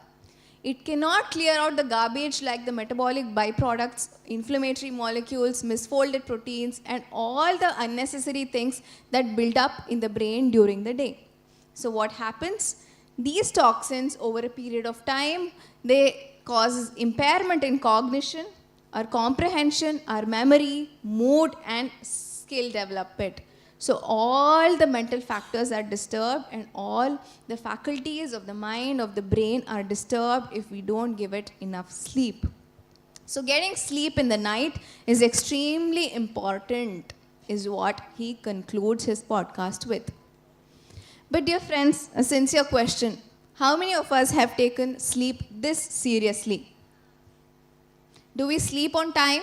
It cannot clear out the garbage like the metabolic byproducts, inflammatory molecules, misfolded proteins, and all the unnecessary things that build up in the brain during the day. So what happens? These toxins over a period of time, they cause impairment in cognition, our comprehension, our memory, mood, and skill development. So all the mental factors are disturbed, and all the faculties of the mind, of the brain are disturbed if we don't give it enough sleep. So getting sleep in the night is extremely important, is what he concludes his podcast with. But dear friends, a sincere question. How many of us have taken sleep this seriously? Do we sleep on time?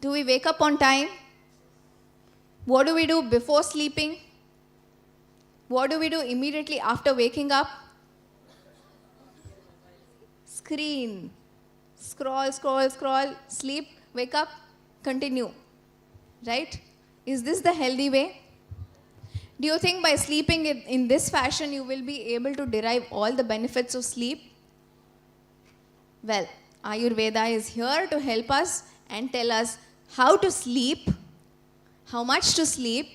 Do we wake up on time? What do we do before sleeping? What do we do immediately after waking up? Screen. Scroll, scroll, scroll, sleep, wake up, continue. Right? Is this the healthy way? Do you think by sleeping in this fashion you will be able to derive all the benefits of sleep? Well, Ayurveda is here to help us and tell us how to sleep, how much to sleep,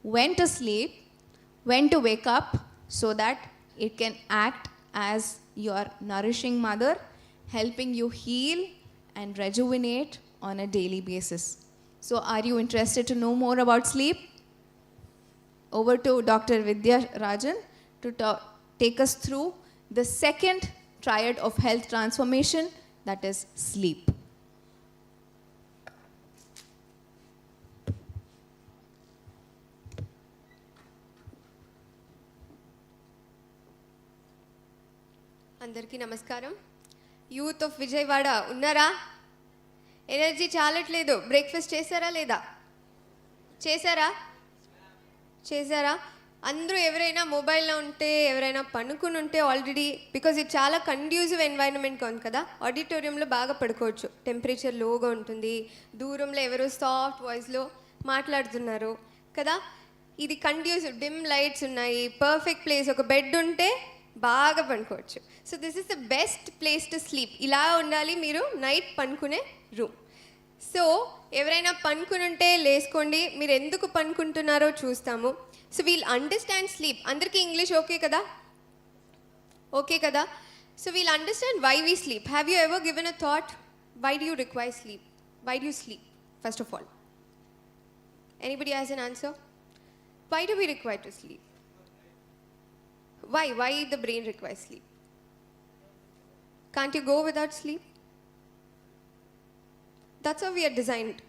when to sleep, when to wake up, so that it can act as your nourishing mother, helping you heal and rejuvenate on a daily basis. So are you interested to know more about sleep? Over to Dr. Vidya Rajan to take us through the second triad of health transformation, that is sleep. అందరికీ నమస్కారం. Youth of Vijayawada ఉన్నారా? Energy చాలట్లేదు. Breakfast చేశారా లేదా? చేశారా? అందరూ ఎవరైనా మొబైల్లో ఉంటే, ఎవరైనా పనుకుని ఉంటే ఆల్రెడీ, బికాజ్ ఇది చాలా కండ్యూసివ్ ఎన్వైరన్మెంట్గా ఉంది కదా. ఆడిటోరియంలో బాగా పడుకోవచ్చు, టెంపరేచర్ లోగా ఉంటుంది, దూరంలో ఎవరో సాఫ్ట్ వాయిస్లో మాట్లాడుతున్నారు కదా. ఇది కండ్యూసివ్, డిమ్ లైట్స్ ఉన్నాయి, పర్ఫెక్ట్ ప్లేస్. ఒక బెడ్ ఉంటే బాగా పనుకోవచ్చు. So this is the best place to sleep. ఇలా ఉండాలి మీరు నైట్ పనుకునే రూమ్. సో ఎవరైనా పనుకుని ఉంటే లేసుకోండి. మీరు ఎందుకు పనుకుంటున్నారో చూస్తాము. So we'll understand sleep. అందరికీ ఇంగ్లీష్ ఓకే కదా? ఓకే కదా? So we'll understand why we sleep. Have you ever given a thought? Why do you require sleep? Why do you sleep, first of all? Anybody has an answer? Why do we require to sleep? Why the brain requires sleep? Can't you go without sleep? That's how we are designed,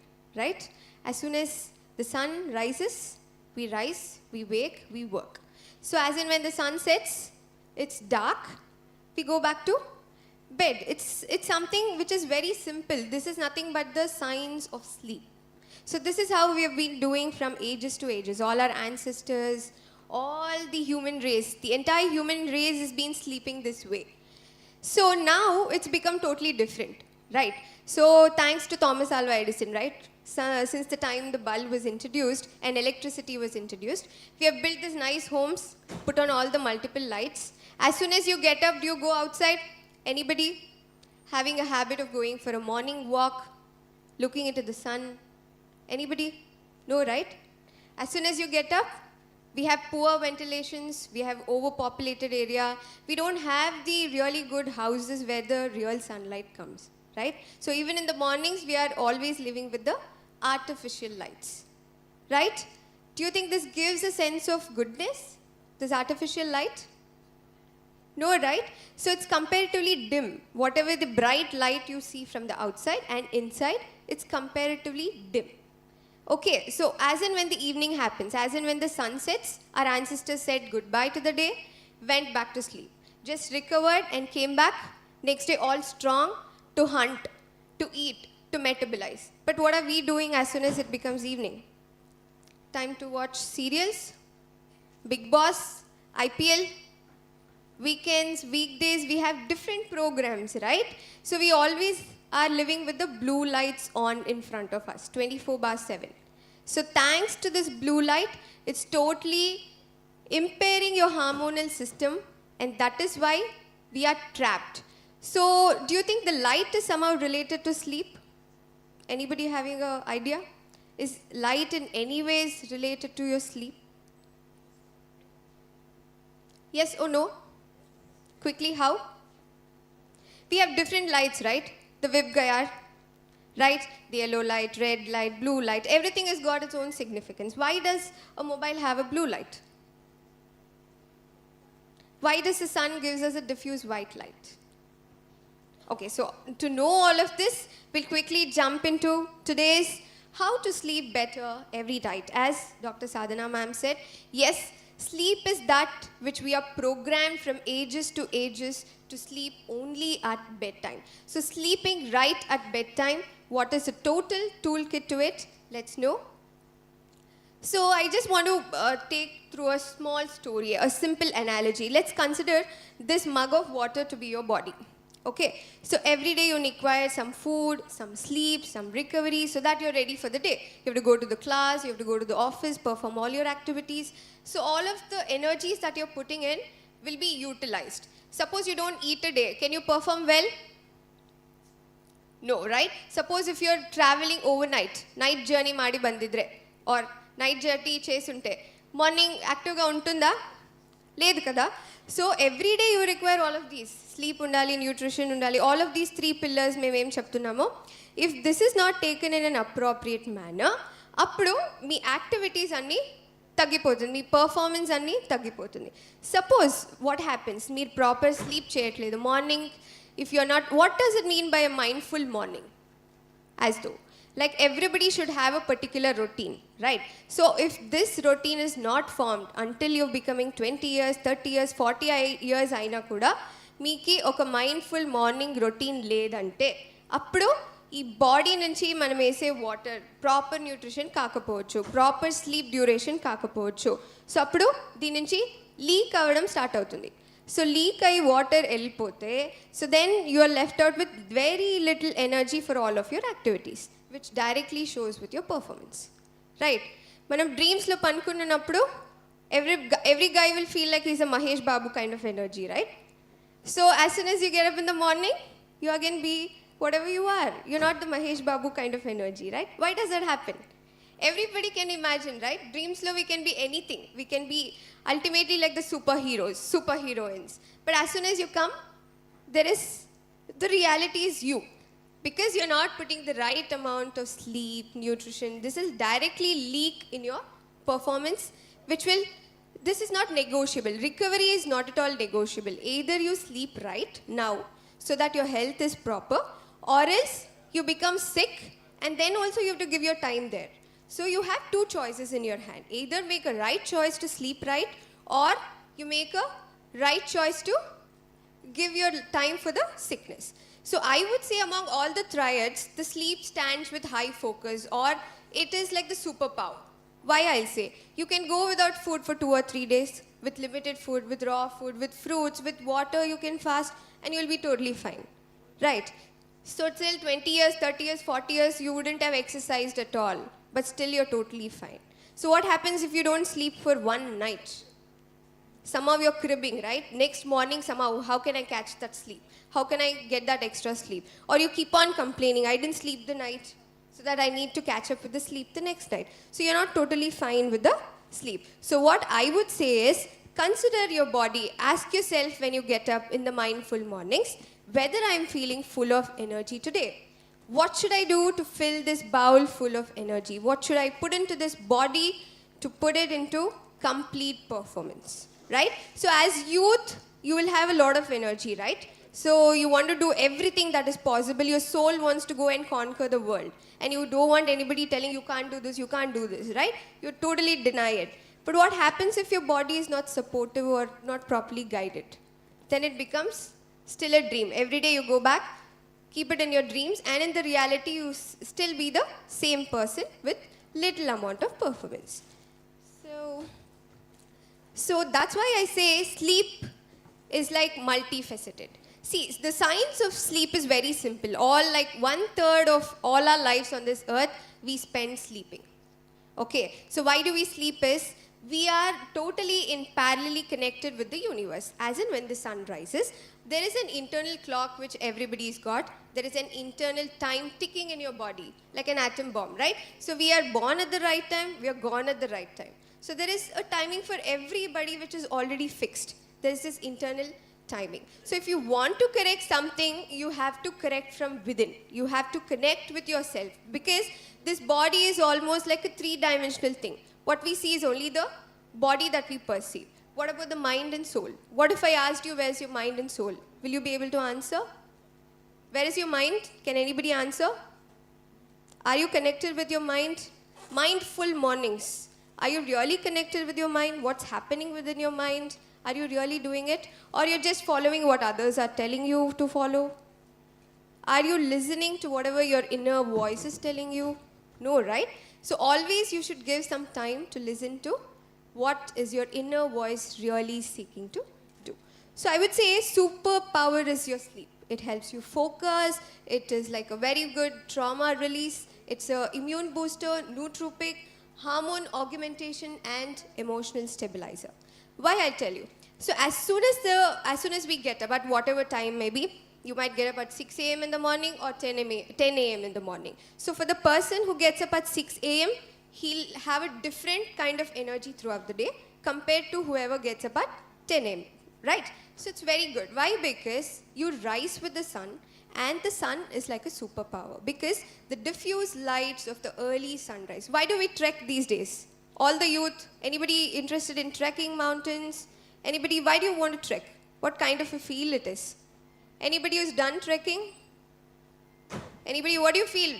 right? As soon as the sun rises, we rise, we wake, we work. So as in when the sun sets, it's dark, we go back to bed. It's something which is very simple. This is nothing but the science of sleep. So this is how we have been doing from ages to ages. All our ancestors, all the human race, the entire human race has been sleeping this way. So now it's become totally different, right? So thanks to Thomas Alva Edison, right? So, since the time the bulb was introduced and electricity was introduced, we have built these nice homes, put on all the multiple lights. As soon as you get up, do you go outside? Anybody having a habit of going for a morning walk, looking into the sun? Anybody? No, right? As soon as you get up, we have poor ventilations, we have overpopulated area, we don't have the really good houses where the real sunlight comes, right? So even in the mornings, we are always living with the artificial lights, right? Do you think this gives a sense of goodness, this artificial light? No, right? So it's comparatively dim. Whatever the bright light you see from the outside and inside, it's comparatively dim. Okay, so as and when the evening happens, as and when the sun sets, our ancestors said goodbye to the day, went back to sleep, just recovered and came back next day all strong to hunt, to eat, to metabolize. But what are we doing as soon as it becomes evening? Time to watch serials, Big Boss, IPL, weekends, weekdays, we have different programs, right? So we always are living with the blue lights on in front of us 24/7. So thanks to this blue light, it's totally impairing your hormonal system, and that is why we are trapped. So do you think the light is somehow related to sleep? Anybody having an idea? Is light in any ways related to your sleep? Yes or no? Quickly, how? We have different lights, right? The Vibgayar, right? The yellow light, red light, blue light. Everything has got its own significance. Why does a mobile have a blue light? Why does the sun gives us a diffuse white light? Okay, so to know all of this, we'll quickly jump into today's how to sleep better every night. As Dr. Sadhana ma'am said, yes, sleep is that which we are programmed from ages to ages to sleep only at bedtime. So sleeping right at bedtime, what is the total toolkit to it? Let's know. So I just want to take through a small story, a simple analogy. Let's consider this mug of water to be your body. Okay, so every day you require some food, some sleep, some recovery so that you're ready for the day. You have to go to the class, you have to go to the office, perform all your activities. So all of the energies that you're putting in will be utilized. Suppose you don't eat a day, can you perform well? No, right? Suppose if you're traveling overnight, night journey maadi bandidre, or night journey chesunte, morning active ga untunda? Ledhu kada. So every day you require all of these. Sleep undali, nutrition undali, all of these three pillars మేము ఏం చెప్తున్నామో. If this is not taken in an appropriate manner, అప్పుడు మీ activities అన్నీ తగ్గిపోతుంది, మీ performance అన్నీ తగ్గిపోతుంది. Suppose what happens, మీరు proper sleep చేయట్లేదు morning. If you are not, what does it mean by a mindful morning? As though like everybody should have a particular routine, right? So if this routine is not formed until you're becoming 20 years, 30 years, 40 years aina kuda meeki oka mindful morning routine ledante appudu ee body nunchi manam ese water proper nutrition kaakapochu, proper sleep duration kaakapochu. So appudu deen nunchi leak avadam start avutundi. So leak ayi water ellipote, so then you are left out with very little energy for all of your activities, which directly shows with your performance, right? Manam dreams lo panukunnappudu every guy will feel like he's a Mahesh Babu kind of energy, right? So as soon as you get up in the morning, you again be whatever you are. You're not the Mahesh Babu kind of energy, right? Why does that happen? Everybody can imagine, right? Dreams low, we can be anything. We can be ultimately like the superheroes, superheroines. But as soon as you come, the reality is you. Because you're not putting the right amount of sleep, nutrition, this will directly leak in your performance, this is not negotiable. Recovery is not at all negotiable. Either you sleep right now so that your health is proper, or else you become sick and then also you have to give your time there. So you have two choices in your hand. Either make a right choice to sleep right, or you make a right choice to give your time for the sickness. So I would say among all the triads, the sleep stands with high focus, or it is like the superpower. Why I'll say? You can go without food for 2 or 3 days, with limited food, with raw food, with fruits, with water, you can fast, and you'll be totally fine. Right? So till 20 years, 30 years, 40 years, you wouldn't have exercised at all, but still you're totally fine. So what happens if you don't sleep for one night? Somehow you're cribbing, right? Next morning, somehow, how can I catch that sleep? How can I get that extra sleep? Or you keep on complaining, I didn't sleep the night, so that I need to catch up with the sleep the next night. So you're not totally fine with the sleep. So what I would say is, consider your body. Ask yourself when you get up in the mindful mornings, whether I'm feeling full of energy today. What should I do to fill this bowl full of energy? What should I put into this body to put it into complete performance? Right? So as youth, you will have a lot of energy, right? So you want to do everything that is possible. Your soul wants to go and conquer the world. And you don't want anybody telling you can't do this, you can't do this, right? You totally deny it. But what happens if your body is not supportive or not properly guided? Then it becomes still a dream. Every day you go back, keep it in your dreams, and in the reality you still be the same person with little amount of performance. So that's why I say sleep is like multifaceted. See, the science of sleep is very simple. All like 1/3 of all our lives on this earth, we spend sleeping. Okay, so why do we sleep is, we are totally in parallelly connected with the universe. As in when the sun rises, there is an internal clock which everybody's got. There is an internal time ticking in your body, like an atom bomb, right? So we are born at the right time, we are gone at the right time. So there is a timing for everybody which is already fixed. There is this internal timing. So if you want to correct something, you have to correct from within. You have to connect with yourself, because this body is almost like a 3-dimensional thing. What we see is only the body that we perceive. What about the mind and soul? What if I asked you, where's your mind and soul? Will you be able to answer? Where is your mind? Can anybody answer? Are you connected with your mind? Mindful mornings. Are you really connected with your mind? What's happening within your mind? Are you really doing it? Or you're just following what others are telling you to follow? Are you listening to whatever your inner voice is telling you? No, right? So always you should give some time to listen to what is your inner voice really seeking to do. So I would say superpower is your sleep. It helps you focus. It is like a very good trauma release. It's a immune booster, nootropic, hormone augmentation, and emotional stabilizer. Why I tell you? So as soon as we get up at whatever time, maybe you might get up at 6 a.m. in the morning or 10 a.m. in the morning. So for the person who gets up at 6 a.m., he'll have a different kind of energy throughout the day compared to whoever gets up at 10 a.m. Right? So it's very good. Why? Because you rise with the sun, and the sun is like a superpower, because the diffuse lights of the early sunrise. Why do we trek these days? All the youth, anybody interested in trekking mountains? Anybody, why do you want to trek? What kind of a feel it is? Anybody who's done trekking? Anybody, what do you feel?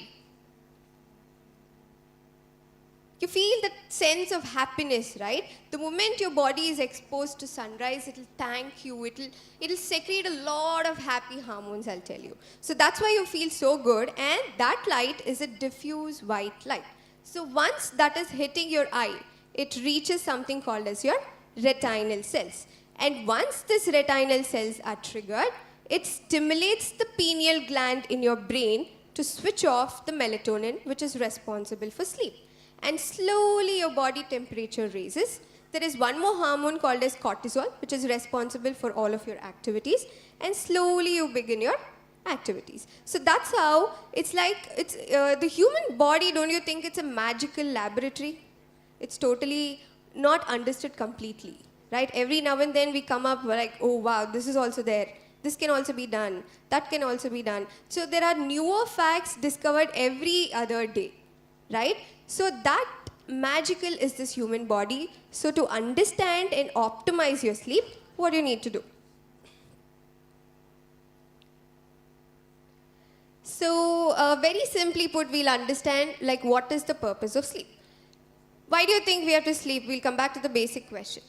You feel that sense of happiness, right? The moment your body is exposed to sunrise, it'll thank you, it'll secrete a lot of happy hormones, I'll tell you. So that's why you feel so good, and that light is a diffuse white light. So once that is hitting your eye, it reaches something called as your retinal cells. And once these retinal cells are triggered, it stimulates the pineal gland in your brain to switch off the melatonin, which is responsible for sleep. And slowly your body temperature raises. there is one more hormone called as cortisol, which is responsible for all of your activities, and slowly you begin your activities. So that's how it's like, it's the human body, don't you think it's a magical laboratory? It's totally not understood completely, right? Every now and then we come up, we're like, oh wow, this is also there. This can also be done. That can also be done. So there are newer facts discovered every other day, right? So that magical is this human body. So to understand and optimize your sleep, what do you need to do? So very simply put, we'll understand like what is the purpose of sleep. Why do you think we have to sleep? We'll come back to the basic question.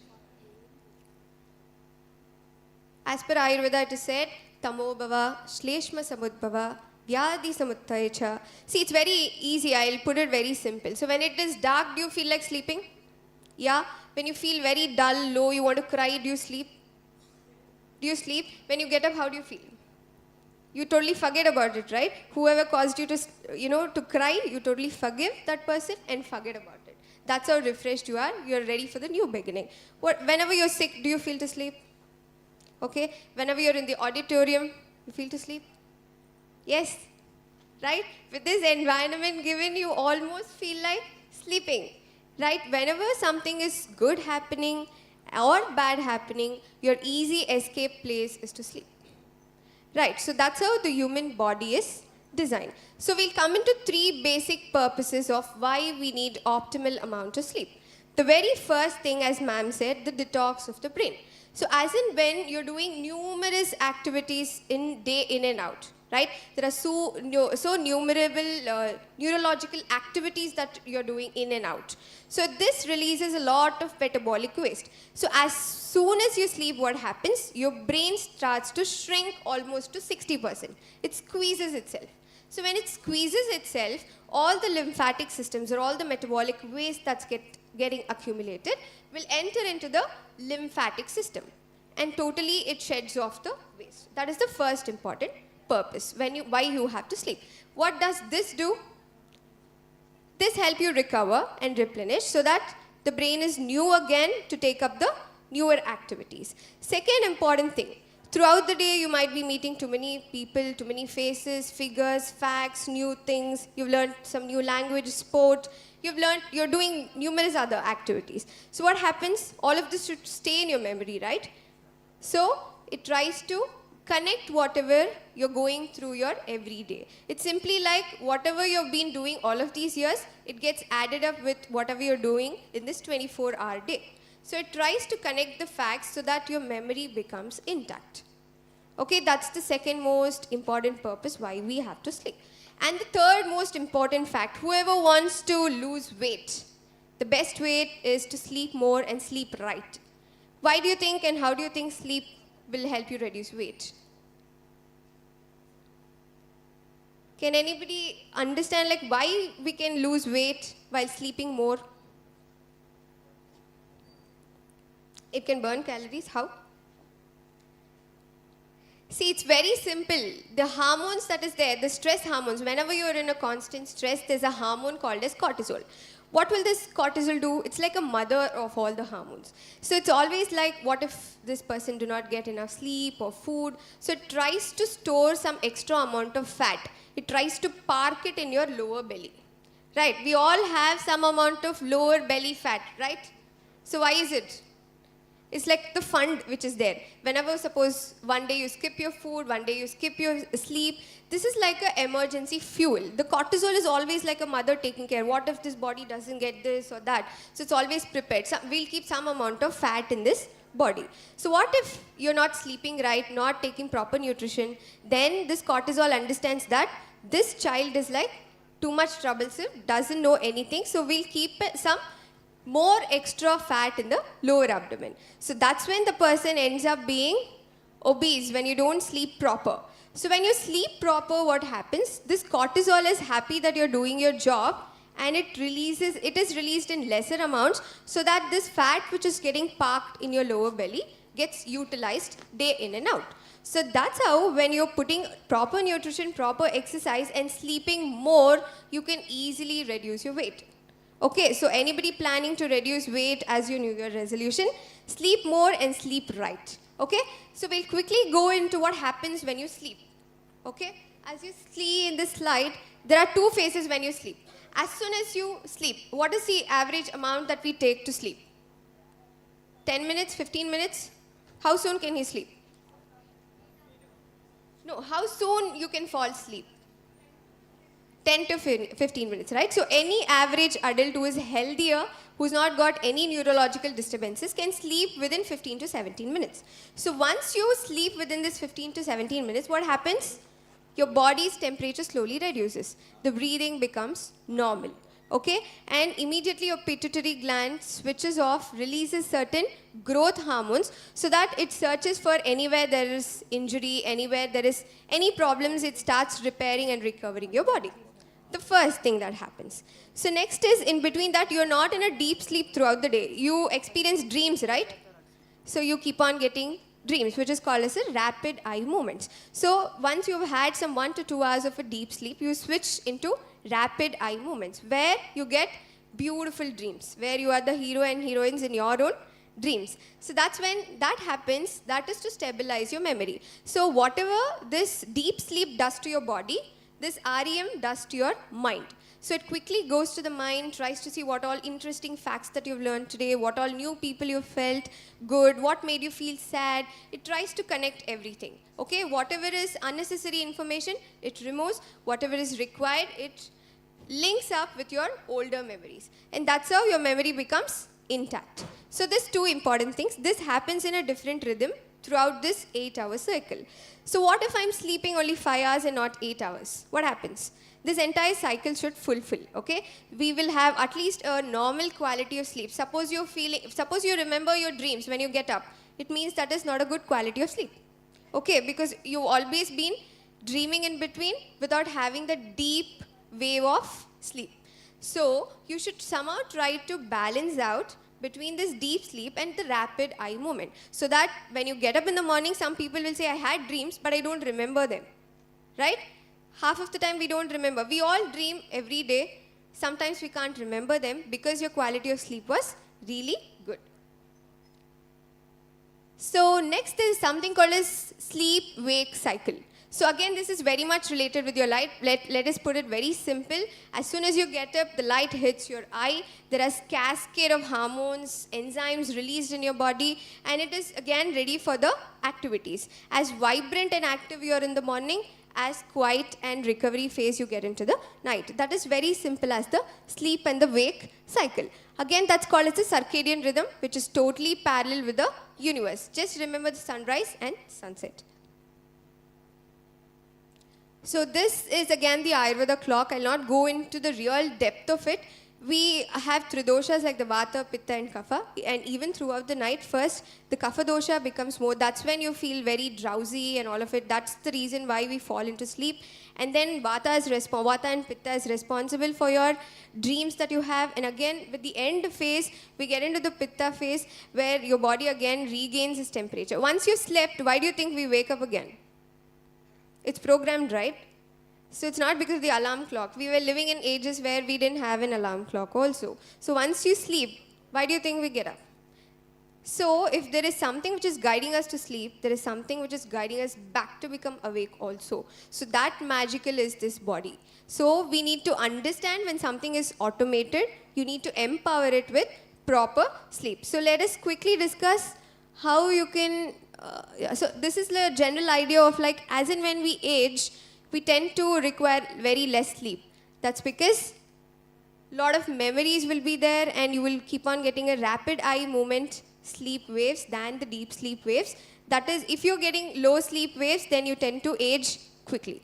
As per Ayurveda, it is said, Tamo bhava, Shleshma samudbhava, Vyadi samutthaya. See, it's very easy. I'll put it very simple. So when it is dark, do you feel like sleeping? Yeah? When you feel very dull, low, you want to cry, do you sleep? Do you sleep? When you get up, how do you feel? You totally forget about it, right? Whoever caused you to, to cry, you totally forgive that person and forget about it. That's how refreshed you are. You're ready for the new beginning. Whenever you're sick, do you feel to sleep? Okay, whenever you're in the auditorium, you feel to sleep? Yes, right? With this environment given, you almost feel like sleeping, right? Whenever something is good happening or bad happening, your easy escape place is to sleep, right? So that's how the human body is designed. So we'll come into three basic purposes of why we need optimal amount of sleep. The very first thing, as ma'am said, the detox of the brain. So as in when you're doing numerous activities in day in and out, right? There are so numerable neurological activities that you're doing in and out. So this releases a lot of metabolic waste. So as soon as you sleep, what happens? Your brain starts to shrink almost to 60%. It squeezes itself. So when it squeezes itself, all the lymphatic systems or all the metabolic waste that's getting accumulated will enter into the lymphatic system, and totally it sheds off the waste. That is the first important purpose why you have to sleep. What does this do? This helps you recover and replenish so that the brain is new again to take up the newer activities. Second important thing, throughout the day you might be meeting too many people, too many faces, figures, facts, new things. You've learned some new language, sport. You're doing numerous other activities. So what happens? All of this should stay in your memory, right? So it tries to connect whatever you're going through your everyday. It's simply like whatever you've been doing all of these years, it gets added up with whatever you're doing in this 24-hour day. So it tries to connect the facts so that your memory becomes intact. Okay, that's the second most important purpose why we have to sleep. And the third most important fact, whoever wants to lose weight, the best way is to sleep more and sleep right. Why do you think and how do you think sleep will help you reduce weight? Can anybody understand like why we can lose weight while sleeping more? It can burn calories. How? See, it's very simple. The hormones that is there, the stress hormones, whenever you're in a constant stress, there's a hormone called as cortisol. What will this cortisol do? It's like a mother of all the hormones. So it's always like, what if this person do not get enough sleep or food? So it tries to store some extra amount of fat. It tries to park it in your lower belly, right? We all have some amount of lower belly fat, right? So why is it? It's like the fund which is there. Whenever, suppose, one day you skip your food, one day you skip your sleep, this is like an emergency fuel. The cortisol is always like a mother taking care. What if this body doesn't get this or that? So it's always prepared. So we'll keep some amount of fat in this body. So what if you're not sleeping right, not taking proper nutrition? Then this cortisol understands that this child is like too much troublesome, doesn't know anything. So we'll keep some more extra fat in the lower abdomen. So that's when the person ends up being obese, when you don't sleep proper. So when you sleep proper, what happens? This cortisol is happy that you're doing your job, and it is released in lesser amounts so that this fat which is getting parked in your lower belly gets utilized day in and out. So that's how when you're putting proper nutrition, proper exercise and sleeping more, you can easily reduce your weight. Okay, so anybody planning to reduce weight as your New Year resolution, sleep more and sleep right. Okay, so we'll quickly go into what happens when you sleep. Okay, as you see in this slide, there are two phases when you sleep. As soon as you sleep, what is the average amount that we take to sleep? 10 minutes, 15 minutes? How soon can he sleep? No, how soon you can fall asleep? 10 to 15 minutes, right? So any average adult who is healthier, who's not got any neurological disturbances, can sleep within 15 to 17 minutes. So once you sleep within this 15 to 17 minutes, what happens? Your body's temperature slowly reduces. The breathing becomes normal. Okay, and immediately your pituitary gland switches off, releases certain growth hormones so that it searches for anywhere there is injury, anywhere there is any problems, it starts repairing and recovering your body. The first thing that happens. So next is, in between that, you're not in a deep sleep throughout the day. You experience dreams, right? So you keep on getting dreams, which is called as a rapid eye movements. So once you've had some 1 to 2 hours of a deep sleep, you switch into rapid eye movements, where you get beautiful dreams, where you are the hero and heroines in your own dreams. So that's when that happens. That is to stabilize your memory. So whatever this deep sleep does to your body, this REM does to your mind. So it quickly goes to the mind, tries to see what all interesting facts that you've learned today, what all new people you felt good, what made you feel sad. It tries to connect everything. Okay, whatever is unnecessary information, it removes. Whatever is required, it links up with your older memories. And that's how your memory becomes intact. So these two important things. This happens in a different rhythm throughout this 8-hour cycle. So what if I'm sleeping only 5 hours and not 8 hours? What happens? This entire cycle should fulfill, okay? We will have at least a normal quality of sleep. Suppose you remember your dreams when you get up. It means that is not a good quality of sleep. Okay, because you've always been dreaming in between without having the deep wave of sleep. So you should somehow try to balance out between this deep sleep and the rapid eye movement, so that when you get up in the morning, some people will say, I had dreams, but I don't remember them, right? Half of the time we don't remember. We all dream every day. Sometimes we can't remember them because your quality of sleep was really good. So next is something called as sleep-wake cycle. So again, this is very much related with your light. Let us put it very simple. As soon as you get up, the light hits your eye. There is cascade of hormones, enzymes released in your body, and it is again ready for the activities. As vibrant and active you are in the morning, as quiet and recovery phase you get into the night. That is very simple as the sleep and the wake cycle. Again, that's called as the circadian rhythm, which is totally parallel with the universe. Just remember the sunrise and sunset. So this is again the Ayurveda clock. I'll not go into the real depth of it. We have tridoshas like the Vata, Pitta and Kapha, and even throughout the night, first the Kapha dosha becomes more. That's when you feel very drowsy and all of it. That's the reason why we fall into sleep. And then Vata and Pitta is responsible for your dreams that you have. And again, with the end phase, we get into the Pitta phase where your body again regains its temperature. Once you slept, why do you think we wake up again? It's programmed, right? So it's not because of the alarm clock. We were living in ages where we didn't have an alarm clock also. So once you sleep, why do you think we get up? So if there is something which is guiding us to sleep, there is something which is guiding us back to become awake also. So that magical is this body. So we need to understand when something is automated, you need to empower it with proper sleep. So let us quickly discuss how you can, so this is the general idea of like, as in when we age, we tend to require very less sleep. That's because a lot of memories will be there and you will keep on getting a rapid eye movement sleep waves than the deep sleep waves. That is, if you're getting low sleep waves, then you tend to age quickly.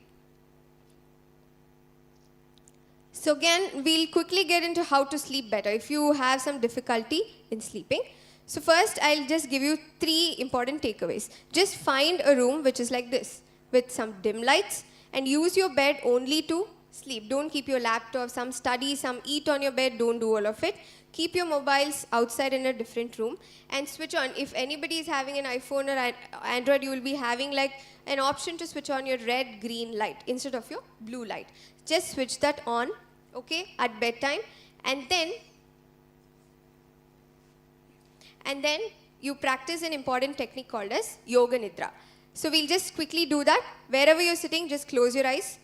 So again, we'll quickly get into how to sleep better if you have some difficulty in sleeping. So first, I'll just give you 3 important takeaways. Just find a room which is like this, with some dim lights, and use your bed only to sleep. Don't keep your laptop, some study, some eat on your bed, don't do all of it. Keep your mobiles outside in a different room and switch on. If anybody is having an iPhone or Android, you will be having like an option to switch on your red, green light instead of your blue light. Just switch that on, okay, at bedtime. And then you practice an important technique called as Yoga Nidra. So we'll just quickly do that. Wherever you're sitting, just close your eyes.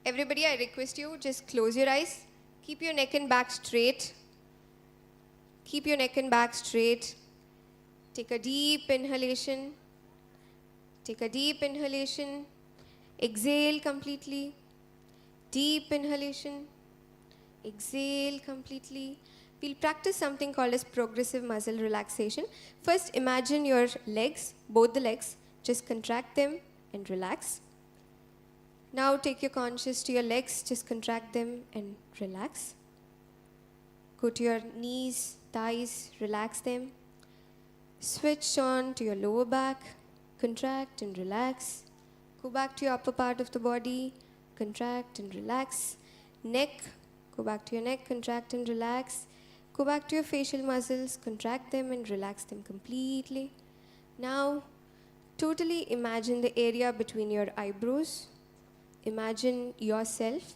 Everybody, I request you, just close your eyes. Keep your neck and back straight. Keep your neck and back straight. Take a deep inhalation. Take a deep inhalation. Exhale completely. Deep inhalation. Exhale completely. We'll practice something called as progressive muscle relaxation. First, imagine your legs, both the legs. Just contract them and relax. Now take your conscious to your legs. Just contract them and relax. Go to your knees, thighs, relax them. Switch on to your lower back. Contract and relax. Go back to your upper part of the body. Contract and relax. Neck. Go back to your neck. Contract and relax. Go back to your facial muscles. Contract them and relax them completely. Now, totally imagine the area between your eyebrows. Imagine yourself,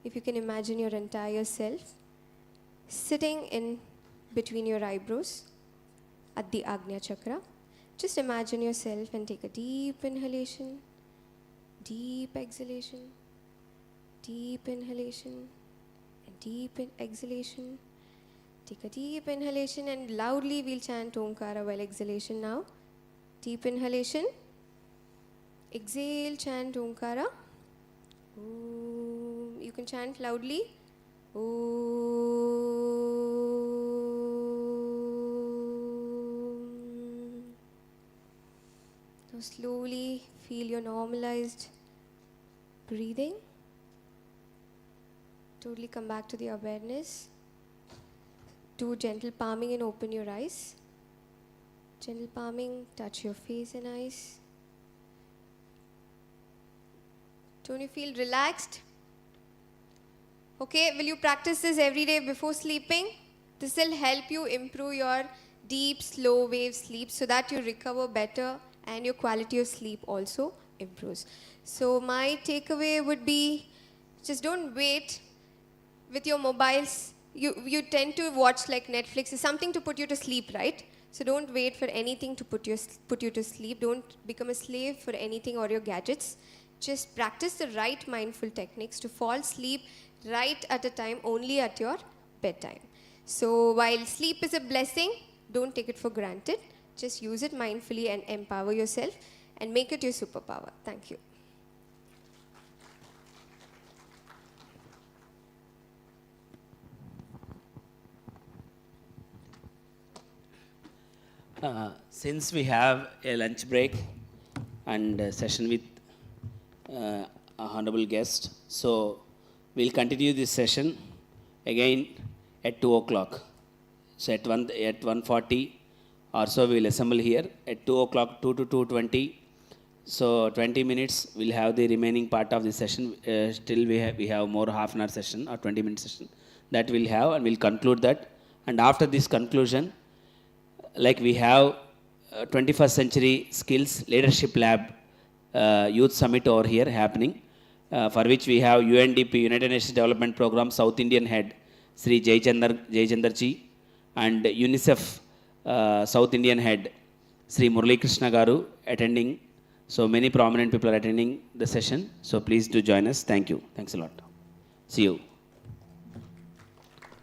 if you can imagine your entire self, sitting in between your eyebrows at the Agnya Chakra. Just imagine yourself and take a deep inhalation, deep exhalation, deep inhalation, and deep exhalation. Take a deep inhalation and loudly we'll chant Omkara while exhalation now. Deep inhalation. Exhale, chant Omkara. Om. You can chant loudly. Om. Now slowly feel your normalized breathing. Totally come back to the awareness. Do gentle palming and open your eyes. Gentle palming, touch your face and eyes. Don't you feel relaxed? Okay, will you practice this every day before sleeping? This will help you improve your deep, slow wave sleep so that you recover better and your quality of sleep also improves. So my takeaway would be, just don't wait with your mobiles. You tend to watch like Netflix. It's something to put you to sleep, right? So don't wait for anything to put you to sleep. Don't become a slave for anything or your gadgets. Just practice the right mindful techniques to fall asleep right at a time, only at your bedtime. So while sleep is a blessing, don't take it for granted. Just use it mindfully and empower yourself and make it your superpower. Thank you. Since we have a lunch break and a session with a honorable guest, so we'll continue this session again at 2 o'clock. So at 1:40 or so we'll assemble here at 2 o'clock, 2 to 2:20. So 20 minutes we'll have the remaining part of the session. Still we have more half an hour session or 20-minute session that we'll have, and we'll conclude that. And after this conclusion, like we have 21st Century Skills Leadership Lab Youth Summit over here happening, for which we have UNDP, United Nations Development Program, South Indian Head, Sri Jaychandar Ji, and UNICEF South Indian Head, Sri Murali Krishna Garu attending. So many prominent people are attending the session. So please do join us. Thank you. Thanks a lot. See you.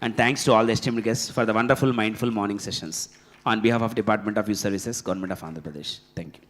And thanks to all the esteemed guests for the wonderful mindful morning sessions. On behalf of Department of Youth Services, Government of Andhra Pradesh. Thank you.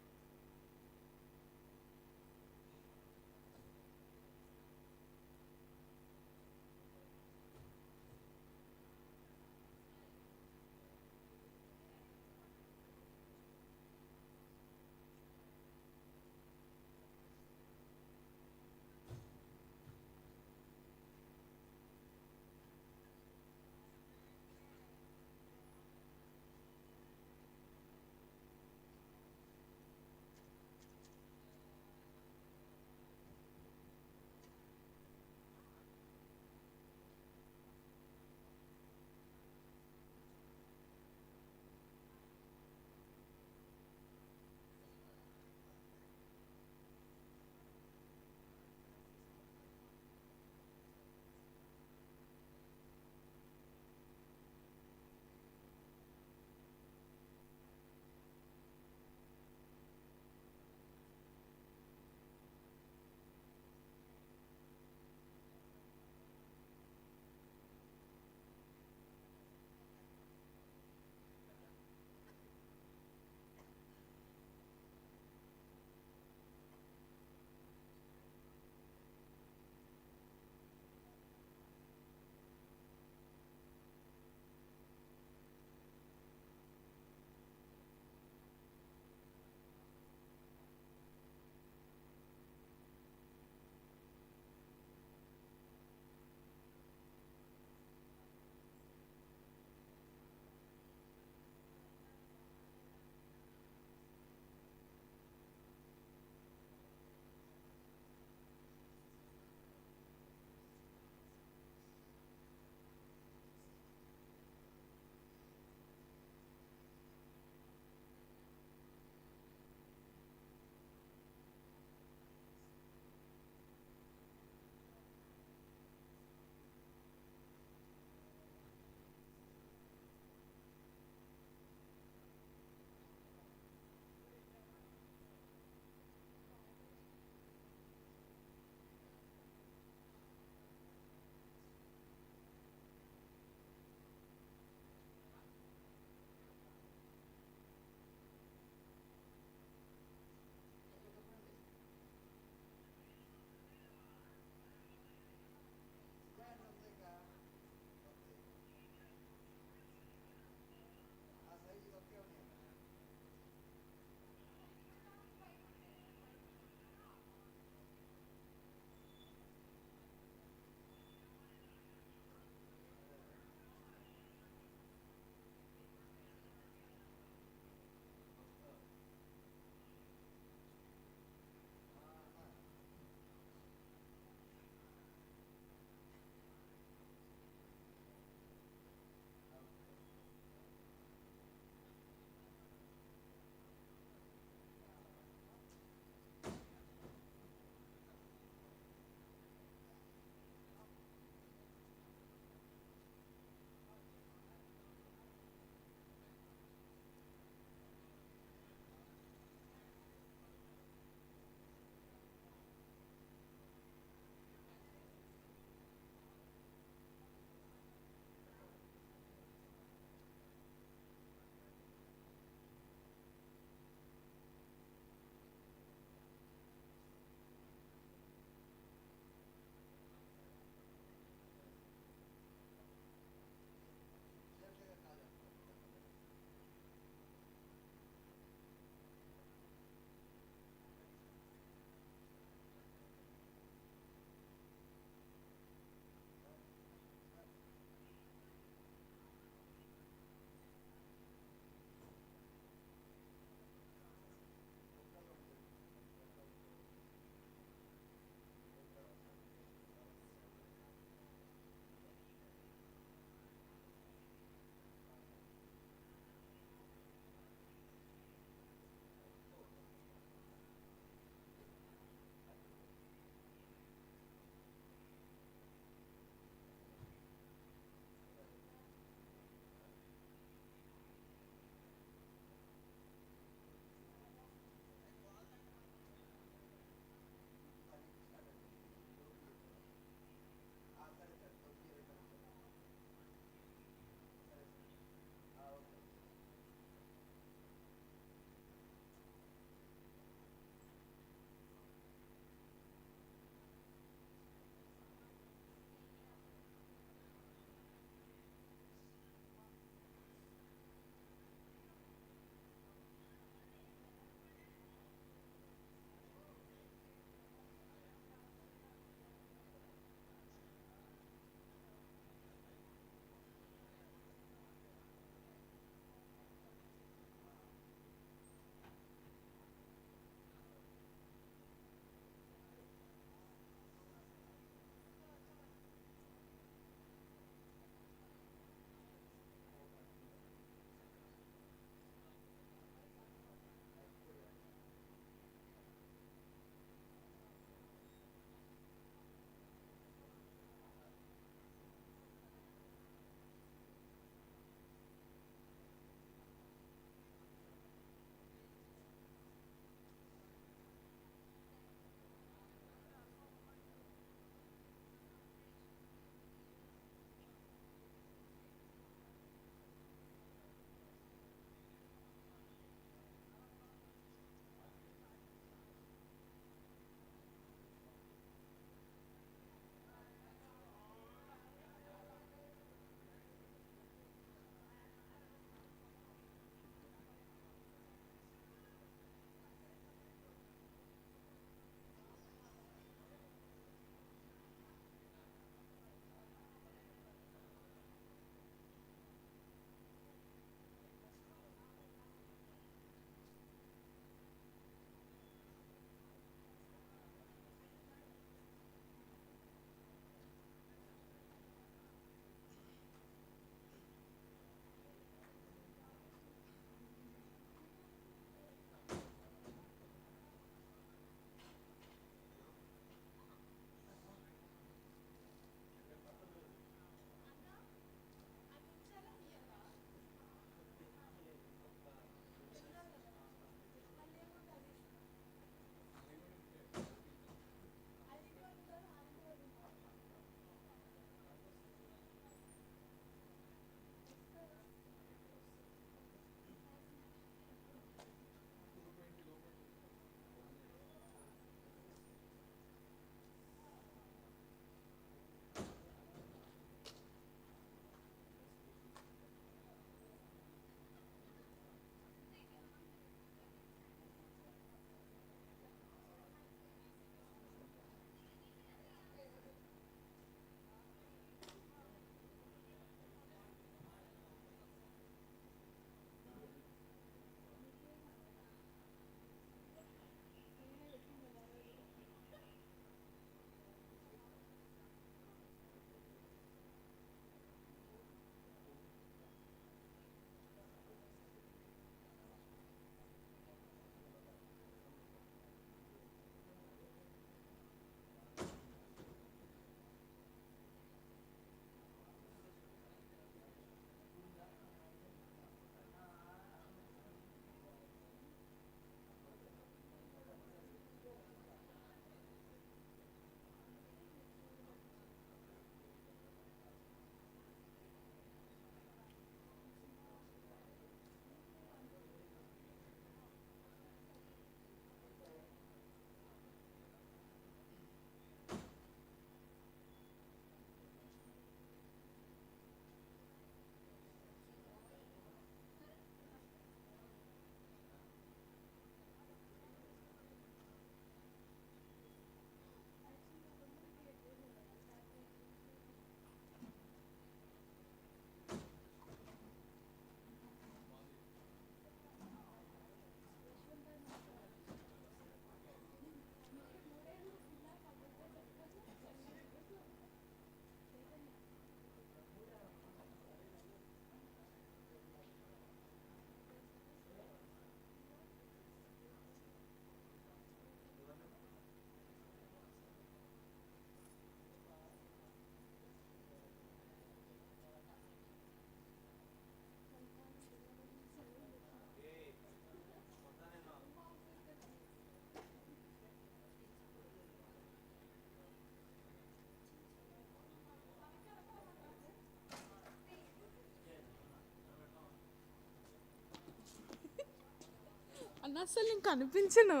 అసలు నేను కనిపించను.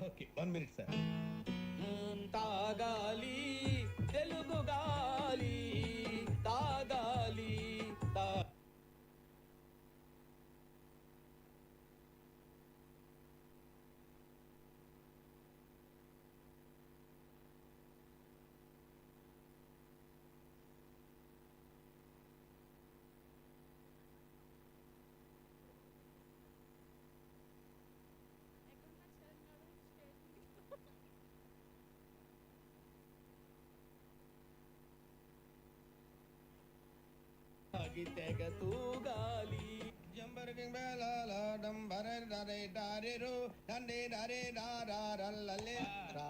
Okay, 1 minute, sir. తాగాలి తెలుగు గాలి తాగాలి తెగ తూగాలి జంబరకింగ్ బేలాల డంబర డరే డారెరు డండే డరే డారల్లలే రా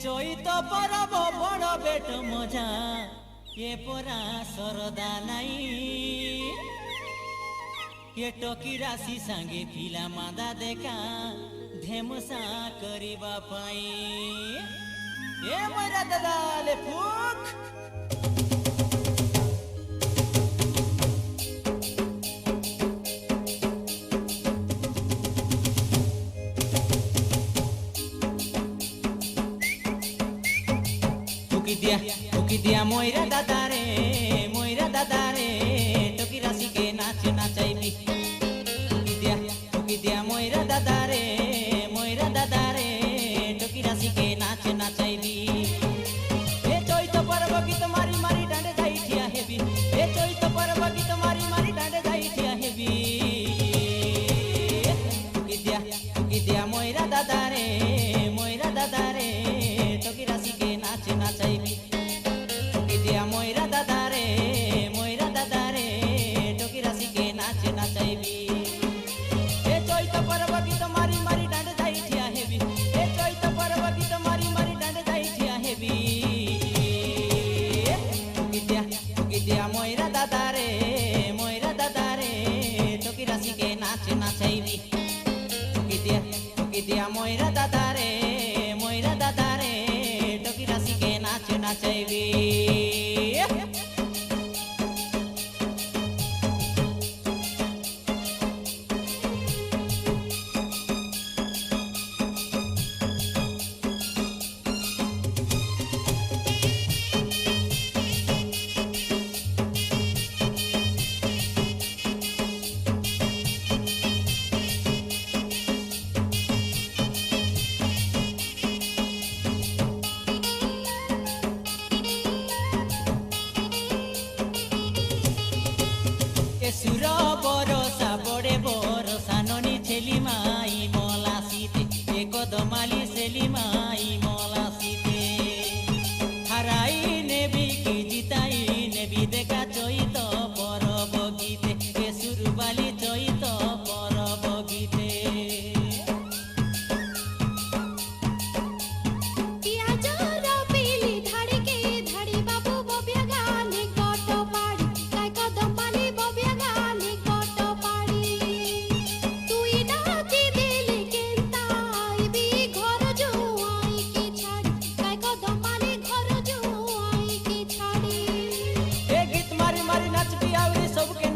চৈত পরব বড় bet মজা এ পরা সরদা নাই এ টকি রাশি সাঙ্গে পিলা মাদা দেখা ঢেমসা করিবা পাই এ ময়রা দাদালে ফুক টকি দিয়া ময়রা দাদারে টকি রাশিকে নাচ নাচাইবি টকি দিয়া ময়রা দাদারে টকি রাশিকে নাচ নাচাইবি এ চৈত পর্ব গীত মারি মারি ডাঁডে যাই ঠিয়া হেবি এ চৈত পর্ব গীত মারি মারি ডাঁডে যাই ঠিয়া হেবি টকি দিয়া ময়রা দাদারে টকি রাশিকে নাচ নাচাইবি ময়রা দাদারে টকি রাশিকে নাচ নাচাইবি এ চৈত পর্ব গীত মারি মারি ডাঁডে যাই ঠিয়া হেবি এ চৈত পর্ব গীত মারি মারি ডাঁডে যাই ঠিয়া হেবি টকি দিয়া ময়রা দাদারে টকি রাশিকে নাচ নাচাইবি টকি দিয়া ময়রা দাদারে টকি রাশিকে নাচ নাচাইবি সুর বরসা বড়ে বরসা ননি ছেলি মাই মলাসিতে এ কদমালি ছেলি মাই মলাসিতে হারাই নেবি কি জিতাই নেবি দেখা চৈত পরব গীতে এ সুরবালি চৈত পরব গীতে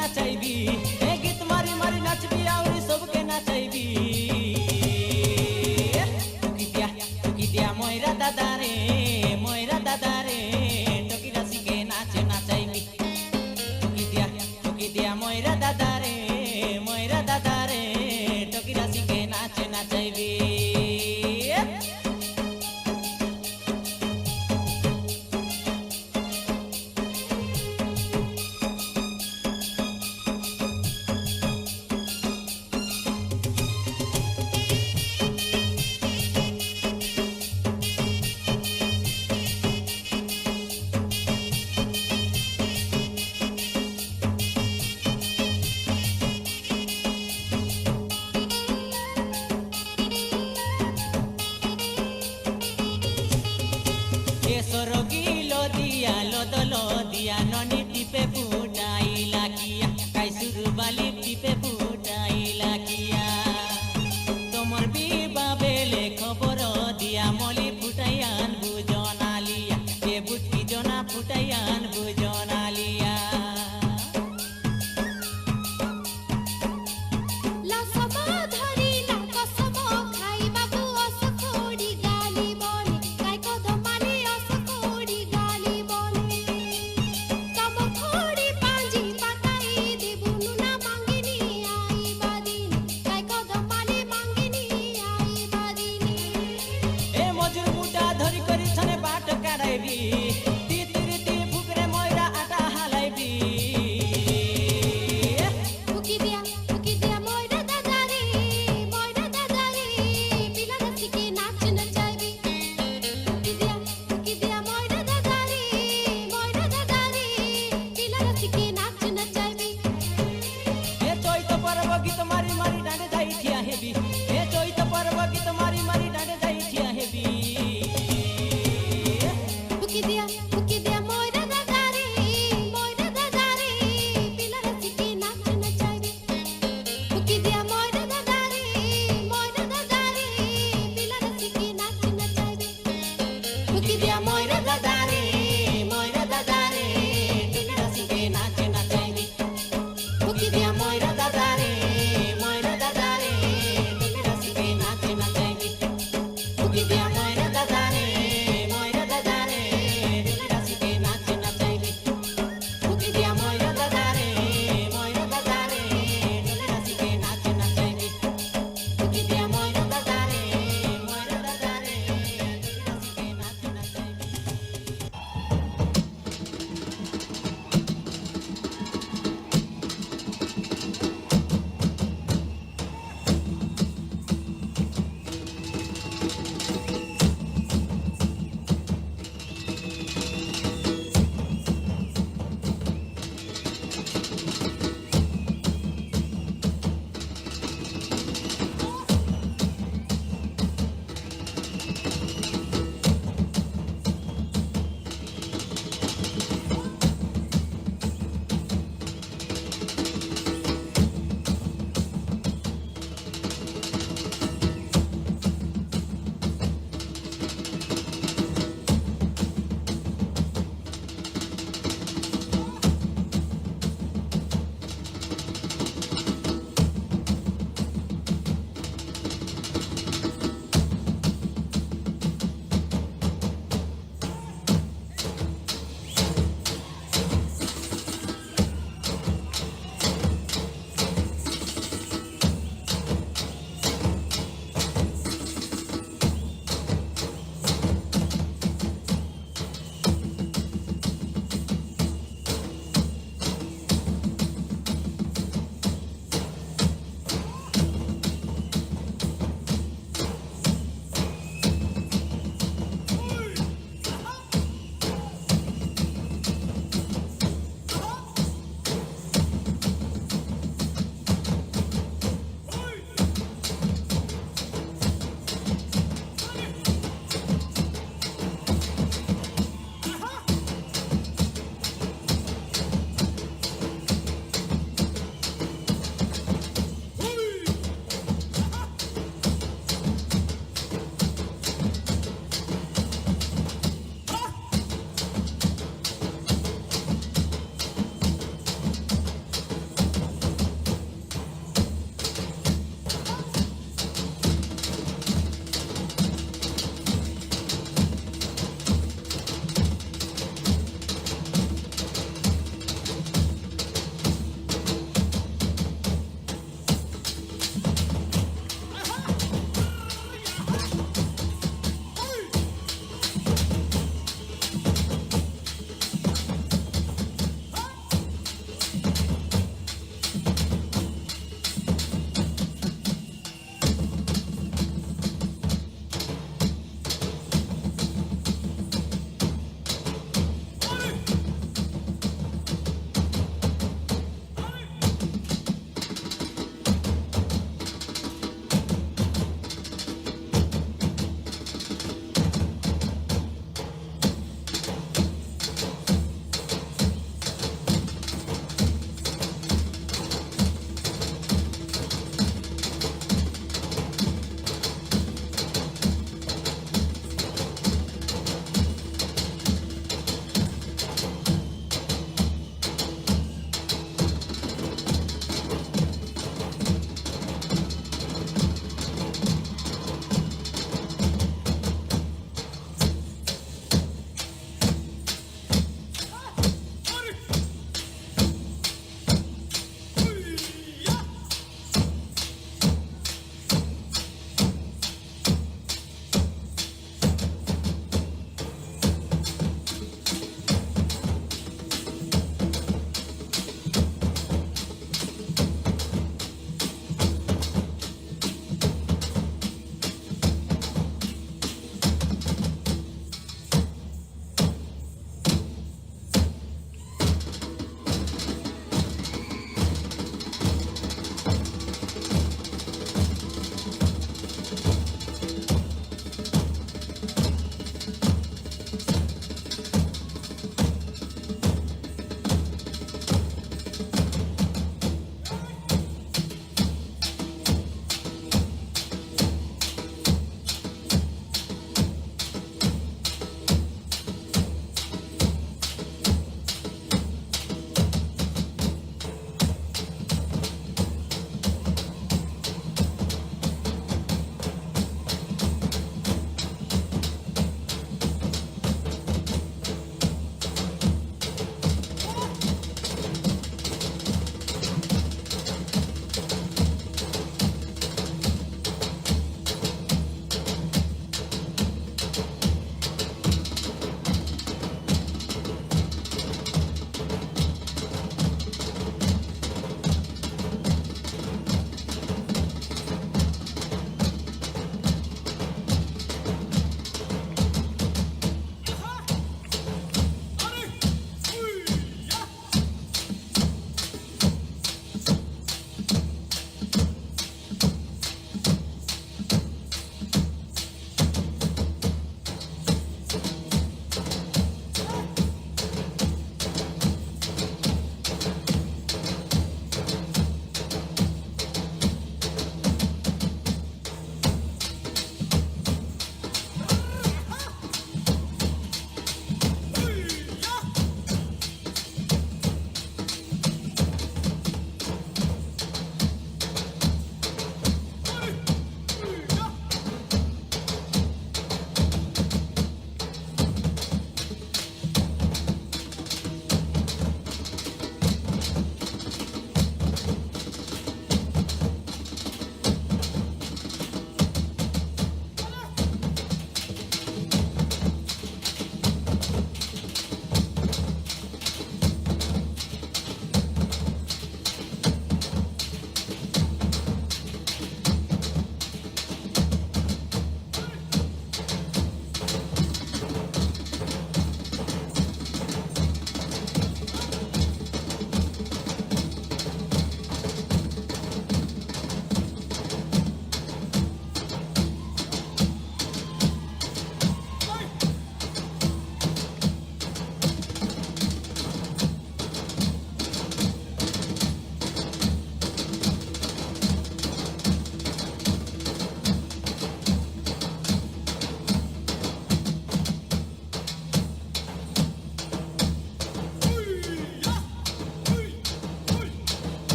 নাচাইবি এ গীত মারি মারি নাচবি আউরি সবকে নাচাইবি টকি দিয়া ময়রা দাদারে টকি রাশিকে নাচ নাচাইবি টকি দিয়া ময়রা দাদারে টকি রাশিকে নাচ নাচাইবি দিয়া ননি টিপে ফুটাইলা কিয়া কাইসুর বালি টিপে ফুটাইলা কিয়া তোমার বিবা বেলে খবর দিয়া মলি ফুটাইয়ান বুজনালিয়া এ বুটকি জনা ফুটাইয়ান বুজ